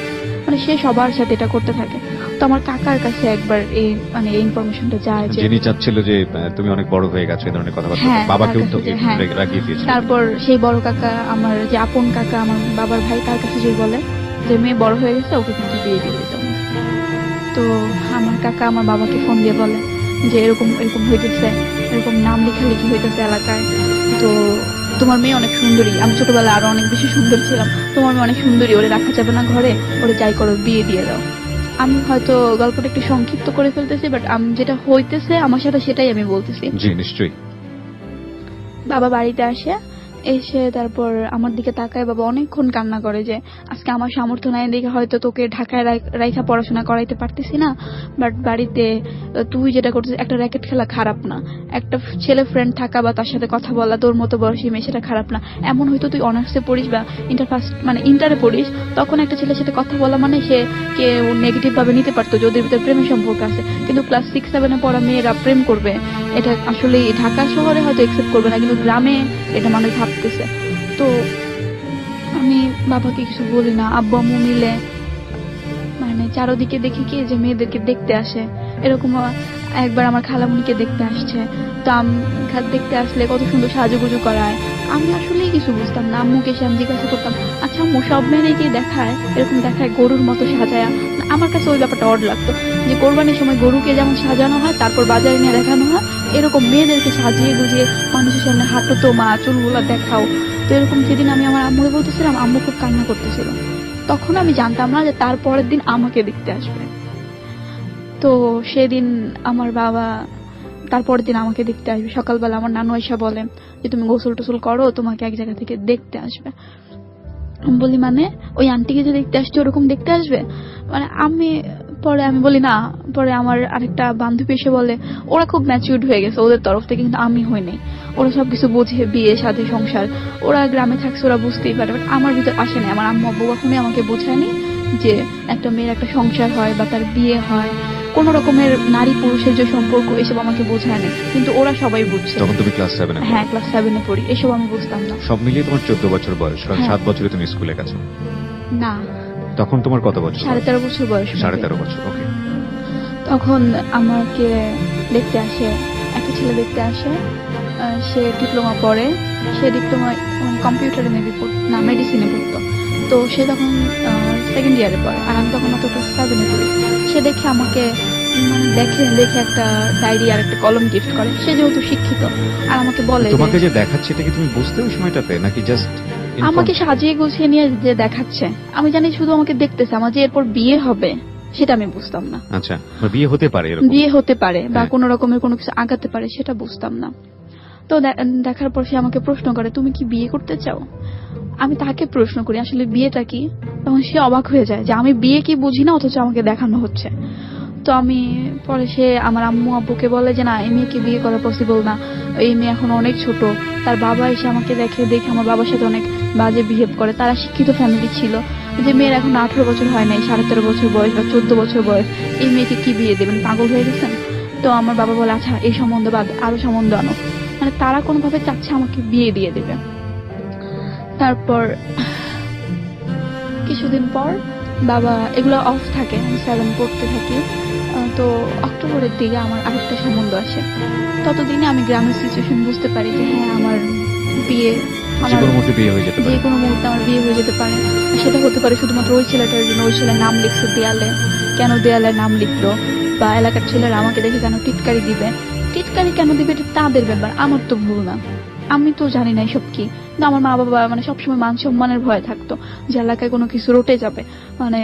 মানে সে সবার সাথে এটা করতে থাকে। তো আমার কাকার কাছে একবার এই মানে এই ইনফরমেশনটা যায় যে যিনি চাচ্ছিল যে তুমি অনেক বড় হয়ে গেছো এই ধরনের কথাবার্তা, হ্যাঁ, বাবাকে তার কাছে, হ্যাঁ। রাগিয়ে দিয়েছিল। তারপর সেই বড় কাকা, আমার যে আপন কাকা, আমার বাবার ভাই, তার কাছে যে বলে যে মেয়ে বড় হয়ে গেছে, ওকে কিন্তু বিয়ে দিয়ে দিতে হবে। তো আমার কাকা আমার বাবাকে ফোন দিয়ে বলে যে এরকম এরকম হইতেছে, এরকম নাম লেখালেখি হইতেছে এলাকায়, তো তোমার মেয়ে অনেক সুন্দরী, আমি ছোটবেলায় আরো অনেক বেশি সুন্দর ছিলাম, তোমার মেয়ে অনেক সুন্দরী, ওরে রাখা যাবে না ঘরে, ওরে যাই করো বিয়ে দিয়ে দাও। আমি হয়তো গল্পটা একটু সংক্ষিপ্ত করে ফেলতেছি, বাট আমি যেটা হইতেছে আমার সাথে সেটাই আমি বলতেছি। জি নিশ্চয়ই। বাবা বাড়িতে আসে, এসে তারপর আমার দিকে তাকায়, বাবা অনেকক্ষণ কান্না করে যে আজকে আমার সামর্থ্য নাই দেখে হয়তো তোকে ঢাকায় রাইখা পড়াশোনা করাইতে পারতেছি না, বাট বাড়িতে তুই যেটা করছিস, একটা র্যাকেট খেলা খারাপ না, একটা ছেলে ফ্রেন্ড থাকা বা তার সাথে কথা বলা, তোর মতো বয়সী মেয়ে, সেটা খারাপ না। এমন হয়তো তুই অনার্সে পড়িস বা ইন্টার ফার্স্ট মানে ইন্টারে পড়িস, তখন একটা ছেলের সাথে কথা বলা মানে সে কে নেগেটিভ ভাবে নিতে পারতো যে ওদের ভিতরে প্রেমের সম্পর্ক আছে, কিন্তু ক্লাস 6-7 পড়া মেয়েরা প্রেম করবে, এটা আসলে ঢাকা শহরে হয়তো একসেপ্ট করবে না, কিন্তু গ্রামে এটা মানুষ ভাবতেছে। তো আমি বাবাকে কিছু বলি না, আব্বু আম্মু মিলে মানে চারদিকে দেখি কি যে মেয়েদেরকে দেখতে আসে, এরকম একবার আমার খালামুনিকে দেখতে আসছে। তো দেখতে আসলে কত সুন্দর সাজুগুজু করায়, আমি আসলেই কিছু বুঝতাম না। আম্মুকে এসে আমি জিজ্ঞাসা করতাম, আচ্ছা আম্মু সব মেয়েকে দেখায় এরকম দেখায় গরুর মতো সাজায়া? আমার কাছে ওই ব্যাপারটা অড লাগতো যে কোরবানির সময় গরুকে যেমন সাজানো হয় তারপর বাজারে নিয়ে দেখানো হয়, এরকম মেয়েদেরকে সাজিয়ে গুজিয়ে মানুষের সামনে হাঁটো তো মা, চুলগুলো দেখাও। তো এরকম যেদিন আমি আমার আম্মুকে বলতেছিলাম, আম্মু খুব কান্না করতেছিল। তখন আমি জানতাম না যে তার পরের দিন আমাকে দেখতে আসবে। তো সেদিন আমার বাবা তারপরের দিন আমাকে দেখতে আসবে সকালবেলা। আমার নানু আয়শা বলে যে তুমি গোসল টোসল করো, তোমাকে এক জায়গা থেকে দেখতে আসবে। আমি বলি মানে ওই আন্টিকে যে দেখতে আসছে ওরকম দেখতে আসবে? মানে আমি বলি না। পরে আমার আরেকটা বান্ধবী এসে বলে ওরা খুব ম্যাচিউরড হয়ে গেছে ওদের তরফ থেকে, কিন্তু আমি হই নাই। ওরা সবকিছু বোঝে, বিয়ে সাথে সংসার, ওরা গ্রামে থাকছে, ওরা বুঝতেই পারে, বাট আমার ভিতর আসে না। আমার আম্মু আব্বু কখনোই আমাকে বোঝায়নি যে একটা মেয়ের একটা সংসার হয় বা তার বিয়ে হয়। কোন রকমের নারী পুরুষের যে সম্পর্ক এসব আমাকে বোঝায় না, কিন্তু ওরা সবাই বুঝছে। তখন তুমি ক্লাস 7 এ? হ্যাঁ, ক্লাস 7 এ পড়ি, এসব আমি বুঝতাম না। সব মিলিয়ে তোমার 14 বছর বয়স, কারণ হ্যাঁ। 7 বছরে তুমি স্কুলে গেছো। না, তখন তোমার কত বছর? 13.5 বছর বয়স। 13.5 বছর, ওকে। তখন আমাকে দেখতে আসে একটা ছেলে, দেখতে আসে। সে ডিপ্লোমা পড়ে, সে ডিপ্লোমা কম্পিউটারে মেবি না মেডিসিনে পড়তো। তো সে তখন 2nd ইয়ারে পড়ে, আর আমি তখন অত ক্লাস 7 এ পড়ি। সে দেখে আমাকে মানে দেখে একটা ডায়েরি আর একটা কলম গিফট করে। সে যেহেতু শিক্ষিত, আর আমাকে বলে তোমাকে যে দেখাচ্ছে এটা কি তুমি বুঝতে ওই সময়টাতে, নাকি জাস্ট আমাকে সাজিয়ে গুছিয়ে নিয়ে যে দেখাচ্ছে? আমি জানি শুধু আমাকে দেখতেছে, আমার যে এরপর বিয়ে হবে সেটা আমি বুঝতাম না। আচ্ছা, বিয়ে হতে পারে এরকম? বিয়ে হতে পারে বা হ্যাঁ। কোনো রকমের কোনো কিছু আগাতে পারে, সেটা বুঝতাম না। তো দেখার পর সে আমাকে প্রশ্ন করে, তুমি কি বিয়ে করতে চাও? আমি তাকে প্রশ্ন করি আসলে বিয়েটা কি। তখন সে অবাক হয়ে যায় যে আমি বিয়ে কি বুঝি না, অথচ আমাকে দেখানো হচ্ছে। তো আমি পরে সে আমার আম্মু আব্বুকে বলে যে না, এই মেয়েকে বিয়ে করা পসিবল না, এই মেয়ে এখন অনেক ছোট। তার বাবা এসে আমাকে দেখে আমার বাবার সাথে অনেক বাজে বিহেভ করে। তারা শিক্ষিত ফ্যামিলি ছিল, যে মেয়ের এখন 18 বছর হয় নাই, 13.5 বছর বয়স বা 14 বছর বয়স, এই মেয়েকে কি বিয়ে দেবেন, পাগল হয়ে গেছেন? তো আমার বাবা বলে আচ্ছা এই সম্বন্ধ বাদ, আরো সম্বন্ধ আনো। মানে তারা কোনোভাবে চাচ্ছে আমাকে বিয়ে দিয়ে দেবে। তারপর কিছুদিন পর বাবা, এগুলো অফ থাকে, আমি 7 পড়তে থাকি। তো অক্টোবরের দিকে আমার আরেকটা সম্বন্ধ আসে। ততদিনে আমি গ্রামের সিচুয়েশন বুঝতে পারি যে হ্যাঁ, আমার বিয়ে, যে কোনো মুহূর্তে বিয়ে হয়ে যেতে পারে। যে কোনো মুহূর্তে আমার বিয়ে হয়ে যেতে পারে। সেটা হতে পারে শুধুমাত্র ওই ছেলেটার জন্য, ওই ছেলের নাম লিখছে দেয়ালে, কেন দেয়ালে নাম লিখলো, বা এলাকার ছেলেরা আমাকে দেখে কেন টিটকারি দিবে। টিটকারি কেন দিবে এটা তাদের ব্যাপার, আমার তো ভুল না। আমি তো জানি না এসব কি, কিন্তু আমার মা বাবা মানে সবসময় মান সম্মানের ভয় থাকতো যে এলাকায় কোনো কিছু রটে যাবে, মানে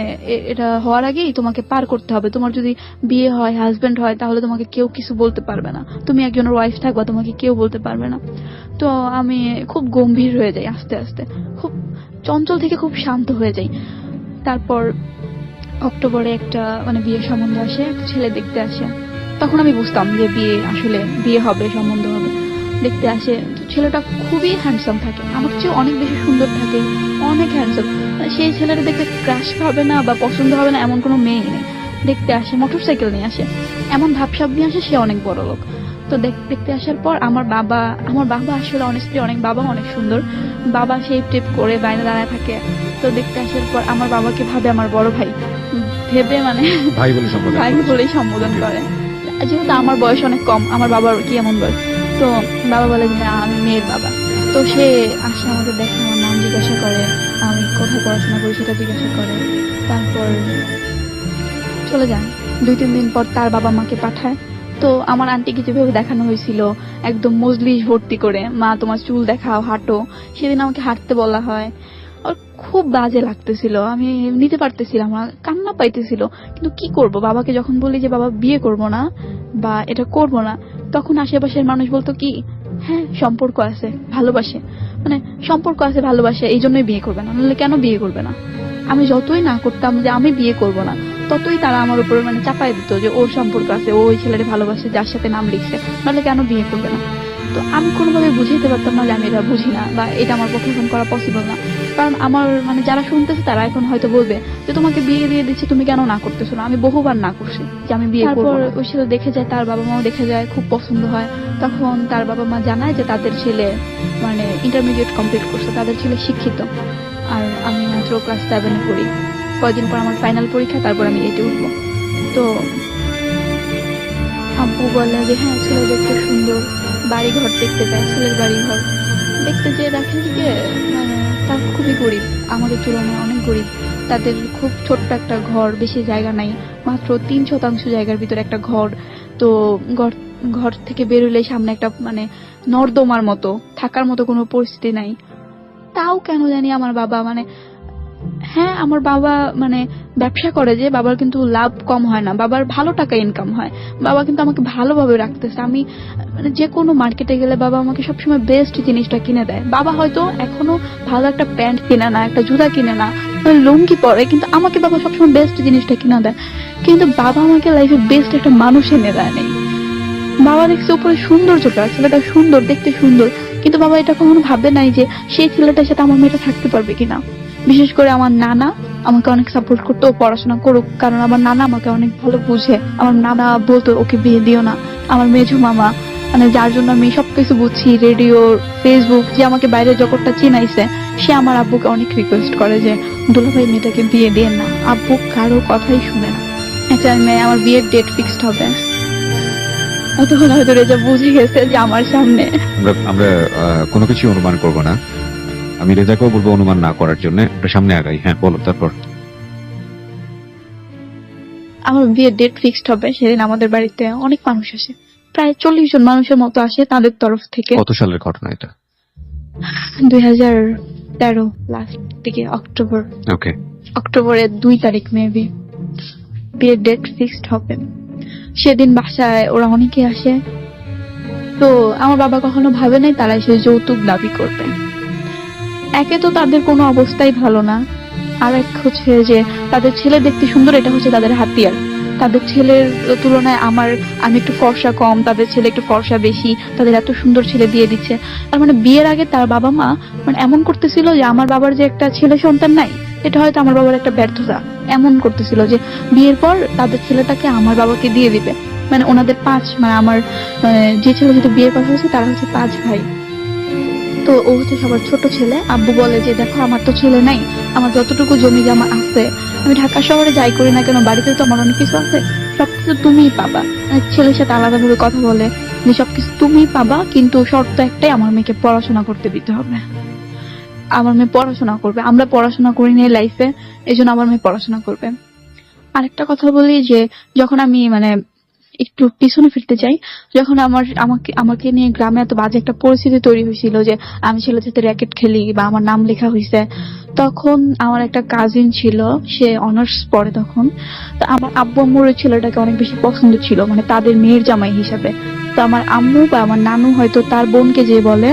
এটা হওয়ার আগেই তোমাকে পার করতে হবে। তোমার যদি বিয়ে হয়, হাজবেন্ড হয়, তাহলে তোমাকে কেউ কিছু বলতে পারবে না, তুমি একজনের ওয়াইফ থাকবা, তোমাকে কেউ বলতে পারবে না। তো আমি খুব গম্ভীর হয়ে যাই, আস্তে আস্তে খুব চঞ্চল থেকে খুব শান্ত হয়ে যাই। তারপর অক্টোবরে একটা মানে বিয়ের সম্বন্ধ আসে, একটা ছেলে দেখতে আসে। তখন আমি বুঝতাম যে বিয়ে আসলে বিয়ে হবে, সম্বন্ধ হবে। দেখতে আসে, তো ছেলেটা খুবই হ্যান্ডসাম থাকে, আমার চেয়ে অনেক বেশি সুন্দর থাকে, অনেক হ্যান্ডসাম। সেই ছেলেটা দেখতে ক্রাশ হবে না বা পছন্দ হবে না এমন কোনো মেয়ে নেই। দেখতে আসে, মোটরসাইকেল নিয়ে আসে, এমন ভাবসাব নিয়ে আসে, সে অনেক বড় লোক। তো দেখতে আসার পর আমার বাবা আসলে অনেস্টলি বাবা অনেক সুন্দর। বাবা শেপ টেপ করে বাইরে দাঁড়ায় থাকে। তো দেখতে আসার পর আমার বাবাকে ভাবে আমার বড় ভাই, ভেবে মানে ভাই বলে সম্বোধন ভাই করেছে। বলেই সম্বোধন করে। যেহেতু আমার বয়স অনেক কম, আমার বাবার কি এমন বয়স, তো বাবা বলে যে না, আমি মেয়ের বাবা। তো সে আসে, আমাকে দেখে, আমার নাম জিজ্ঞাসা করে, আমি কোথায় পড়াশোনা করি সেটা জিজ্ঞাসা করে। তারপর চলে যান। 2-3 দিন পর তার বাবা মাকে পাঠায়। তো আমার আন্টিকে যেভাবে দেখানো হয়েছিল একদম মজলিস ভর্তি করে, মা তোমার চুল দেখাও, হাঁটো, সেদিন আমাকে হাঁটতে বলা হয়। আর খুব বাজে লাগতেছিল, আমি নিতে পারতেছিলাম না, কান্না পাইতেছিল। কিন্তু কি করব, বাবাকে যখন বলি যে বাবা বিয়ে করব না বা এটা করব না, তখন আশেপাশের মানুষ বলতো কি, হ্যাঁ সম্পর্ক আছে, ভালোবাসে, মানে সম্পর্ক আছে, ভালোবাসে, এই জন্যই বিয়ে করবে না, নাহলে কেন বিয়ে করবে না। আমি যতই না করতাম যে আমি বিয়ে করব না, ততই তারা আমার উপর মানে চাপাই দিত যে ওর সম্পর্ক আছে, ও ওই ছেলের ভালোবাসে যার সাথে নাম লিখছে, নাহলে কেন বিয়ে করবে না। তো আমি কোনোভাবে বুঝাইতে পারতাম না যে আমি এটা বুঝি না বা এটা আমার পক্ষে এখন করা পসিবল না। কারণ আমার মানে যারা শুনতেছে তারা এখন হয়তো বলবে যে তোমাকে বিয়ে দিয়ে দিচ্ছে, তুমি কেন না করতেছো না। আমি বহুবার না করছি যে আমি বিয়ে করব। তারপর ওই ছেলে দেখে যায়, তার বাবা মাও দেখে যায়, খুব পছন্দ হয়। তখন তার বাবা মা জানায় যে তাদের ছেলে মানে ইন্টারমিডিয়েট কমপ্লিট করছে, তাদের ছেলে শিক্ষিত, আর আমি মাত্র ক্লাস 7 এ পড়ি। কয়েকদিন পর আমার ফাইনাল পরীক্ষা, তারপর আমি 8 এ উঠবো। তো আব্বু বলে যে হ্যাঁ, ছেলে দেখতে সুন্দর, বাড়ি ঘর দেখতে যায়। ছেলের বাড়ি ঘর দেখতে যেয়ে দেখে যে মানে তার খুবই গরিব, আমাদের তুলনায় অনেক গরিব। তাদের খুব ছোট্ট একটা ঘর, বেশি জায়গা নাই, মাত্র 3% জায়গার ভিতরে একটা ঘর। তো ঘর থেকে বেরোলে সামনে একটা মানে নর্দমার মতো, থাকার মতো কোনো পরিস্থিতি নাই। তাও কেন জানি আমার বাবা মানে, হ্যাঁ আমার বাবা মানে ব্যবসা করে, যে বাবার কিন্তু লাভ কম হয় না, বাবার ভালো টাকা ইনকাম হয়, বাবা কিন্তু আমাকে ভালোভাবে রাখতেছে। আমি মানে যে কোনো মার্কেটে গেলে বাবা আমাকে সবসময় বেস্ট জিনিসটা কিনে দেয়। বাবা হয়তো এখনো ভালো একটা প্যান্ট কিনে না, একটা জুতা কিনে না, লুঙ্গি পরে, কিন্তু আমাকে বাবা সবসময় বেস্ট জিনিসটা কিনে দেয়। কিন্তু বাবা আমাকে লাইফে বেস্ট একটা মানুষ এনে দেয় নেই। বাবা দেখছে উপরে সৌন্দর্যটা, ছেলেটা সুন্দর, দেখতে সুন্দর, কিন্তু বাবা এটা কখনো ভাবে নাই যে সেই ছেলেটার সাথে আমার মেয়েটা থাকতে পারবে কিনা। বিশেষ করে আমার নানা আমাকে অনেক সাপোর্ট করতো ও পড়াশোনা করুক, কারণ আমার নানা আমাকে অনেক ভালো বুঝে। আমার নানা বলতো ওকে বিয়ে দিও না। আমার মেজো মামা, মানে যার জন্য আমি সবকিছু বুঝছি, রেডিও, ফেসবুক, যে আমাকে বাইরের জগৎটা চিনাইছে, সে আমার আব্বুকে অনেক রিকোয়েস্ট করে যে দুলাভাই মেয়েটাকে বিয়ে দিয়ে না। আব্বু কারো কথাই শুনে না। একটা মেয়ে, আমার বিয়ের ডেট ফিক্সড হবে। তখন হয়তো রেজা বুঝে গেছে যে আমার সামনে। আমরা কোনো কিছু অনুমান করব না। আমি রেজাকেও বলবো অনুমান না করার জন্য। আমরা সামনে আগাই। হ্যাঁ, বলো তারপর। আমার বিয়ের ডেট ফিক্সড হবে, সেদিন আমাদের বাড়িতে অনেক মানুষ আসে, প্রায় 40 জন মানুষের মতো আসে তাদের তরফ থেকে। কত সালের ঘটনা এটা? 2013 লাস্ট দিকে, ওকে। অক্টোবরের 2 তারিখ মেবি বিয়ের ডেট ফিক্সড হবে। সেদিন বাসায় ওরা অনেকে আসে। তো আমার বাবা কখনো ভাবে নাই তারা এসে যৌতুক দাবি করবে। একে তো তাদের কোনো অবস্থাই ভালো না, আর এক হচ্ছে যে তাদের ছেলে দেখতে সুন্দর, এটা হচ্ছে তাদের হাতিয়ার। তাদের ছেলের তুলনায় আমি একটু ফর্সা কম, তাদের ছেলে একটু ফর্সা বেশি, তাদের এত সুন্দর ছেলে দিয়ে দিচ্ছে। তার মানে বিয়ের আগে তার বাবা মা মানে এমন করতেছিল যে আমার বাবার যে একটা ছেলে সন্তান নাই, এটা হয়তো আমার বাবার একটা ব্যর্থতা। এমন করতেছিল যে বিয়ের পর তাদের ছেলেটাকে আমার বাবাকে দিয়ে দিবে। মানে ওনাদের 5, মানে আমার যে ছেলে সাথে বিয়ের কথা হচ্ছে তারা হচ্ছে 5 ভাই। তো ও হচ্ছে সবার ছোট ছেলে। আব্বু বলে যে দেখো আমার তো ছেলে নাই, আমার যতটুকু জমি জমা আছে, আমি ঢাকা শহরে যাই করি না কেন, বাড়িতে তো আমার অনেক কিছু আছে, সবকিছু তুমিই পাবা। মানে ছেলের সাথে আলাদাভাবে কথা বলে যে সবকিছু তুমিই পাবা, কিন্তু শর্ত একটাই, আমার মেয়েকে পড়াশোনা করতে দিতে হবে। আমার মেয়ে পড়াশোনা করবে, আমরা পড়াশোনা করি নিয়ে লাইফে, এই জন্য আমার মেয়ে পড়াশোনা করবে। আরেকটা কথা বলি যে যখন আমি মানে একটু পিছনে ফিরতে চাই, যখন আমাকে নিয়ে গ্রামে এত বাজে একটা পরিস্থিতি তৈরি হয়েছিল যে আমি ছেলের সাথে র্যাকেট খেলি বা আমার নাম লেখা হয়েছে, তখন আমার একটা কাজিন ছিল, সে অনার্স পড়ে তখন। তো আমার আব্বু আম্মুর ওই ছেলেটাকে অনেক বেশি পছন্দ ছিল, মানে তাদের মেয়ের জামাই হিসাবে। তো আমার আম্মু বা আমার নানু হয়তো তার বোনকে যে বলে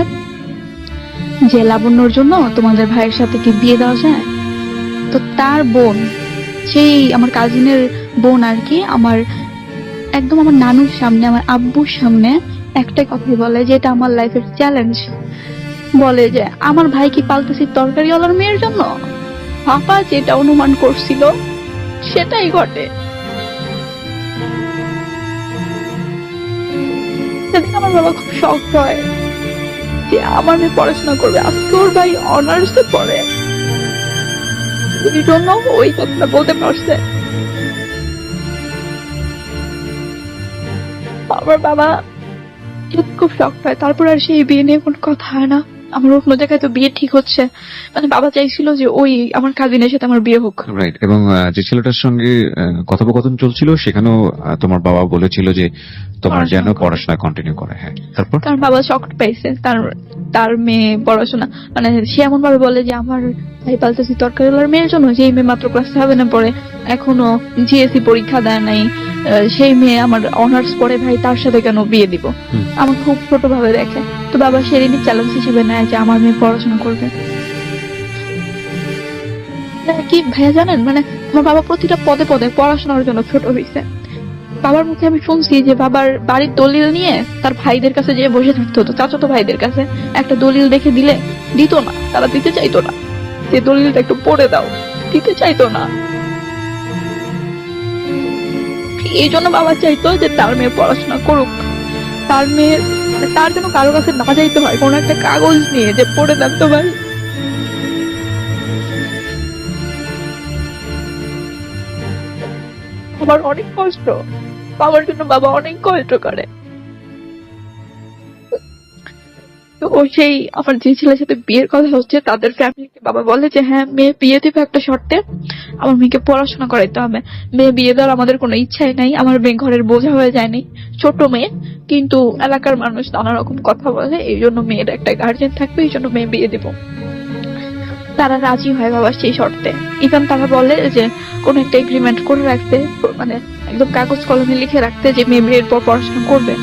যে লাবণ্যর জন্য তোমাদের ভাইয়ের সাথে কি বিয়ে দেওয়া যায়। তো তার বোন, সেই আমার কাজিনের বোন আর কি, একদম আমার নানুর সামনে, আমার আব্বুর সামনে একটাই কথাই বলে যে এটা আমার লাইফের চ্যালেঞ্জ। বলে যে আমার ভাই কি পালতেছি তরকারিওয়ালার মেয়ের জন্য। পাপা যেটা অনুমান করছিল সেটাই ঘটে। সেদিন আমার বাবা খুব শখ হয় যে আমার মেয়ে পড়াশোনা করবে। আজকে ওর ভাই অনার্সে পড়ে, এই জন্য ওই কথাটা বলতে পারছে। আমার বাবা খুব শখ পায়। তারপর আর সেই বিয়ে নিয়ে কোনো কথা হয় না। আমার অন্য জায়গায় তো বিয়ে ঠিক হচ্ছে, মানে বাবা চাইছিল যে ওই আমার কাজিনের সাথে আমার বিয়ে হোক। রাইট। এবং যে ছেলেটার সঙ্গে কথোপকথন চলছিল সেখানেও তোমার বাবা বলেছিল যে তোমার যেন পড়াশোনা কন্টিনিউ করে। হ্যাঁ, তারপর কারণ বাবা শক পাইছে তার মেয়ে পড়াশোনা, মানে সে এমন ভাবে বলে যে আমার ভাই পালতেছি তরকারিওয়ালার মেয়ের জন্য, যেই মেয়ে মাত্র ক্লাস 7-এ পড়ে, এখনো জিএসসি পরীক্ষা দেয় নাই, সেই মেয়ে আমার অনার্স পড়ে, ভাই তার সাথে কেন বিয়ে দিব। আমার খুব ছোট ভাবে দেখে। তো বাবা সেদিনই চ্যালেঞ্জ হিসেবে নেয় যে আমার মেয়ে পড়াশোনা করবে। কি ভাইয়া জানেন, মানে আমার বাবা প্রতিটা পদে পদে পড়াশোনার জন্য ছোট হয়েছে। বাবার মুখে আমি শুনছি যে বাবার বাড়ির দলিল নিয়ে তার ভাইদের কাছে যেয়ে বসে থাকতে হতো, চাচাতো ভাইদের কাছে। একটা দলিল দেখে দিলে দিত না, তারা দিতে চাইতো না, যে দলিলটা একটু পড়ে দাও, দিতে চাইতো না। এই জন্য বাবা চাইতো যে তার মেয়ে পড়াশোনা করুক, তার মেয়ে মানে তার জন্য কারো কাছে না যাইতে হয়, কোনো একটা কাগজ নিয়ে যে পড়ে দেন তো ভাই। বাবার অনেক কষ্ট, বাবার জন্য বাবা অনেক কষ্ট করে। তো ও সেই আমার যে ছেলের সাথে বিয়ের কথা হচ্ছে তাদের ফ্যামিলিকে বাবা বলে যে হ্যাঁ মেয়ে বিয়ে দিবে একটা শর্তে, আমার মেয়েকে পড়াশোনা করাইতে হবে। মেয়ে বিয়ে দেওয়ার আমাদের কোনো ইচ্ছাই নাই, আমার মেয়ে ঘরের বোঝা হয়ে যায়নি, ছোট মেয়ে, কিন্তু এলাকার মানুষ নানা রকম কথা বলে, এই জন্য মেয়ের একটা গার্জেন থাকবে, এই জন্য মেয়ে বিয়ে দিব। তারা রাজি হয় বাবা সেই শর্তে। ইভেন তারা বলে যে কোন একটা এগ্রিমেন্ট করে রাখতে, মানে একদম কাগজ কলমে লিখে রাখতে যে মেয়ে বিয়ের পর পড়াশোনা করবে।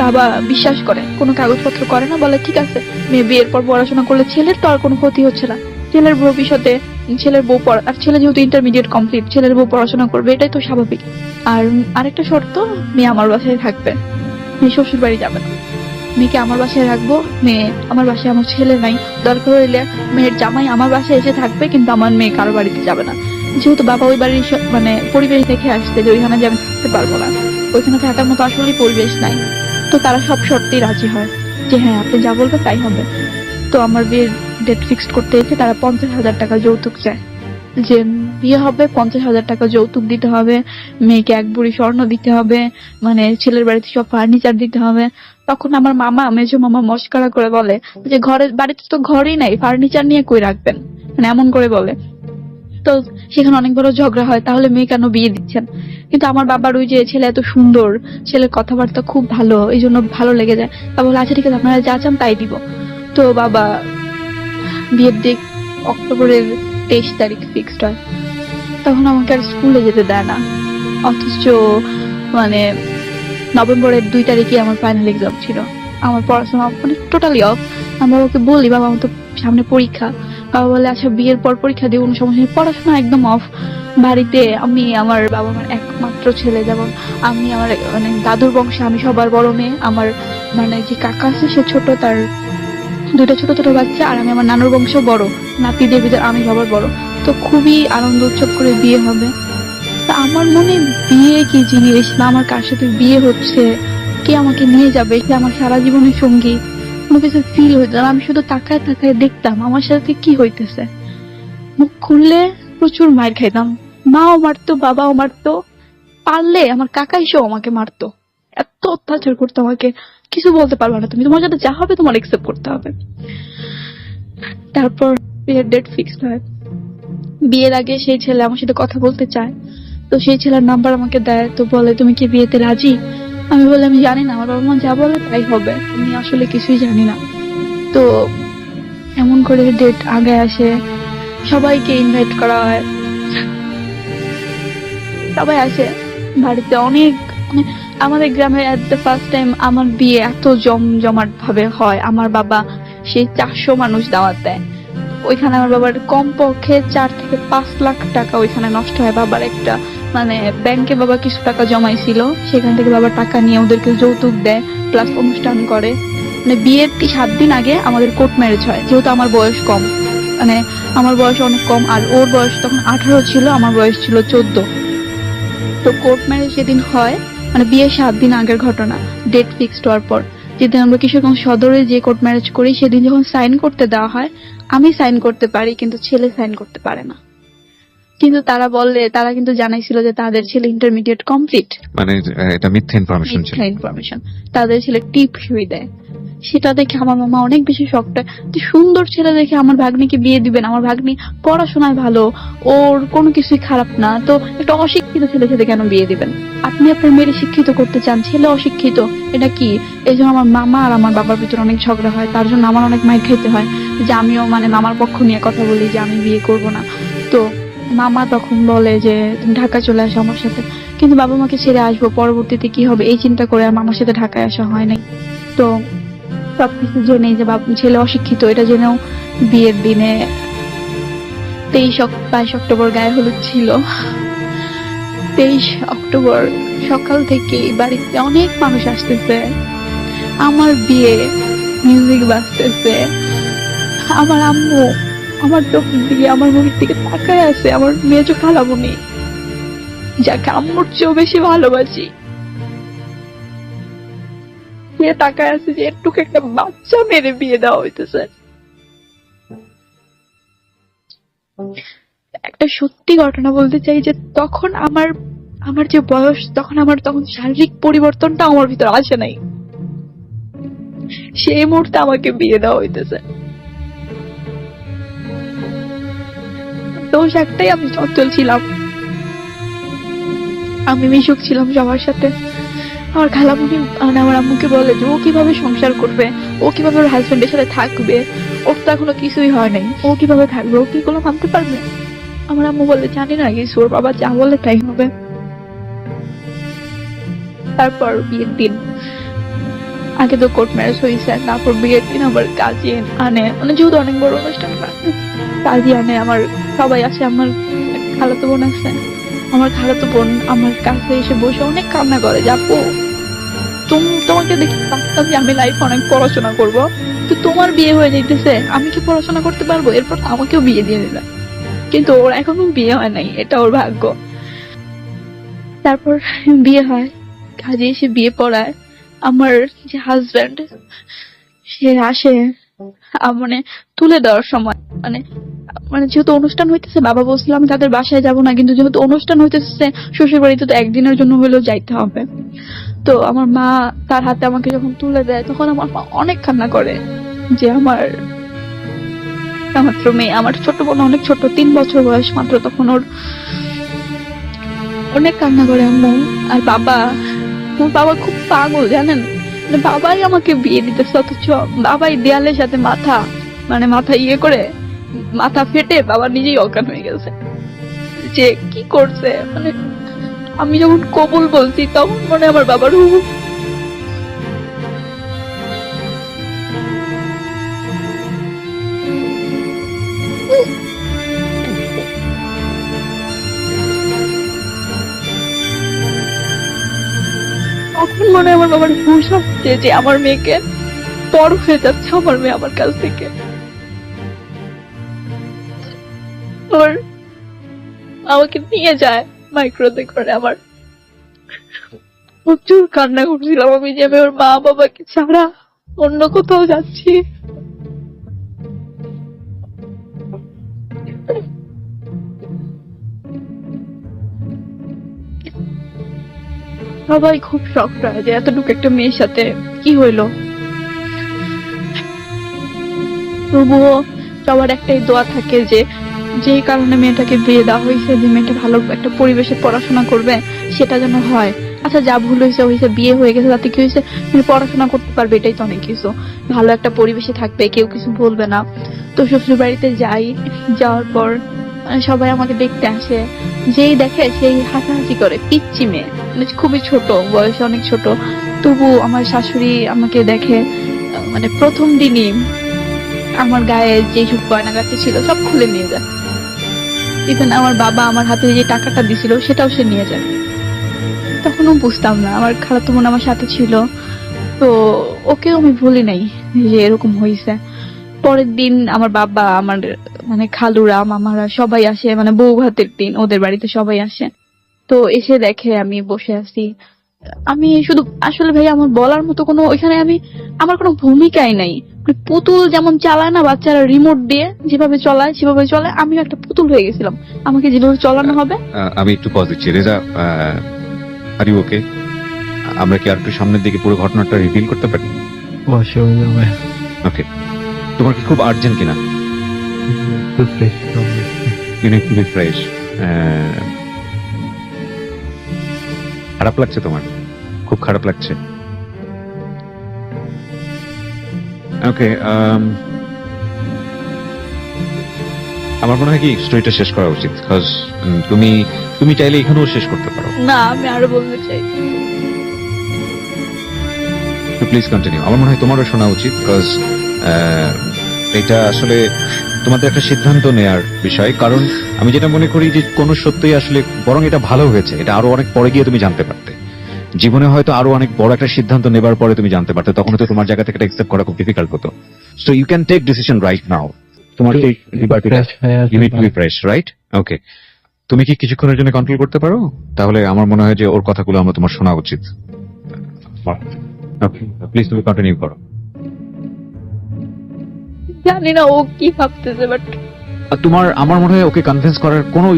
বাবা বিশ্বাস করে, কোনো কাগজপত্র করে না, বলে ঠিক আছে মেয়ে বিয়ের পর পড়াশোনা করলে ছেলের তো আর কোনো ক্ষতি হচ্ছে না, ছেলের ভবিষ্যতে ছেলের বউ পড়া, আর ছেলে যেহেতু ইন্টারমিডিয়েট কমপ্লিট, ছেলের বউ পড়াশোনা করবে, এটাই তো স্বাভাবিক। আর আরেকটা শর্ত, মেয়ে আমার বাসায় থাকবে, মেয়ে শ্বশুর বাড়ি যাবে না। মেয়েকে আমার বাসায় রাখবো, মেয়ে আমার বাসায়, আমার ছেলে নাই, দরকার হইলে মেয়ের জামাই আমার বাসায় এসে থাকবে, কিন্তু আমার মেয়ে কারো বাড়িতে যাবে না। যেহেতু বাবা ওই বাড়ির মানে পরিবেশ দেখে আসছে যে ওইখানে যে আমি থাকতে পারবো না, ওইখানে থাকার মতো আসলে পরিবেশ নাই। তো তারা সব শর্তেই রাজি হয় যে হ্যাঁ আপনি যা বলবেন তাই হবে। তো আমার বিয়ের ডেট ফিক্সড করতে এসে তারা 50,000 টাকা যৌতুক চায়, যে বিয়ে হবে 50,000 টাকা যৌতুক দিতে হবে, মেয়েকে এক বুড়ি স্বর্ণ দিতে হবে, মানে ছেলের বাড়িতে সব ফার্নিচার দিতে হবে। তখন আমার মামা মেজো মামা মস্করা করে বলে যে বাড়িতে তো ঘরই নাই, ফার্নিচার নিয়ে কই রাখবেন, মানে এমন করে বলে। তো সেখানে অনেক বড় ঝগড়া হয়, তাহলে মেয়ে কেন বিয়ে দিচ্ছেন। কিন্তু আমার বাবার ওই যে ছেলে এত সুন্দর, ছেলের কথাবার্তা খুব ভালো, এই জন্য ভালো লেগে যায়। তা বলে আচ্ছা ঠিক আছে আপনারা যা চান তাই দিব। তো বাবা বিয়ের ডেট অক্টোবরের 23 তারিখ ফিক্সড হয়। তখন আমাকে আর স্কুলে যেতে দেয় না, অথচ মানে নভেম্বরের 2 তারিখে আমার ফাইনাল এক্সাম ছিল। আমার পড়াশোনা মানে টোটালি অফ। আমি বাবাকে বলি বাবা আমার তো সামনে পরীক্ষা। বাবা বলে আচ্ছা বিয়ের পর পরীক্ষা দিয়ে কোনো সমস্যা নেই, পড়াশোনা একদম অফ। বাড়িতে আমি আমার বাবা আমার একমাত্র ছেলে, যেমন আমি আমার মানে দাদুর বংশে আমি সবার বড় মেয়ে। আমার মানে যে কাকা আছে সে ছোট, তার 2টা ছোট ছোট বাচ্চা, আর আমি আমার নানুর বংশ বড়, নাতিদের ভিতর আমি সবার বড়। তো খুবই আনন্দ উৎসব করে বিয়ে হবে। তা আমার মনে বিয়ে কি জিনিস, বা আমার কার সাথে বিয়ে হচ্ছে, কে আমাকে নিয়ে যাবে, কে আমার সারা জীবনের সঙ্গী, কোনো কিছু ফিল হইতো না। আমি শুধু তাকায় তাকায় দেখতাম আমার সাথে কি হইতেছে। মুখ খুললে প্রচুর মার খাইতাম, মাও মারতো বাবাও মারতো, পারলে আমার কাকা এসেও আমাকে মারতো। এত অত্যাচার করতো আমাকে, কিছু বলতে পারবে না তুমি, তোমার সাথে যা হবে তোমার একসেপ্ট করতে হবে। তারপর বিয়ের ডেট ফিক্সড হয়। বিয়ের আগে সেই ছেলে আমার সাথে কথা বলতে চায়, তো সেই ছেলের নাম্বার আমাকে দেয়। তো বলে তুমি কি বিয়েতে রাজি? আমি বলে আমি জানি না, আমার বাবা মা যা বলে তাই হবে, আমি আসলে কিছুই জানি না। তো এমন করে ডেট আগে আসে, সবাইকে ইনভাইট করা হয়, সবাই আসে বাড়িতে। অনেক মানে আমাদের গ্রামে এট দ্য ফার্স্ট টাইম আমার বিয়ে এত জমজমাট ভাবে হয়। আমার বাবা সেই 400 মানুষ দাওয়াত দেয়। ওইখানে আমার বাবার কমপক্ষে 4 থেকে 5 লাখ টাকা ওইখানে নষ্ট হয়। বাবার একটা মানে ব্যাংকে বাবা কিছু টাকা জমাইছিল, সেখান থেকে বাবা টাকা নিয়ে ওদেরকে যৌতুক দেয়, প্লাস অনুষ্ঠান করে। মানে বিয়ের 7 দিন আগে আমাদের কোর্ট ম্যারেজ হয়, যেহেতু আমার বয়স কম, মানে আমার বয়স অনেক কম, আর ওর বয়স তখন 18 ছিল, আমার বয়স ছিল 14। তো কোর্ট ম্যারেজ যেদিন হয়, মানে বিয়ের 7 দিন আগের ঘটনা, ডেট ফিক্সড হওয়ার পর যেদিন আমরা কিশোরগঞ্জ সদরে যে কোর্ট ম্যারেজ করি, সেদিন যখন সাইন করতে দেওয়া হয়, আমি সাইন করতে পারি কিন্তু ছেলে সাইন করতে পারে না। কিন্তু তারা বললে, তারা কিন্তু জানাইছিল যে তাদের ছেলে ইন্টারমিডিয়েট কমপ্লিট, মানে এটা মিথ্যা ইনফরমেশন ছিল। ইনফরমেশন, তাদের ছেলে টিপ সুই দেয়। সেটা দেখে আমার মামা অনেক বেশি শকড হয়, যে সুন্দর ছেলে দেখে আমার ভাগ্নিকে বিয়ে দিবেন, আমার ভাগ্নি পড়াশোনায় ভালো, ওর কোনো কিছুই খারাপ না, তো একটা অশিক্ষিত ছেলের সাথে কেন বিয়ে দিবেন? আপনি আপনার মেয়েকে শিক্ষিত করতে চান, ছেলে অশিক্ষিত, এটা কি? এই জন্য আমার মামা আর আমার বাবার ভিতরে অনেক ঝগড়া হয়, তার জন্য আমার অনেক মাইর খাইতে হয়, যে আমিও মানে মামার পক্ষ নিয়ে কথা বলি যে আমি বিয়ে করব না। তো মামা তখন বলে যে তুমি ঢাকা চলে আসো আমার সাথে, কিন্তু বাবা মাকে ছেড়ে আসবো, পরবর্তীতে কি হবে এই চিন্তা করে আর মামার সাথে ঢাকায় আসা হয় নাই। তো সবকিছু জেনে যে ছেলে অশিক্ষিত এটা জেনেও বিয়ের দিনে 22 অক্টোবর গায়ে হলুদ ছিল। 23 অক্টোবর সকাল থেকে বাড়িতে অনেক মানুষ আসতেছে, আমার বিয়ে, মিউজিক বাজতেছে, আমার আম্মু আমার চোখের দিকে, আমার মুখের দিকে তাকায় আছে, আমার মেজো খালামণি যাকে আম্মুর চেয়েও বেশি ভালোবাসি, সে তাকায় আছে যে একটু একটা বাচ্চা মেরে বিয়ে দেওয়া হইতেছে। একটা সত্যি ঘটনা বলতে চাই যে তখন আমার যে বয়স, তখন শারীরিক পরিবর্তনটা আমার ভিতর আসে নাই, সেই মুহূর্তে আমাকে বিয়ে দেওয়া হইতেছে। দোষ একটাই, আমি চঞ্চল ছিলাম, আমি মিশুক ছিলাম সবার সাথে। আমার খালামুনি মানে আমার আম্মুকে বলে যে ও কিভাবে সংসার করবে, ও কিভাবে ওর হাজবেন্ডের সাথে থাকবে, ওর তো এখনো কিছুই হয় নাই, ও কিভাবে থাকবে, ও কি কোনো ভাবতে পারবে? আমার আম্মু বলে জানি না কিছু, ওর বাবা যা বলে তাই হবে। তারপর বিয়ের দিন, আগে তো কোর্ট ম্যারেজ হয়েছে, তারপর বিয়ের দিন আমার কাজী আনে, মানে যেহেতু অনেক বড় অনুষ্ঠান, কাজী আনে, আমার সবাই আছে, আমার খালাতো বোন আছে, আমার খালাতো বোন আমার কাছে এসে বসে অনেক কান্না করে যে আপু তোমাকে দেখে ভাবতাম যে আমি লাইফে অনেক পড়াশোনা করবো, তো তোমার বিয়ে হয়ে যাইতেছে, আমি কি পড়াশোনা করতে পারবো? এরপর আমাকেও বিয়ে দিয়ে দিলাম। কিন্তু ওর এখনো বিয়ে হয় নাই, এটা ওর ভাগ্য। তারপর বিয়ে হয়, কাজে এসে বিয়ে পড়ায়। আমার যে হাজবেন্ড সে আসে মানে তুলে দেওয়ার সময়, মানে মানে যেহেতু অনুষ্ঠান হইতেছে, বাবা বলছিল আমি তাদের বাসায় যাব না, কিন্তু যেহেতু অনুষ্ঠান হইতেছে শ্বশুর বাড়িতে তো একদিনের জন্য হলেও যাইতে হবে। তো আমার মা তার হাতে আমাকে যখন তুলে দেয়, তখন আমার মা অনেক কান্না করে যে আমার মাত্র মেয়ে, আমার ছোট বোন অনেক ছোট, 3 বছর বয়স মাত্র তখন ওর। অনেক কান্না করে আম্মু। আর বাবা, আমার বাবা খুব পাগল জানেন, মানে বাবাই আমাকে বিয়ে দিতেছে, অথচ বাবাই দেয়ালের সাথে মাথা, মানে মাথা ইয়ে করে মাথা ফেটে বাবা নিজেই অজ্ঞান হয়ে গেছে। যে কি করছে, মানে আমি যখন কবুল বলছি তখন মনে হয় আমার বাবার তখন মনে হয় আমার বাবার হুঁশ আসছে যে আমার মেয়েকে বড় হয়ে যাচ্ছে আমার মেয়ে আমার কাছ থেকে। ওর আমাকে নিয়ে যায় মাইক্রোতে করে। আমার প্রচুর কান্না করছিলাম আমি যে আমি ওর মা বাবাকে ছাড়া অন্য কোথাও যাচ্ছি। সবাই খুব শক্ট হয় যে এতটুকু একটা মেয়ের সাথে কি হইলো। তবুও সবার একটাই দোয়া থাকে যে যে কারণে মেয়েটাকে বিয়ে দেওয়া হয়েছে, যে মেয়েটা ভালো একটা পরিবেশে পড়াশোনা করবে সেটা যেন হয়। আচ্ছা যা ভুল হয়েছে হয়েছে, বিয়ে হয়ে গেছে, তাতে কি হয়েছে, মেয়ে পড়াশোনা করতে পারবে, এটাই তো অনেক কিছু। ভালো একটা পরিবেশে থাকবে, কেউ কিছু বলবে না। তো শ্বশুর বাড়িতে যাই, যাওয়ার পর মানে সবাই আমাকে দেখতে আসে, যেই দেখে সেই হাসাহাসি করে। পিচ্চি মেয়ে, মানে খুবই ছোট বয়সে, অনেক ছোট। তবু আমার শাশুড়ি আমাকে দেখে, মানে প্রথম দিনই আমার গায়ে যেসব গয়নাগাটি ছিল সব খুলে নিয়ে যায়। ইভেন আমার বাবা আমার হাতে যে টাকাটা দিছিল সেটাও সে নিয়ে যায়। তখনও বুঝতাম না, আমার খালাতো বোন আমার সাথে ছিল, তো ওকেও আমি ভুলি নাই যে এরকম হয়েছে। পরের দিন আমার বাবা, আমার মানে খালুরা, মামারা সবাই আসে, মানে বউ ভাতের দিন ওদের বাড়িতে সবাই আসে। তো এসে দেখে আমি বসে আছি। আমি শুধু আসলে ভাই আমার বলার মতো কোনো ওইখানে আমার কোনো ভূমিকাই নাই। মানে পুতুল যেমন চালায় না বাচ্চারা রিমোট দিয়ে, যেভাবে চলায় সেভাবে চলে, আমিও একটা পুতুল হয়ে গেছিলাম, আমাকে যেভাবে চলানো হবে। আমি একটু পজ দিচ্ছি। Reza, are you okay? আমরা কি আর একটু সামনের দিকে পুরো ঘটনাটা রিভিল করতে পারি? ওকে, তোমার কি খুব আর্জেন্ট কিনা? You need to be fresh. খারাপ লাগছে তোমার? খুব খারাপ লাগছে? ওকে, আমার মনে হয় কি স্টোরিটা শেষ করা উচিত, বিকজ তুমি চাইলে এখানেও শেষ করতে পারো। না, আমি আরো বলতে চাই। Please continue. আমার মনে হয় তোমারও শোনা উচিত, বিকজ এটা আসলে তোমাদের একটা সিদ্ধান্ত নেয়ার বিষয়। কারণ আমি যেটা মনে করি যে কোনো সত্যই আসলে বরং এটা ভালো হয়েছে, এটা আরো অনেক পরে গিয়ে তুমি জানতে পারতে। জীবনে হয়তো আরো অনেক বড় একটা সিদ্ধান্ত নেবার পরে তুমি জানতে পারতে, তখন তো তোমার জায়গা থেকে এটা অ্যাকসেপ্ট করা খুব ডিফিকাল্ট হতো। So you can take decision right now. তোমার এই লিবার্টিটা, you need to be fresh, right? Okay, তুমি কি কিছুক্ষণের জন্য কন্ট্রোল করতে পারো? তাহলে আমার মনে হয় যে ওর কথাগুলো আমরা তোমার শোনা উচিত। ওকে, প্লিজ তুমি কন্টিনিউ করো। জানি না ও কি ভাবতেছে, বাট আমার মনে হয় ওকে কনভিন্স করার কোনো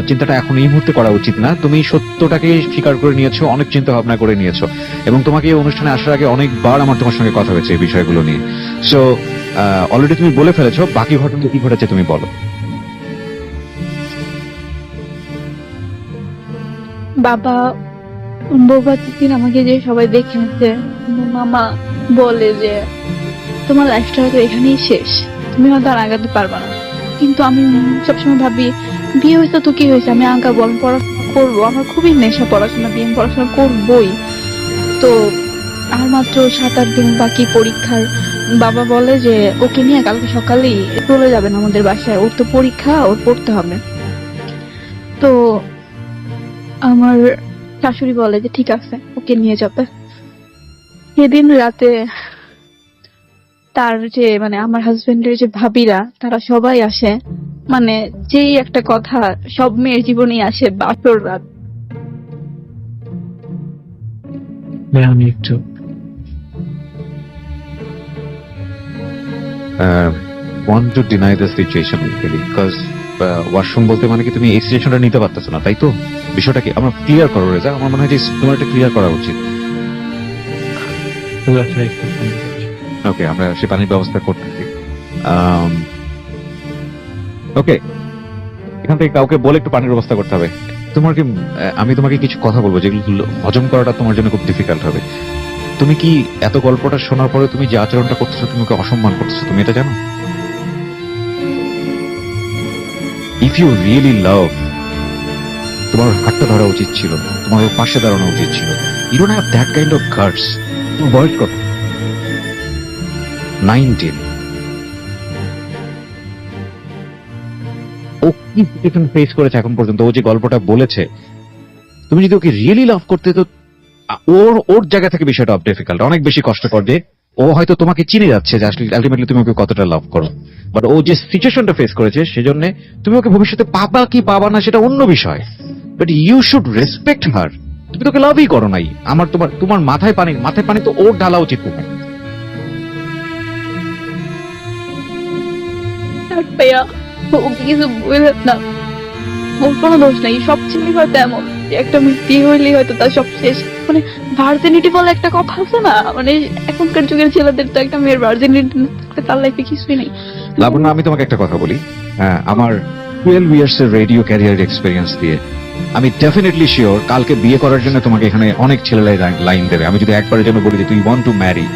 চিন্তাটা এখন এই মুহূর্তে করা উচিত না। তুমি সত্যটাকে স্বীকার করে নিয়েছো, অনেক চিন্তা ভাবনা করে নিয়েছো, এবং তোমাকে এই অনুষ্ঠানে আসার আগে অনেকবার আমার তোমার সঙ্গে কথা হয়েছে এই বিষয়গুলো নিয়ে। সো অলরেডি তুমি বলে ফেলেছো, বাকি ঘটনা কি ঘটেছে তুমি বলো। বাবা বৌভাতের দিন আমাকে যে সবাই দেখে নিচ্ছে, মামা বলে যে তোমার লাইফটা হয়তো এখানেই শেষ, তুমি হয়তো আর আগাতে পারবা না। কিন্তু আমি সবসময় ভাবি বিয়ে হয়েছে তো কি হয়েছে, আমি আগাবো, আমি পড়াশোনা করবো, আমার খুবই নেশা পড়াশোনা, বিয়ে পড়াশোনা করবোই। তো আর মাত্র 7-8 দিন বাকি পরীক্ষার। বাবা বলে যে ওকে নিয়ে কালকে সকালেই চলে যাবেন আমাদের বাসায়, ওর তো পরীক্ষা, ওর পড়তে হবে। তো আমার শাশুড়ি বলে যে ঠিক আছে, ওকে নিয়ে যাবে। সেদিন রাতে তার যে মানে আমার হাজবেন্ডের যে ভাবিরা তারা সবাই আসে, মানে যেই একটা কথা সব মেয়ের জীবনেই আসে, বাসর রাত। আমি একটু want to deny the situation really, because washroom বলতে মানে কি তুমি এই সিচুয়েশনটা নিতে পারতেছো না, তাই তো? বিষয়টা কি আমরা ক্লিয়ার করো রেজা, আমার মনে হয় যে তোমার এটা ক্লিয়ার করা উচিত। ওকে, আমরা সে পানির ব্যবস্থা করতেছি। ওকে, এখান থেকে কাউকে বলে একটু পানির ব্যবস্থা করতে হবে। তোমার কি আমি তোমাকে কিছু কথা বলবো যেগুলো হজম করাটা তোমার জন্য খুব ডিফিকাল্ট হবে। তুমি কি এত গল্পটা শোনার পরে তুমি যে আচরণটা করতেছো, তুমি ওকে অসম্মান করতেছো, তুমি এটা জানো? ইফ ইউ রিয়েলি লাভ, তোমার হাতটা ধরা উচিত ছিল, তোমার ওর পাশে দাঁড়ানো উচিত ছিল। You don't have that kind of guards. তোমার বয়স কত? 19। ও কি সিচুয়েশন ফেস করেছে এখন পর্যন্ত, ও যে গল্পটা বলেছে, তুমি যদি ওকে রিয়েলি লাভ করতে, তো ওর জায়গা থেকে বিষয়টা ডিফিকাল্ট, অনেক বেশি কষ্টকর। যে ও হয়তো তোমাকে চিনে যাচ্ছে যে আসলে আলটিমেটলি তুমি ওকে কতটা লাভ করো, বাট ও যে সিচুয়েশনটা ফেস করেছে সেজন্য তুমি ওকে ভবিষ্যতে পাবা কি পাবা না সেটা অন্য বিষয়, but you should respect her. তুমি তোকে লাভই করো নাই। আমার তোমার মাথায় পানি তো ওর ঢালা উচিত তোমার। ভাইয়া ও কিছু বললেন না, ওর কোনো দোষ নাই। সব ছেলে হয়তো এমন যে একটা মেয়ে বিয়ে হইলেই হয়তো তার সব শেষ, মানে ভার্জিনিটি বলে একটা কথা আছে না, মানে এখনকার যুগের ছেলেদের তো একটা মেয়ের ভার্জিনিটি তার লাইফে কিছুই নেই। লাবণ্য, আমি তোমাকে একটা কথা বলি, হ্যাঁ, আমার 12 ইয়ার্স এর রেডিও ক্যারিয়ার এক্সপিরিয়েন্স দিয়ে আমি ডেফিনেটলি শিওর কালকে বিয়ে করার জন্য তোমাকে এখানে অনেক ছেলেরাই লাইন দেবে। আমি যদি একবারের জন্য বলি যে তুই ওয়ান্ট টু ম্যারি,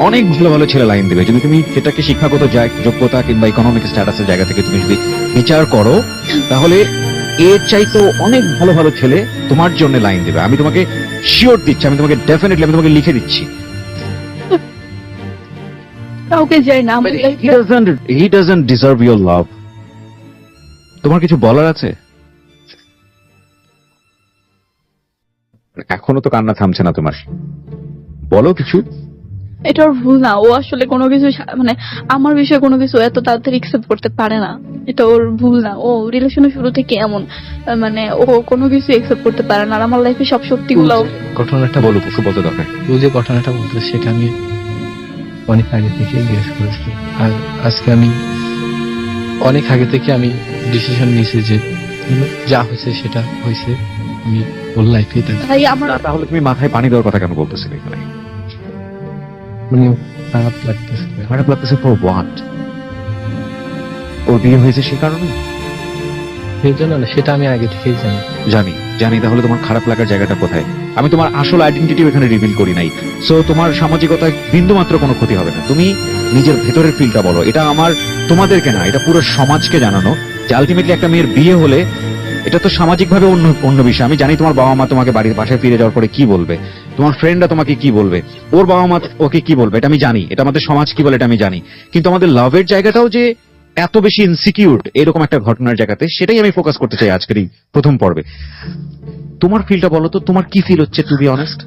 অনেক ভালো ভালো ছেলে লাইন দেবে। যদি তুমি সেটাকে শিক্ষাগত যোগ্যতা কিংবা ইকোনমিক স্ট্যাটাসের জায়গা থেকে তুমি যদি বিচার করো, তাহলে এর চাইতো অনেক ভালো ভালো ছেলে তোমার জন্য লাইন দেবে। আমি তোমাকে শিওর দিচ্ছি, আমি তোমাকে ডেফিনেটলি আমি তোমাকে লিখে দিচ্ছি। কাউকে যাই না, He doesn't deserve your love. তোমার কিছু বলার আছে? এখনো তো কান্না থামছে না তোমার, বলো কিছু। এটা ওর ভুল না, ও আসলে কোনো কিছু মানে আমার বিষয়ে কোনো কিছু এত তাড়াতাড়ি অ্যাকসেপ্ট করতে পারে না। এটা ওর ভুল না, ও রিলেশনের শুরু থেকে এমন, মানে ও কোনো কিছু অ্যাকসেপ্ট করতে পারে না। আর আমার লাইফে সব সত্যিগুলো ঘটনাটা বলো, কিছু বলতে দরকার। ও যে ঘটনাটা বলতো সেটা আমি অনেক আগে থেকে জিজ্ঞেস করেছি, আর আজকে আমি অনেক আগে থেকে আমি ডিসিশন নিয়েছি যে যা হয়েছে সেটা হয়েছে, আমি ওর লাইফে তাই আমার তাহলে তুমি মাথায় পানি দেওয়ার কথা কেন বলতেছিলে এখানে? মানে খারাপ লাগতেছে। খারাপ লাগতেছে ফর হোয়াট? ওর বিয়ে হয়েছে সে কারণে? সেই জন্য না, সেটা আমি আগে থেকেই জানি। জানি তাহলে তোমার খারাপ লাগার জায়গাটা কোথায়? আমি তোমার আসল আইডেন্টিটি এখানে রিভিল করি নাই, সো তোমার সামাজিকতায় বিন্দু মাত্র কোনো ক্ষতি হবে না। তুমি নিজের ভেতরের ফিলটা বলো। এটা আমার তোমাদেরকে না, এটা পুরো সমাজকে জানানো যে আলটিমেটলি একটা মেয়ের বিয়ে হলে এটা তো সামাজিকভাবে অন্য বিষয়। আমি জানি তোমার বাবা মা তোমাকে বাড়ির বাসায় ফিরে যাওয়ার পরে কি বলবে, তোমার ফ্রেন্ডরা তোমাকে কি বলবে, ওর বাবা মা ওকে কি বলবে, এটা আমি জানি, এটা আমাদের সমাজ কি বলে এটা আমি জানি। কিন্তু আমাদের লাভের জায়গাটাও যে এত বেশি ইনসিকিউর এরকম একটা ঘটনার জায়গাতে, সেটাই আমি ফোকাস করতে চাই আজকের এই প্রথম পর্বে। তোমার ফিলটা বলো তো, তোমার কি ফিল হচ্ছে টু বি অনেস্ট?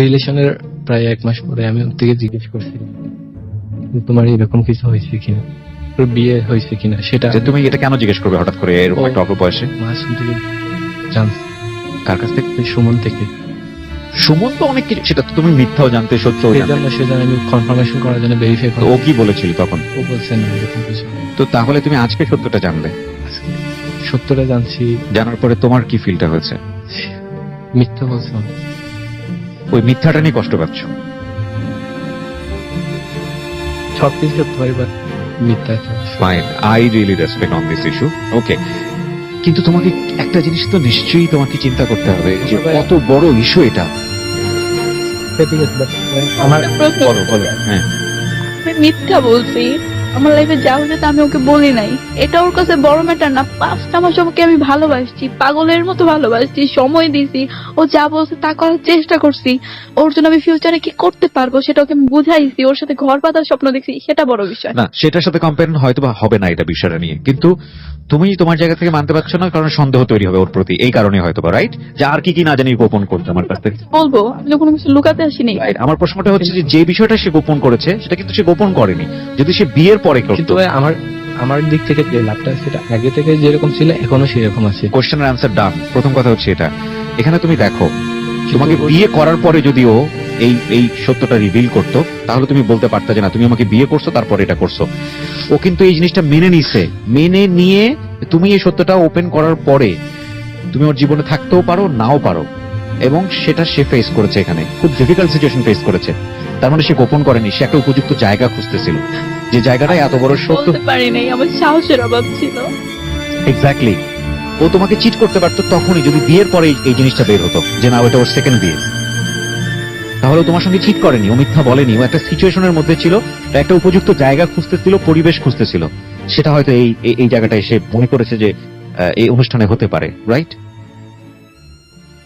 রিলেশনের প্রায় 1 মাস পরে আমি ওর থেকে জিজ্ঞেস করছিলাম যে তোমার এরকম কিছু হয়েছে কিনা, তোর বিয়ে হয়েছে কিনা। সেটা যে তুমি এটা কেন জিজ্ঞেস করবে হঠাৎ করে এরকম একটা অল্প বয়সে? মাসুম থেকে জানছি। কার কাছ থেকে? সুমন থেকে। সুমন তো অনেক কিছু, সেটা তো তুমি মিথ্যাও জানতে সত্যও জানতে। সেজন্য আমি কনফার্মেশন করার জন্য ভেরিফাই তো ও কি বলেছিল তখন? ও বলছে না এরকম কিছু নেই। তো তাহলে তুমি আজকে সত্যটা জানলে, আজকে সত্যটা জানছি। জানার পরে তোমার কি ফিলটা হয়েছে? মিথ্যা বলছে অনেক। ওই মিথ্যাটা নিয়ে কষ্ট পাচ্ছ? সবকিছু সত্য হয়, বাট মিথ্যা। Fine, I really respect on this issue. Okay, কিন্তু তোমাকে একটা জিনিস তো নিশ্চয়ই তোমাকে চিন্তা করতে হবে যে কত বড় ইস্যু এটা। আমার বলো। হ্যাঁ, আমি মিথ্যা বলছি, আমার লাইফে যা হয়েছে তা আমি ওকে বলি নাই। এটা ওর কাছে বড় ম্যাটার না। 5টা মাস ওকে আমি ভালোবাসছি, পাগলের মতো ভালোবাসছি, সময় দিছি, ও যা বলছে তা করার চেষ্টা করছি। ওর জন্য আমি ফিউচারে কি করতে পারবো সেটা ওকে আমি বুঝাইছি, ওর সাথে ঘর বাঁধার স্বপ্ন দেখছি, সেটা বড় বিষয়। না, সেটার সাথে কম্পেয়ার হয়তো বা হবে না এটা বিষয়টা নিয়ে, কিন্তু তুমি তোমার জায়গা থেকে মানতে পারছো না কারণ সন্দেহ তৈরি হবে ওর প্রতি, এই কারণে হয়তো বা, রাইট? যে আর কি না জানি গোপন করতে আমার কাছ থেকে। বলবো আমি তো কোনো কিছু লুকাতে আসিনি। Right, আমার প্রশ্নটা হচ্ছে যে বিষয়টা সে গোপন করেছে সেটা কিন্তু সে গোপন করেনি, যদি সে বিয়ের পরে কিন্তু করতো। ভাই আমার দিক থেকে যে লাভটা সেটা আগে থেকে যেরকম ছিল এখনো সেরকম আছে। কোশ্চেনের অ্যান্সার ডান। প্রথম কথা হচ্ছে এটা, এখানে তুমি দেখো তোমাকে বিয়ে করার পরে যদি ও এই সত্যটা রিভিল করতো তাহলে তুমি বলতে পারতে যে না তুমি আমাকে বিয়ে করছো তারপর এটা করছো। ও কিন্তু এই জিনিসটা মেনে নিছে, মেনে নিয়ে তুমি এই সত্যটা ওপেন করার পরে তুমি ওর জীবনে থাকতেও পারো নাও পারো, এবং সেটা সে ফেস করেছে, এখানে খুব ডিফিকাল্ট সিচুয়েশন ফেস করেছে। তার মানে সে গোপন করেনি, সে একটা উপযুক্ত জায়গা খুঁজতেছিল, যে জায়গাটায় এত বড় সত্য। বলতে পারি নাই, আমার সাহসের অভাব ছিল। এক্স্যাক্টলি, ও তোমাকে চিট করতে পারতো তখনই যদি বিয়ের পরে এই জিনিসটা বের হতো যে না ওটা ওর সেকেন্ড বিয়ে, তাহলে ও তোমার সঙ্গে চিট করেনি, ও মিথ্যা বলেনি, ও একটা সিচুয়েশনের মধ্যে ছিল, একটা উপযুক্ত জায়গা খুঁজতেছিল, পরিবেশ খুঁজতেছিল, সেটা হয়তো এই জায়গাটা এসে মনে করেছে যে এই অনুষ্ঠানে হতে পারে, রাইট?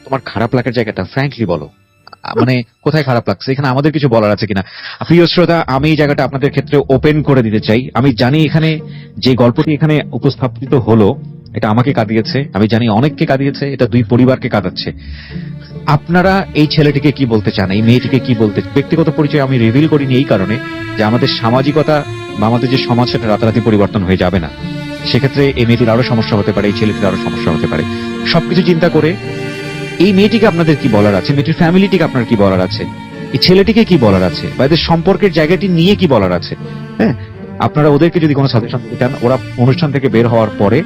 তোমার খারাপ লাগার জায়গাটা ফ্র্যাঙ্কলি বলো, মানে কোথায় খারাপ লাগছে, এখানে আমাদের কিছু বলার আছে কিনা। প্রিয় শ্রোতা, আমি এই জায়গাটা আপনাদের ক্ষেত্রে ওপেন করে দিতে চাই। আমি জানি এখানে যে গল্পটি এখানে উপস্থাপিত হলো এটা আমাকে কাঁদিয়েছে, আমি জানি অনেককে কাঁদিয়েছে, এটা দুই পরিবারকে কাঁদাচ্ছে। আপনারা এই ছেলেটিকে কি বলতে চান, এই মেয়েটিকে কি বলতে, ব্যক্তিগত পরিচয় আমি রিভিল করিনি এই কারণে যে আমাদের সামাজিকতা বা আমাদের যে সমাজ সেটা রাতারাতি পরিবর্তন হয়ে যাবে না। সেক্ষেত্রে এই মেয়েটির আরো সমস্যা হতে পারে, এই ছেলেটির আরো সমস্যা হতে পারে। সবকিছু চিন্তা করে এই মেয়েটিকে আপনাদের কি বলার আছে, মেয়েটির ফ্যামিলিটিকে আপনার কি বলার আছে, এই ছেলেটিকে কি বলার আছে, বা এদের সম্পর্কের জায়গাটি নিয়ে কি বলার আছে, হ্যাঁ? আপনারা ওদেরকে যদি কোনো সাজেশন দিতে চান, ওরা অনুষ্ঠান থেকে বের হওয়ার পরে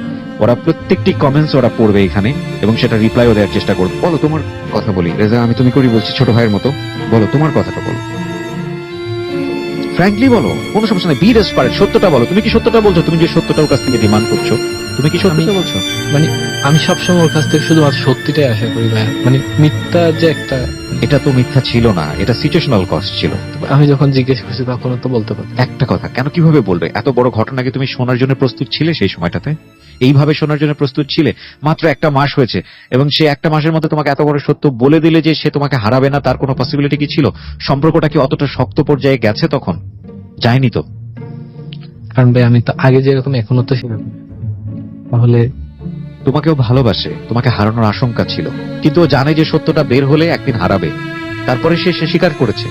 ওরা প্রত্যেকটি কমেন্টস ওরা পড়বে এখানে এবং সেটা রিপ্লাইও দেওয়ার চেষ্টা করবে। বলো তোমার কথা, বলি রেজা, আমি তুমি করি বলছি ছোট ভাইয়ের মতো, বলো তোমার কথাটা বলো, ফ্র্যাঙ্কলি বলো, কোনো সমস্যা নেই, বি রেসপারেন্ট, সত্যটা বলো। তুমি কি সত্যটা বলছো? তুমি যে সত্যটা ওর কাছ থেকে ডিমান্ড করছো, তুমি কি সত্যটা বলছো? মানে আমি সবসময় ওর কাছ থেকে শুধুমাত্র সত্যিটাই আশা করি ভাই, মানে মিথ্যা যে একটা, এটা তো মিথ্যা ছিল না, এটা সিচুয়েশনাল কস্ট ছিল। আমি যখন জিজ্ঞেস করছি তখন তো বলতে পারতাম। একটা কথা কেন কিভাবে বলবে, এত বড় ঘটনাকে তুমি শোনার জন্য প্রস্তুত ছিলে সেই সময়টাতে? এইভাবে শোনার জন্য প্রস্তুত ছিলে? মাত্র একটা মাস হয়েছে এবং সে একটা মাসের মধ্যে তোমাকে এত বড় সত্য বলে দিলে যে সে তোমাকে হারাবে না, তার কোনো পসিবিলিটি কি ছিল? সম্পর্কটা কি অতটা শক্ত পর্যায়ে গেছে তখন? যায়নি তো। কারণ ভাই আমি তো আগে যেরকম এখনো তো সেরকম, তাহলে তোমাকেও ভালোবাসে, তোমাকে হারানোর আশঙ্কা ছিল, কিন্তু ও জানে যে সত্যটা বের হলে একদিন হারাবে, তারপরে সে স্বীকার করেছে।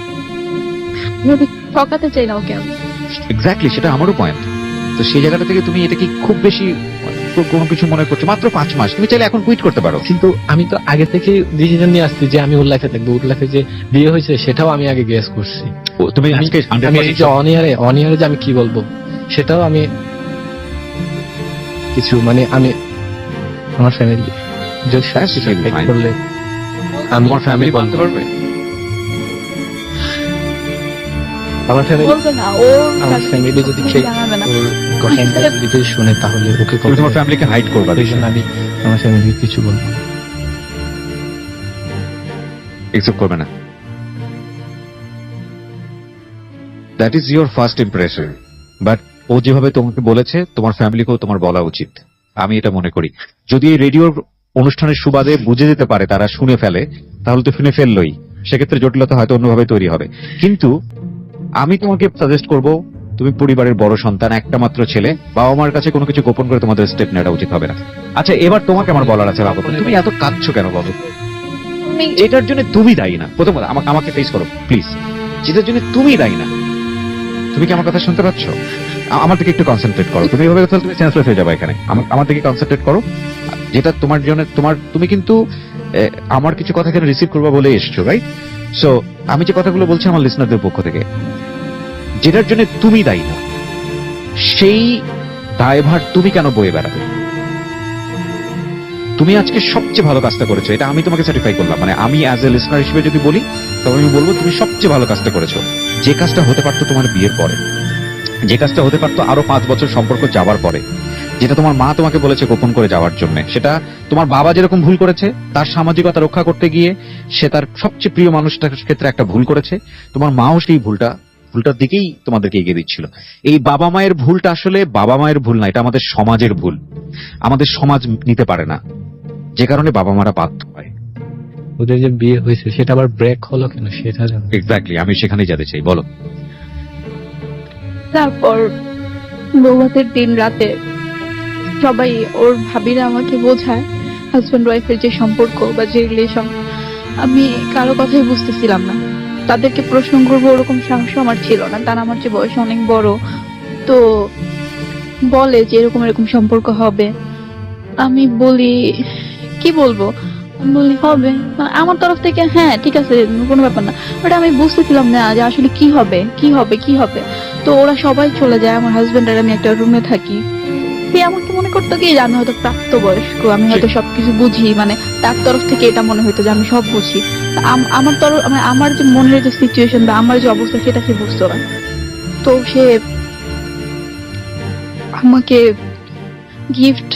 আমি ঠকাতে চাই না ওকে আমি। এক্স্যাক্টলি, সেটা আমারও পয়েন্ট। তো সেই জায়গাটা থেকে তুমি এটা কি খুব বেশি কোনো কিছু মনে করছো? মাত্র 5 মাস, তুমি চাইলে এখন কুইট করতে পারো। কিন্তু আমি তো আগে থেকে ডিসিশন নিয়ে আসছি যে আমি ওর লাইফে থাকবো, ওর লাইফে যে বিয়ে হয়েছে সেটাও আমি আগে গেস করছি। তুমি আমি আজকে 100% যে অনিয়ারে যে আমি কি বলবো সেটাও আমি কিছু, মানে আমি আমার ফ্যামিলি যদি That's really fine. করলে আমি তোমার ফ্যামিলি বলতে পারবে? আমার ফ্যামিলি বলবে না, ওর আমার ফ্যামিলি যদি কেউ জানাবে না। ওর কথাটা যদি শুনে তাহলে ওকে তুমি তোমার ফ্যামিলিকে হাইড করবা, এই জন্য আমি আমার ফ্যামিলি কিছু বলবো না। একসেপ্ট করবে না। That is your first impression, but ও যেভাবে তোমাকে বলেছে তোমার ফ্যামিলিকেও তোমার বলা উচিত, আমি এটা মনে করি। যদি এই রেডিওর অনুষ্ঠানের সুবাদে বুঝে যেতে পারে, তারা শুনে ফেলে, তাহলে তো শুনে ফেললোই, সেক্ষেত্রে জটিলতা হয়তো অন্যভাবে তৈরি হবে। কিন্তু আমি তোমাকে সাজেস্ট করব, তুমি পরিবারের বড় সন্তান, একটা মাত্র ছেলে, বাবা মার কাছে কোনো কিছু গোপন করে তোমাদের স্টেপ নেওয়া উচিত হবে না। আচ্ছা, এবার তোমাকে আমার বলার আছে বাবু, তুমি এত কাঁদছো কেন বাবু? আমি- যেটার জন্য তুমি দায়ী না, প্রথম কথা আমাকে ফেস করো প্লিজ, যেটার জন্য তুমি দায়ী না। তুমি কি আমার কথা শুনতে পাচ্ছ? আমার দিকে একটু কনসেন্ট্রেট করো, তুমি এভাবে তাহলে তুমি সেন্সলেস হয়ে যাবে এখানে। আমার দিকে কনসেন্ট্রেট করো, যেটা তোমার জন্য তুমি কিন্তু আমার কিছু কথা এখানে রিসিভ করবা বলে এসছো, রাইট? সো আমি যে কথাগুলো বলছি আমার লিসনারদের পক্ষ থেকে, যেটার জন্য তুমি দায়ী না সেই দায়ভার তুমি কেন বয়ে বেড়াবে? তুমি আজকে সবচেয়ে ভালো কাজটা করেছো, এটা আমি তোমাকে সার্টিফাই করলাম। মানে আমি অ্যাজ এ লিসনার হিসেবে যদি বলি তবে আমি বলবো তুমি সবচেয়ে ভালো কাজটা করেছো। যে কাজটা হতে পারতো তোমার বিয়ের পরে, যে কাজটা হতে পারতো আরো 5 বছর সম্পর্ক যাওয়ার পরে, যেটা তোমার মা তোমাকে বলেছে গোপন করে যাওয়ার জন্য, সেটা তোমার বাবা যেরকম ভুল করেছে তার সামাজিকতা রক্ষা করতে গিয়ে সে তার সবচেয়ে প্রিয় মানুষটার ক্ষেত্রে একটা ভুল করেছে, তোমার মাও সেই ভুলটার দিকেই তোমাদেরকে এগিয়ে দিচ্ছিল। এই বাবা মায়ের ভুলটা আসলে বাবা মায়ের ভুল না, এটা আমাদের সমাজের ভুল। আমাদের সমাজ নিতে পারে না, যে কারণে বাবা মারা বাধ্য হয়। ওদের যে বিয়ে হয়েছে সেটা আবার ব্রেক হলো কেন সেটা জানো? এক্স্যাক্টলি, আমি সেখানেই যেতে চাই, বলো। তারপর বৌভাতের দিন রাতে সবাই ওর ভাবিরা আমাকে বোঝায় হাজব্যান্ড ওয়াইফের যে সম্পর্ক বা যে রিলেশন, আমি কারো কথাই বুঝতেছিলাম না। তাদেরকে প্রশ্ন করবো ওরকম সাহস আমার ছিল না, তারা আমার যে বয়সে অনেক বড়। তো বলে যে এরকম এরকম সম্পর্ক হবে। আমি বলি কি বলবো, আমি বলি হবে, মানে আমার তরফ থেকে হ্যাঁ ঠিক আছে কোনো ব্যাপার না, বাট আমি বুঝতেছিলাম না যে আসলে কি হবে কি হবে কি হবে। তো ওরা সবাই চলে যায়, আমার হাজবেন্ড আর আমি একটা রুমে থাকি। সে আমাকে মনে করতো কি যে আমি হয়তো প্রাপ্তবয়স্ক, আমি হয়তো সবকিছু বুঝি, মানে তার তরফ থেকে এটা মনে হতো যে আমি সব বুঝি। আমার তরফ মানে আমার যে মনের যে সিচুয়েশন বা আমার যে অবস্থা সেটা সে বুঝতো না। তো সে আমাকে গিফট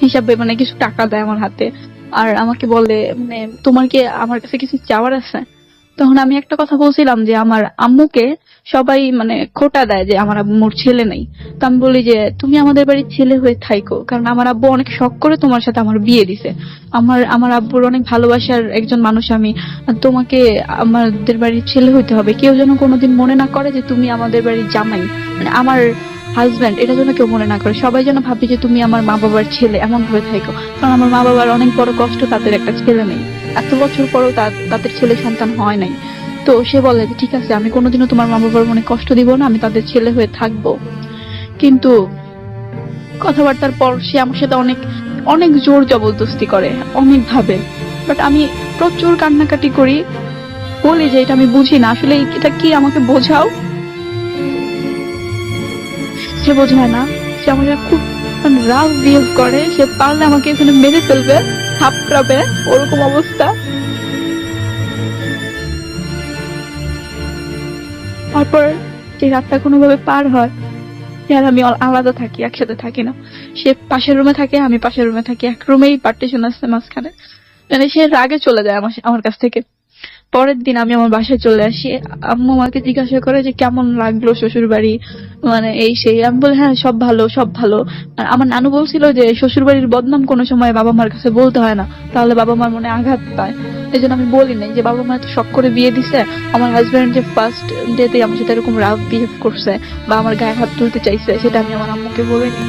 হিসাবে মানে কিছু টাকা দেয় আমার হাতে, আর আমাকে বলে মানে তোমার কি আমার কাছে কিছু চাওয়ার আছে? তখন আমি একটা কথা বলছিলাম যে আমার আম্মুকে সবাই মানে খোটা দেয় যে আমার আম্মুর ছেলে নেই। তো আমি বলি যে তুমি আমাদের বাড়ির ছেলে হয়ে থাইকো, কারণ আমার আব্বু অনেক শখ করে তোমার সাথে আমার বিয়ে দিছে। আমার আব্বুর অনেক ভালোবাসার একজন মানুষ আমি, আর তোমাকে আমাদের বাড়ির ছেলে হইতে হবে। কেউ যেন কোনোদিন মনে না করে যে তুমি আমাদের বাড়ির জামাই, মানে আমার হাজব্যান্ড, এটা যেন কেউ মনে না করে। সবাই যেন ভাবি যে তুমি আমার মা বাবার ছেলে, এমন ভাবে থাইকো। কারণ আমার মা বাবার অনেক বড় কষ্ট, তাদের একটা ছেলে নেই, এত বছর পরেও তাদের ছেলে সন্তান হয় নাই। তো সে বলে যে ঠিক আছে, আমি কোনোদিনও তোমার মা বাবার মনে কষ্ট দিব না, আমি তাদের ছেলে হয়ে থাকবো। কিন্তু কথাবার্তার পর সে আমার সাথে অনেক অনেক জোর জবরদস্তি করে অনেক ভাবে, বাট আমি প্রচুর কান্নাকাটি করি, বলি যে এটা আমি বুঝি না, আসলে এটা কি আমাকে বোঝাও। সে বোঝায় না, সে আমাকে খুব রাফ বিহেভ করে, সে পারলে আমাকে এখানে মেরে ফেলবে, থাপড়াবে, ওরকম অবস্থা। তারপর যে রাতটা কোনোভাবে পার হয়, সে আর আমি আলাদা থাকি, একসাথে থাকি না। সে পাশের রুমে থাকে, আমি পাশের রুমে থাকি, এক রুমেই পার্টিশন আছে মাঝখানে। মানে সে রাগে চলে যায় আমার কাছ থেকে। পরের দিন আমি আমার বাসায় চলে আসি, আম্মু আমাকে জিজ্ঞাসা করে যে কেমন লাগলো শ্বশুর বাড়ি, মানে এই সেই। আমি বলি হ্যাঁ সব ভালো সব ভালো। আর আমার নানু বলছিল যে শ্বশুর বাড়ির বদনাম কোনো সময় বাবা মার কাছে বলতে হয় না, তাহলে বাবা মার মনে আঘাত পায়। এই জন্য আমি বলি নাই যে বাবা মা তো শখ করে বিয়ে দিছে, আমার হাজবেন্ড যে ফার্স্ট ডেতে আমার সাথে এরকম রাফ বিহেভ করছে বা আমার গায়ে হাত তুলতে চাইছে, সেটা আমি আমার আম্মুকে বলিনি।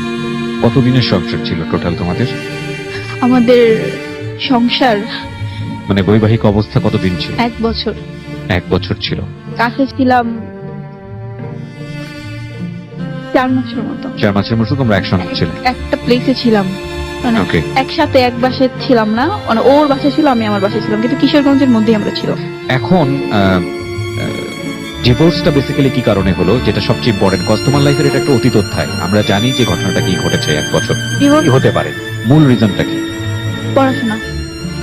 কতদিনের সংসার ছিল টোটাল তোমাদের? আমাদের সংসার মানে বৈবাহিক অবস্থা কতদিন ছিল? 1 বছর। 1 বছর ছিল। কাছে ছিলাম 4 মাসের মতো। 4 মাসের মতো তোমরা একসঙ্গে ছিলে? একটা প্লেসে ছিলাম, মানে ওকে। একসাথে এক বাসায় ছিলাম না, মানে ওর বাসায় ছিল আমি আমার বাসায় ছিলাম, কিন্তু কিশোরগঞ্জের মধ্যেই আমরা ছিল। এখন ডিভোর্সটা বেসিক্যালি কি কারণে হলো, যেটা সবচেয়ে ইম্পর্টেন্ট, কজ তোমার লাইফের এটা একটা অতীত অধ্যায়। আমরা জানি যে ঘটনাটা কি ঘটেছে 1 বছর, ডিভোর্স কি হতে পারে, মূল রিজনটা কি? পড়াশোনা।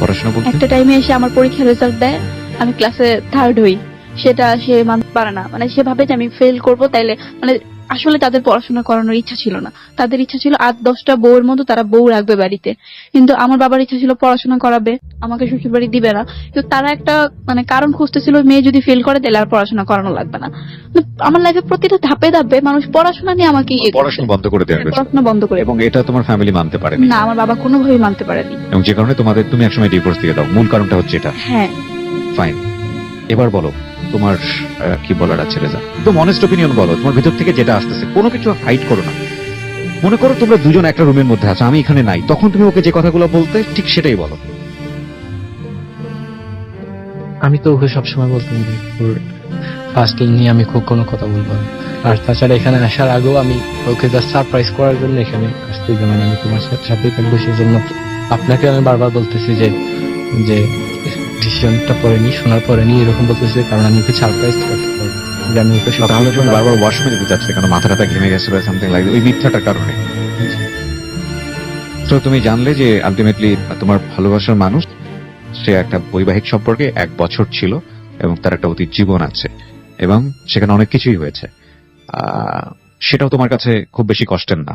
পড়াশোনা বলতে? একটা টাইমে এসে আমার পরীক্ষার রেজাল্ট দেয়, আমি ক্লাসে 3rd হই, সেটা সে মানতে পারে না। মানে সে ভাবে যে আমি ফেল করব, তাইলে মানে আসলে তাদের পড়াশোনা করানোর ইচ্ছা ছিল না, তাদের ইচ্ছা ছিল 8-10টা বউয়ের মতো তারা বউ রাখবে বাড়িতে। কিন্তু আমার বাবার ইচ্ছা ছিল পড়াশোনা করাবে, আমাকে শ্বশুর বাড়ি দিবে না। কিন্তু তারা একটা মানে কারণ খুঁজতেছিল, মেয়ে যদি ফেল করে তাহলে আর পড়াশোনা করানো লাগবে না। আমার লাইফে প্রতিটা ধাপে ধাপে মানুষ পড়াশোনা নিয়ে আমাকে পড়াশোনা বন্ধ করে দেওয়া হয়েছে, পড়াশোনা বন্ধ করে। এবং এটা তোমার ফ্যামিলি মানতে পারেনি? না, আমার বাবা কোনোভাবেই মানতে পারেনি, এবং যে কারণে তুমি একসময় ডিভোর্স দিয়ে দাও। মূল কারণটা হচ্ছে এটা? হ্যাঁ। ফাইন, এবার বলো তোমার কি বলার আছে রেজা, একদম অনেস্ট অপিনিয়ন বলো, তোমার ভিতর থেকে যেটা আসতেছে, কোনো কিছু হাইড করো না। মনে করো তোমরা দুজন একটা রুমের মধ্যে আছো, আমি এখানে নাই, তখন তুমি ওকে যে কথাগুলো বলতে ঠিক সেটাই বলো। আমি তো ওকে সবসময় বলতাম যে ওর ফার্স্ট নিয়ে আমি খুব কোনো কথা বলবো না। আর তাছাড়া এখানে আসার আগেও আমি ওকে জাস্ট সারপ্রাইজ করার জন্য এখানে আসতে, যেমন আমি তোমার সাথে থাকবো সেজন্য আপনাকে আমি বারবার বলতেছি যে যে ডিসিশনটা পরে শোনার পরে এরকম বলতেছি, কারণ আমি ওকে সারপ্রাইজ করতে পারবো যে আমি ওকে সব। তাহলে তুমি বারবার ওয়াশরুমে যেতে চাচ্ছিলে কেন? মাথাটা ঘেমে গেছে বা সামথিং লাইক ওই মিথ্যাটার কারণে? তো তুমি জানলে যে আলটিমেটলি তোমার ভালোবাসার মানুষ, সে একটা বৈবাহিক সম্পর্কে 1 বছর ছিল এবং তার একটা অতীত জীবন আছে এবং সেখানে অনেক কিছুই হয়েছে। সেটাও তোমার কাছে খুব বেশি কষ্টের না।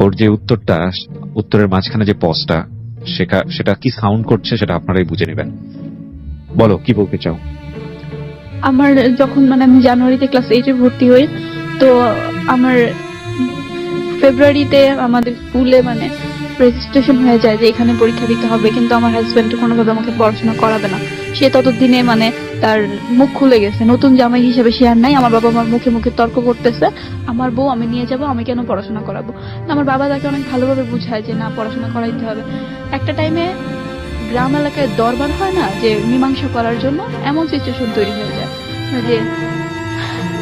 ওর যে উত্তরের মাঝখানে যে পজটা, সেটা কি সাউন্ড করছে সেটা আপনারাই বুঝে নেবেন। বলো কি বলতে চাও? আমার যখন মানে আমি জানুয়ারিতে ক্লাস 8-এ ভর্তি হই, তো আমার ফেব্রুয়ারিতে আমাদের স্কুলে মানে রেজিস্ট্রেশন হয়ে যায় যে এখানে পরীক্ষা দিতে হবে, কিন্তু আমার হাজবেন্ড কোনোভাবে আমাকে পড়াশোনা করাবে না। সে ততদিনে মানে তার মুখ খুলে গেছে, নতুন জামাই হিসেবে সে আর নাই। আমার বাবা আমার মুখে মুখে তর্ক করতেছে, আমার বউ আমি নিয়ে যাব, আমি কেন পড়াশোনা করাবো। আমার বাবা তাকে অনেক ভালোভাবে বুঝায় যে না, পড়াশোনা করাইতে হবে। একটা টাইমে গ্রাম এলাকায় দরবার হয় না, যে মীমাংসা করার জন্য এমন সিচুয়েশন তৈরি হয়ে যায় যে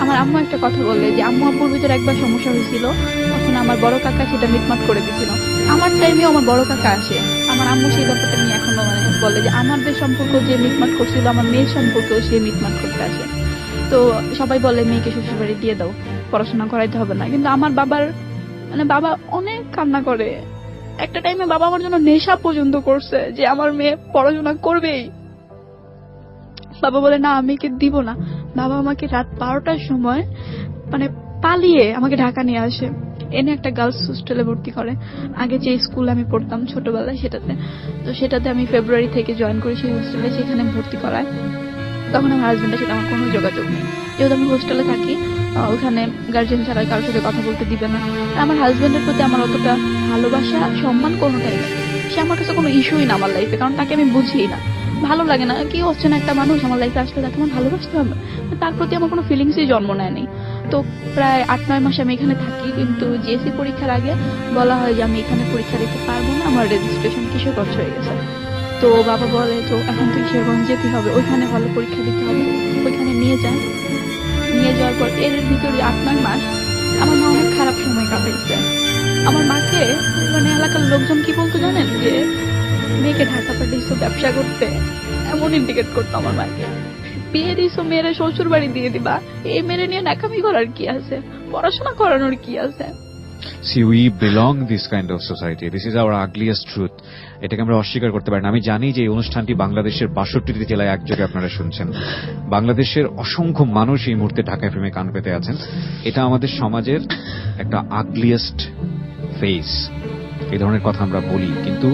আমার আম্মু একটা কথা বলে যে আম্মু আব্বুর ভিতরে একবার সমস্যা হয়েছিল, তখন আমার বড় কাকা সেটা মিটমাট করে দিয়েছিল। আমার টাইমেও আমার বড় কাকা আসে, আমার আম্মু সেই ব্যাপারটা নিয়ে এখনো মানে বলে যে আমাদের সম্পর্ক যে মিটমাট করছিল, আমার মেয়ের সম্পর্কেও সে মিটমাট করতে আসে। তো সবাই বলে মেয়েকে শ্বশুর বাড়ি দিয়ে দাও, পড়াশোনা করাইতে হবে না। কিন্তু আমার বাবার মানে বাবা অনেক কান্না করে। একটা টাইমে বাবা আমার জন্য নেশা পর্যন্ত করছে যে আমার মেয়ে পড়াশোনা করবেই। বাবা বলে না, আমি কি দিব না। বাবা আমাকে রাত 12টার সময় মানে পালিয়ে আমাকে ঢাকা নিয়ে আসে, এনে একটা গার্লস হোস্টেলে ভর্তি করে। আগে যে স্কুলে আমি পড়তাম ছোটবেলায় সেটাতে আমি ফেব্রুয়ারি থেকে জয়েন করি সেই হোস্টেলে, সেখানে ভর্তি করায়। তখন আমার হাজবেন্ডের সাথে আমার কোনো যোগাযোগ নেই, যেহেতু আমি হোস্টেলে থাকি। ওখানে গার্জিয়ান ছাড়া কারোর সাথে কথা বলতে দিবে না। আমার হাজবেন্ডের প্রতি আমার অতটা ভালোবাসা সম্মান কোনোটাই নেই। সে আমার কাছে কোনো ইস্যুই না আমার লাইফে, কারণ তাকে আমি বুঝি না, ভালো লাগে না। কি হচ্ছে না, একটা মানুষ আমার লাইফে আসলে তাকে আমার ভালোবাসতে হবে, তার প্রতি আমার কোনো ফিলিংসই জন্ম নেয়নি। তো প্রায় 8-9 মাস আমি এখানে থাকি, কিন্তু জিএসসি পরীক্ষার আগে বলা হয় যে আমি এখানে পরীক্ষা দিতে পারবো না, আমার রেজিস্ট্রেশন কিশোরগঞ্জ হয়ে গেছে। তো বাবা বলে তো এখন তো কিশোরগঞ্জ যেতে হবে, ওইখানে ভালো পরীক্ষা দিতে হবে। ওইখানে নিয়ে যায়, নিয়ে যাওয়ার পর এর ভিতরে 8-9 মাস আমার মা অনেক খারাপ সময় কাটাইছে। আমার মাকে মানে এলাকার লোকজন কি বলতো জানেন, যে মেয়েকে ঢাকা পাঠিয়েছো ব্যবসা করতে, এমন ইন্ডিকেট করতো আমার মাকে। বিয়ে দিছো মেয়েরে শ্বশুর বাড়ি দিয়ে দিবা, এই মেরে নিয়ে নাকামি করার কি আছে, পড়াশোনা করানোর কি আছে। See, we belong this kind of society. This is our ugliest truth. এটাকে আমরা অস্বীকার করতে পারি না। আমি জানি যে এই অনুষ্ঠানটি বাংলাদেশের 62টি জেলায় একযোগে আপনারা শুনছেন। বাংলাদেশের অসংখ্য মানুষ এই মুহূর্তে ঢাকা এফএমে কান পেতে আছেন। এটা আমাদের সমাজের একটা আগলিয়েস্ট ফেস। এই ধরনের কথা আমরা বলি, কিন্তু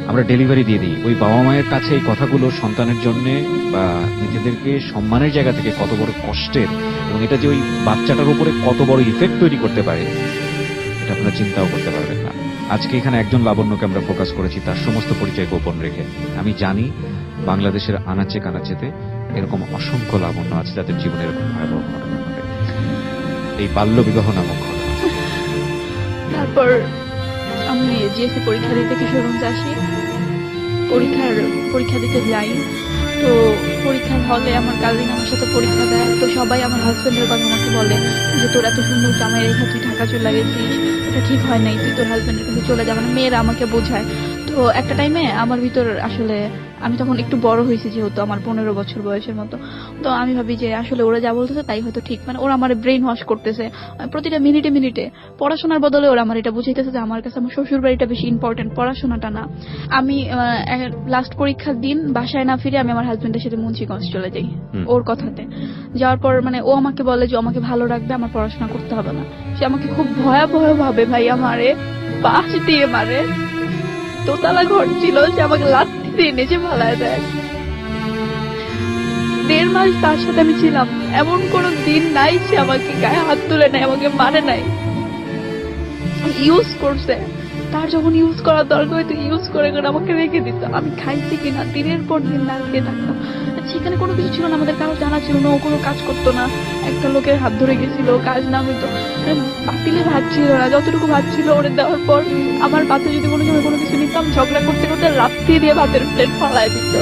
আমরা ডেলিভারি দিয়ে দিই। ওই বাবা মায়ের কাছে এই কথাগুলো সন্তানের জন্য বা নিজেদেরকে সম্মানের জায়গা থেকে কত বড় কষ্টের, এবং এটা যে ওই বাচ্চাটার উপরে কত বড় ইফেক্ট তৈরি করতে পারে, এটা আপনারা চিন্তাও করতে পারবেন না। আজকে এখানে একজন লাবণ্যকে আমরা ফোকাস করেছি, তার সমস্ত পরিচয় গোপন রেখে। আমি জানি বাংলাদেশের আনাচে কানাচেতে এরকম অসংখ্য লাবণ্য আছে যাদের জীবনে এরকম ভয়াবহ ঘটনা ঘটে, এই বাল্য বিবাহ নামক ঘটনা। তারপর আমি জিএসসি পরীক্ষা দিতে কিশোরগঞ্জ আসি, পরীক্ষা দিতে যাই। তো পরীক্ষার হলে আমার কাজিন আমার সাথে পরীক্ষা দেয়। তো সবাই আমার হাজবেন্ডের কথা আমাকে বলে যে তোর এত সুন্দর জামাই রেখা তুই ঢাকা চলে গেছিস, এটা ঠিক হয় নাই, তুই তোর হাজবেন্ডের কাছে চলে যা। মানে মেয়েরা আমাকে বোঝায়। তো একটা টাইমে আমার ভিতর আসলে আমি তখন একটু বড় হয়েছি, যেহেতু আমার 15 বছর বয়সের মতো। তো আমি ভাবি যে আসলে ওরা যা বলতেছে তাই হয়তো ঠিক, মানে ওরা আমার ব্রেন ওয়াশ করতেছে প্রতিটা মিনিটে মিনিটে। পড়াশোনার বদলে ওরা আমার এটা বুঝাইতেছে যে আমার কাছে আমার শ্বশুর বাড়িটা বেশি ইম্পর্টেন্ট, পড়াশোনাটা না। আমি লাস্ট পরীক্ষার দিন বাসায় না ফিরে আমি আমার হাজবেন্ডের সাথে মুন্সিগঞ্জ চলে যাই ওর কথাতে। যাওয়ার পর মানে ও আমাকে বলে যে আমাকে ভালো রাখবে, আমার পড়াশোনা করতে হবে না। সে আমাকে খুব ভয়াবহ ভাবে ভাই আমারে পাশ দিয়ে মারে। দোতলা ঘর ছিল, সে আমাকে লাথি দিয়ে নিচে ফালায় দেয়। 1.5 মাস তার সাথে আমি ছিলাম, এমন কোন দিন নাই সে আমাকে গায়ে হাত তুলে নাই, আমাকে মারে নাই। ইউজ করছে, তার যখন ইউজ করার দরকার হয়তো ইউজ করে করে আমাকে রেখে দিত। আমি খাইছি কিনা দিনের পর দিন না খেয়ে থাকতাম। সেখানে কোনো কিছু ছিল না, আমাদের কারো জানা ছিল না, ও কোনো কাজ করতো না। একটা লোকের হাত ধরে গেছিল, কাজ না হইতো, পাতিলে ভাত ছিল না, যতটুকু ভাত ছিল ওরে দেওয়ার পর আমার পাতে যদি কোনো সময় কোনো কিছু নিতাম, ঝগড়া করতে করতে লাথি দিয়ে ভাতের প্লেট ফালায় দিত।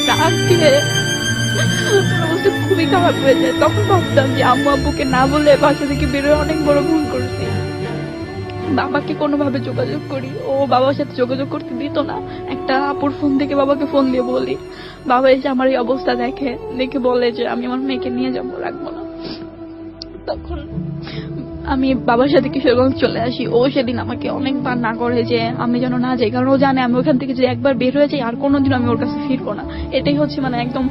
রাগ দিয়ে অবস্থা খুবই খারাপ হয়ে যায়। তখন ভাবতাম যে আম্মু আব্বুকে না বলে বাসা থেকে বেরোয় অনেক বড় ভুল করেছি। বাবাকে কোনোভাবে যোগাযোগ করি, ও বাবার সাথে যোগাযোগ করতে দিত না। একটা আপুর ফোন থেকে বাবাকে ফোন দিয়ে বলি, বাবা এসে আমার এই অবস্থা দেখে বলে যে আমি আমার মেয়েকে নিয়ে যাবো, রাখবো না। তখন আমি বাবার সাথে কিশোরগঞ্জ চলে আসি। ও সেদিন আমাকে অনেকবার না করে যে আমি যেন না যাই, কারণ ও জানে আমি ওখান থেকে যদি একবার বের হয়ে যাই আর কোনোদিন আমি ওর কাছে ফিরবো না। এটাই হচ্ছে মানে একদম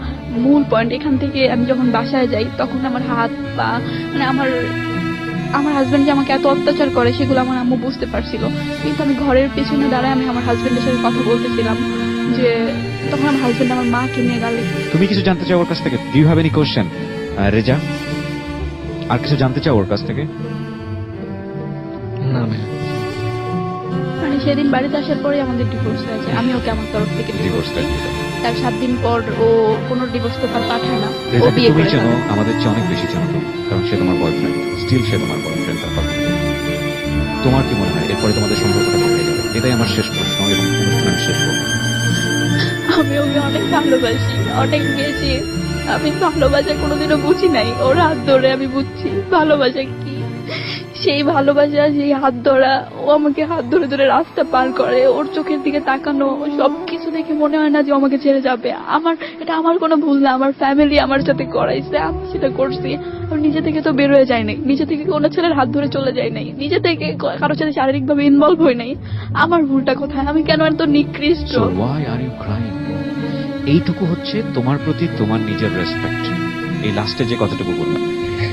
মূল পয়েন্ট। এখান থেকে আমি যখন বাসায় যাই তখন আমার হাত পা মানে আমার হাজবেন্ড যে আমাকে এত অত্যাচার করে সেগুলো আমার আম্মু বুঝতে পারছিল। কিন্তু আমি ঘরের পেছনে দাঁড়ায় আমি আমার হাজবেন্ডের সাথে কথা বলতেছিলাম, যে তখন আমার হাজবেন্ড আমার মাকে নিয়ে গালি। তুমি কিছু জানতে চাও ওর কাছ থেকে? Do you have any question Reza? আর কিছু জানতে চাও ওর কাছ থেকে? না ভাই। সেদিন বাড়িতে আসার পরে আমাদের ডিভোর্স হয়েছে, আমি ওকে আমার তরফ থেকে ডিভোর্স ডিভোর্সটা দিই। তার 7 দিন পর ও কোনো ডিভোর্স পেপার পাঠায় না, ও রেজাকে বিয়ে তুমি করে চেনো ফেলে। আমাদের চেয়ে অনেক বেশি চেনো তুমি, কারণ সে তোমার বয়ফ্রেন্ড, স্টিল সে তোমার বয়ফ্রেন্ড। তারপর তোমার কি মনে হয় এরপরে তোমাদের সম্পর্কটা কোথায় যাবে? এটাই আমার শেষ প্রশ্ন এবং অনুষ্ঠান আমি শেষ করবো। আমি ওকে অনেক ভালোবাসি, অনেক বেশি। আমি ভালোবাসা কোনোদিনও বুঝি নাই, ওর হাত ধরে আমি বুঝছি ভালোবাসা কি। সেই ভালোবাসা, সেই হাত ধরা, ও আমাকে হাত ধরে ধরে রাস্তা পার করে, ওর চোখের দিকে তাকানো, সবকিছু দেখে মনে হয় না যে ও আমাকে ছেড়ে যাবে। এটা আমার কোনো ভুল না, আমার ফ্যামিলি আমার সাথে করাইছে, আমি সেটা করছি। আমি নিজে থেকে তো বের হয়ে যাই নাই, নিজে থেকে কোনো ছেলের হাত ধরে চলে যাই নাই, নিজে থেকে কারোর সাথে শারীরিকভাবে ইনভলভ হই নাই। আমার ভুলটা কোথায়? আমি কেন এত নিকৃষ্ট? So why are you crying? এইটুকু হচ্ছে তোমার প্রতি তোমার নিজের রেসপেক্ট, এই লাস্টে যে কথাটুকু বললাম।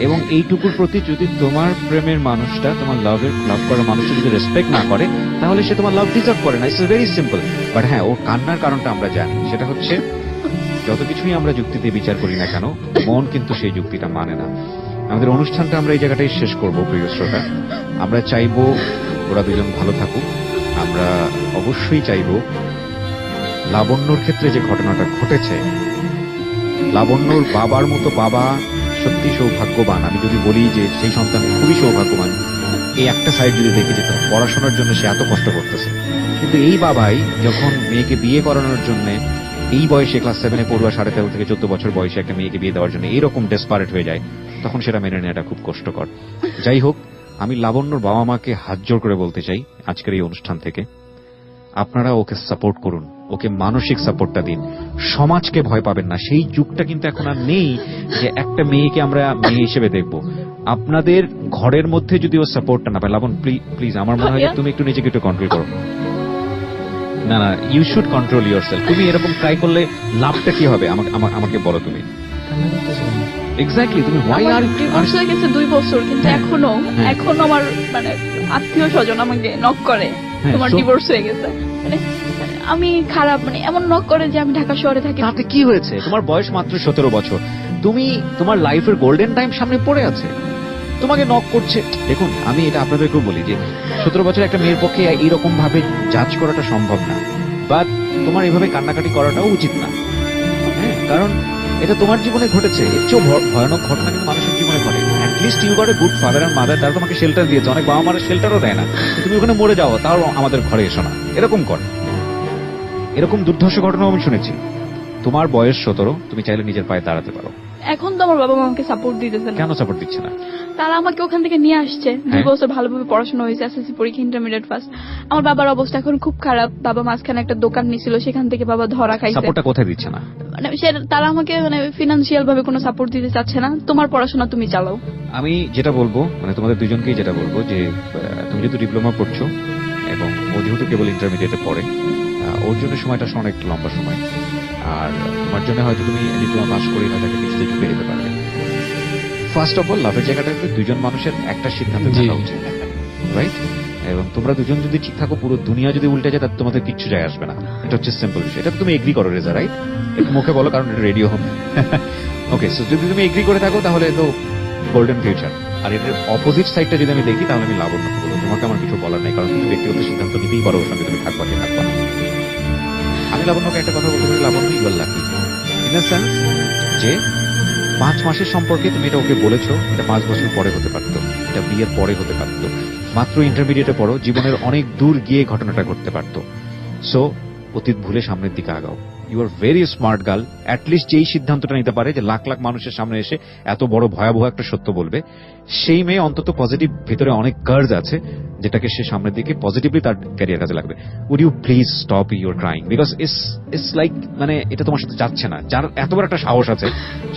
এবং এইটুকুর প্রতি যদি তোমার প্রেমের মানুষটা, তোমার লাভ করার মানুষটা যদি রেসপেক্ট না করে, তাহলে সে তোমার লাভ ডিজার্ভ করে না। It's very simple. বাট হ্যাঁ, ওর কান্নার কারণটা আমরা জানি, সেটা হচ্ছে যত কিছুই আমরা যুক্তিতে বিচার করি না কেন, মন কিন্তু সেই যুক্তিটা মানে না। আমাদের অনুষ্ঠানটা আমরা এই জায়গাটাই শেষ করবো প্রিয় শ্রোতা। আমরা চাইবো ওরা দুজন ভালো থাকুক। আমরা অবশ্যই চাইবো লাবণ্যর ক্ষেত্রে যে ঘটনাটা ঘটেছে, লাবণ্যর বাবার মতো বাবা সত্যি সৌভাগ্যবান। আমি যদি বলি যে সেই সন্তান খুবই সৌভাগ্যবান, এই একটা সাইড যদি দেখে যেত, পড়াশোনার জন্য সে এত কষ্ট করতেছে, কিন্তু এই বাবাই যখন মেয়েকে বিয়ে করানোর জন্য এই বয়সে ক্লাস 7-এ পড়ুয়া 13.5 থেকে 14 বছর বয়সে একটা মেয়েকে বিয়ে দেওয়ার জন্য এইরকম ডেসপারেট হয়ে যায়, তখন সেটা মেনে নেওয়াটা খুব কষ্টকর। যাই হোক, আমি লাবণ্যর বাবা মাকে হাত জোড় করে বলতে চাই আজকের এই অনুষ্ঠান থেকে, আপনারা ওকে সাপোর্ট করুন, ওকে মানসিক সাপোর্টটা দিন। সমাজকে ভয় পাবেন না, সেই যুগটা কিন্তু এখন আর নেই যে একটা মেয়েকে আমরা মেয়ে হিসেবে দেখব। আপনাদের ঘরের মধ্যে যদি ও সাপোর্টটা না পায়, লাবণ প্লিজ আমার মনে হয় যে তুমি একটু নিজেকে একটু কন্ট্রোল করো। না, ইউ শুড কন্ট্রোল ইয়োরসেলফ। তুমি এরকম ট্রাই করলে লাভটা কি হবে আমাকে বলো তুমি। এক্স্যাক্টলি, তুমি আমার ডিভোর্স হয়ে গেছে 2 বছর, কিন্তু হ্যাঁ। এখনো হ্যাঁ। আমার মানে আত্মীয় স্বজন আমাকে নক করে, হ্যাঁ, তোমার ডিভোর্স হয়ে গেছে। মানে আমি খারাপ, মানে এমন নক করে যে আমি ঢাকা শহরে থাকি। তাতে কি হয়েছে? তোমার বয়স মাত্র 17 বছর, তুমি তোমার লাইফের গোল্ডেন টাইম সামনে পড়ে আছে, তোমাকে নক করছে। দেখুন, আমি এটা আপনাদেরকেও বলি যে 17 বছর একটা মেয়ের পক্ষে এইরকম ভাবে জাজ করাটা সম্ভব না, বা তোমার এভাবে কান্নাকাটি করাটাও উচিত না। হ্যাঁ, কারণ এটা তোমার জীবনে ঘটেছে, এর চেয়েও ভয়ানক ঘটনা কিন্তু মানুষের জীবনে ঘটে। At least you got a good father and mother, তারা তোমাকে শেল্টার দিয়েছে। অনেক বাবা মারা শেল্টারও দেয় না, তুমি ওখানে মরে যাও, তাও আমাদের ঘরে এসো না, এরকম করে। এরকম দুর্ধর্ষ ঘটনাও আমি শুনেছি। তোমার বয়স 17, তুমি চাইলে নিজের পায়ে দাঁড়াতে পারো। এখন তো আমার বাবা মা আমাকে সাপোর্ট দিতেছে না। কেন সাপোর্ট দিচ্ছে না? তারা আমাকে ওখান থেকে নিয়ে আসছে, 2 হ্যাঁ। বছর ভালোভাবে পড়াশোনা হয়েছে, এসএসসি পরীক্ষা, ইন্টারমিডিয়েট পাস। আমার বাবার অবস্থা এখন খুব খারাপ। বাবা মাঝখানে একটা দোকান নিছিল, সেখান থেকে বাবা ধরা খাইছে। সাপোর্টটা কোথায় দিচ্ছে না? মানে তারা আমাকে মানে ফিনান্সিয়াল ভাবে কোনো সাপোর্ট দিতে চাচ্ছে না। তোমার পড়াশোনা তুমি চালাও। আমি যেটা বলবো, মানে তোমাদের দুজনকেই যেটা বলবো যে তুমি যেহেতু ডিপ্লোমা পড়ছো এবং ও যেহেতু কেবল ইন্টারমিডিয়েটে পড়ে, ওর জন্য সময়টা অনেক লম্বা সময়। আর তোমার জন্য হয়তো তুমি ডিপ্লোমা পাস করে হয়তো একটা কিছু থেকে বেরোতে পারবে। ফার্স্ট অফ অল, লাভের জায়গাটাতে দুজন মানুষের একটা সিদ্ধান্ত জি। থাকা উচিত, রাইট? এবং তোমরা দুজন যদি ঠিক থাকো, পুরো দুনিয়া যদি উল্টে যায়, তাতে তোমাদের কিচ্ছু যায় আসবে না। এটা হচ্ছে সিম্পল বিষয়। এটা তো তুমি এগ্রি করো রেজা, রাইট? একটু মুখে বলো, কারণ এটা রেডিও হোম। ওকে, সো যদি তুমি এগ্রি করে থাকো তাহলে তো গোল্ডেন ফিউচার। আর এটার অপোজিট সাইডটা যদি আমি দেখি, তাহলে আমি লাবণ্যকে বলবো, তোমাকে আমার কিছু বলার নাই, কারণ তুমি ব্যক্তিগত সিদ্ধান্ত নিতেই পারো ওর সঙ্গে তুমি থাকবা কি থাকবা না। আমি লাবণ্যকে একটা কথা বলতে পারি, Labanya you are lucky in a sense যে 5 মাসের সম্পর্কে তুমি এটা ওকে বলেছো, এটা 5 বছর পরে হতে পারতো, এটা বিয়ের পরে হতে পারতো, মাত্র ইন্টারমিডিয়েটে পড়ো, জীবনের অনেক দূর গিয়ে ঘটনাটা ঘটতে পারতো। সো অতীত ভুলে সামনের দিকে আগাও। You are very smart girl. At least যেই সিদ্ধান্তটা নিতে পারে যে লাখ লাখ মানুষের সামনে এসে এত বড় ভয়াবহ একটা সত্য বলবে, সেই মেয়ে অন্তত পজিটিভ, ভিতরে অনেক কার্জ আছে যেটাকে সে সামনের দিকে পজিটিভলি তার ক্যারিয়ার কাজে লাগবে। Would you please stop your crying, because it's like, মানে এটা তোমার সাথে যাচ্ছে না। যার এত বড় একটা সাহস আছে,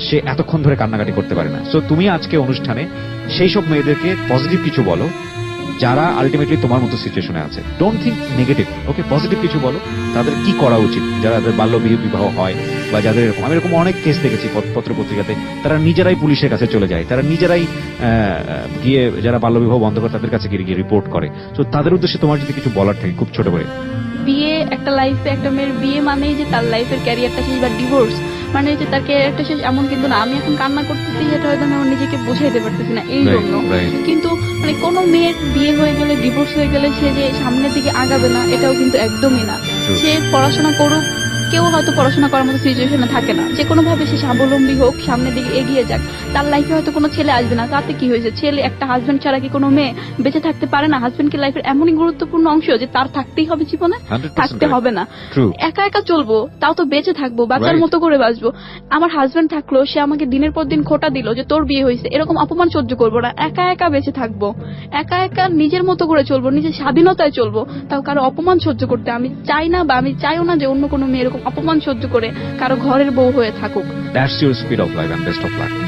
সে এতক্ষণ ধরে কান্নাকাটি করতে পারে না। সো তুমি আজকে অনুষ্ঠানে সেই সব মেয়েদেরকে পজিটিভ কিছু বলো যারা আলটিমেটলি তোমার মতো সিচুয়েশনে আছে। Don't think negative, okay, positive কিছু বলো তাদের কি করা উচিত, যাদের বাল্য বিবাহ হয় বা যাদের এরকম। আমি এরকম অনেক কেস দেখেছি পত্র পত্রিকাতে, তারা নিজেরাই পুলিশের কাছে চলে যায়, তারা নিজেরাই গিয়ে যারা বাল্য বিবাহ বন্ধ করে তাদের কাছে গিয়ে রিপোর্ট করে। তো তাদের উদ্দেশ্যে তোমার যদি কিছু বলার থাকে খুব ছোট করে। বিয়ে, একটা লাইফে একটা মেয়ের বিয়ে মানেই যে তার লাইফের ক্যারিয়ারটা শেষ, বা ডিভোর্স মানে যে তার ক্যারিয়ারটা শেষ, এমন কিন্তু না। আমি এখন কান্না করতেছি, এটা হয়তো আমি আমার নিজেকে বোঝাইতে পারতেছি না এই জন্য, Right. কিন্তু মানে কোনো মেয়ের বিয়ে হয়ে গেলে, ডিভোর্স হয়ে গেলে সে যে সামনের দিকে আগাবে না, এটাও কিন্তু একদমই না। True. সে পড়াশোনা করুক, কেউ হয়তো পড়াশোনা করার মতো সিচুয়েশনে থাকে না, যে কোনো ভাবে সে স্বাবলম্বী হোক, সামনের দিকে এগিয়ে যাক। তার লাইফে হয়তো কোনো ছেলে আসবে না, তাতে কি হয়েছে? ছেলে একটা হাজবেন্ড ছাড়া কি কোনো মেয়ে বেঁচে থাকতে পারে না? হাজবেন্ড কি লাইফের এমনই গুরুত্বপূর্ণ অংশ যে তার থাকতেই হবে জীবনে? 100% থাকতে হবে না। True. একা একা চলবো, তাও তো বেঁচে থাকবো, বাচ্চার Right. মতো করে বাঁচবো। আমার হাজবেন্ড থাকলো, সে আমাকে দিনের পর দিন খোটা দিল যে তোর বিয়ে হয়েছে, এরকম অপমান সহ্য করবো না। একা একা বেঁচে থাকবো, একা একা নিজের মতো করে চলবো, নিজের স্বাধীনতায় চলবো, তাও কারো অপমান সহ্য করতে আমি চাই না, বা আমি চাইও না যে অন্য কোনো মেয়ে এরকম অপমান সহ্য করে কারো ঘরের বউ হয়ে থাকুক। That's your speed of life and best of luck.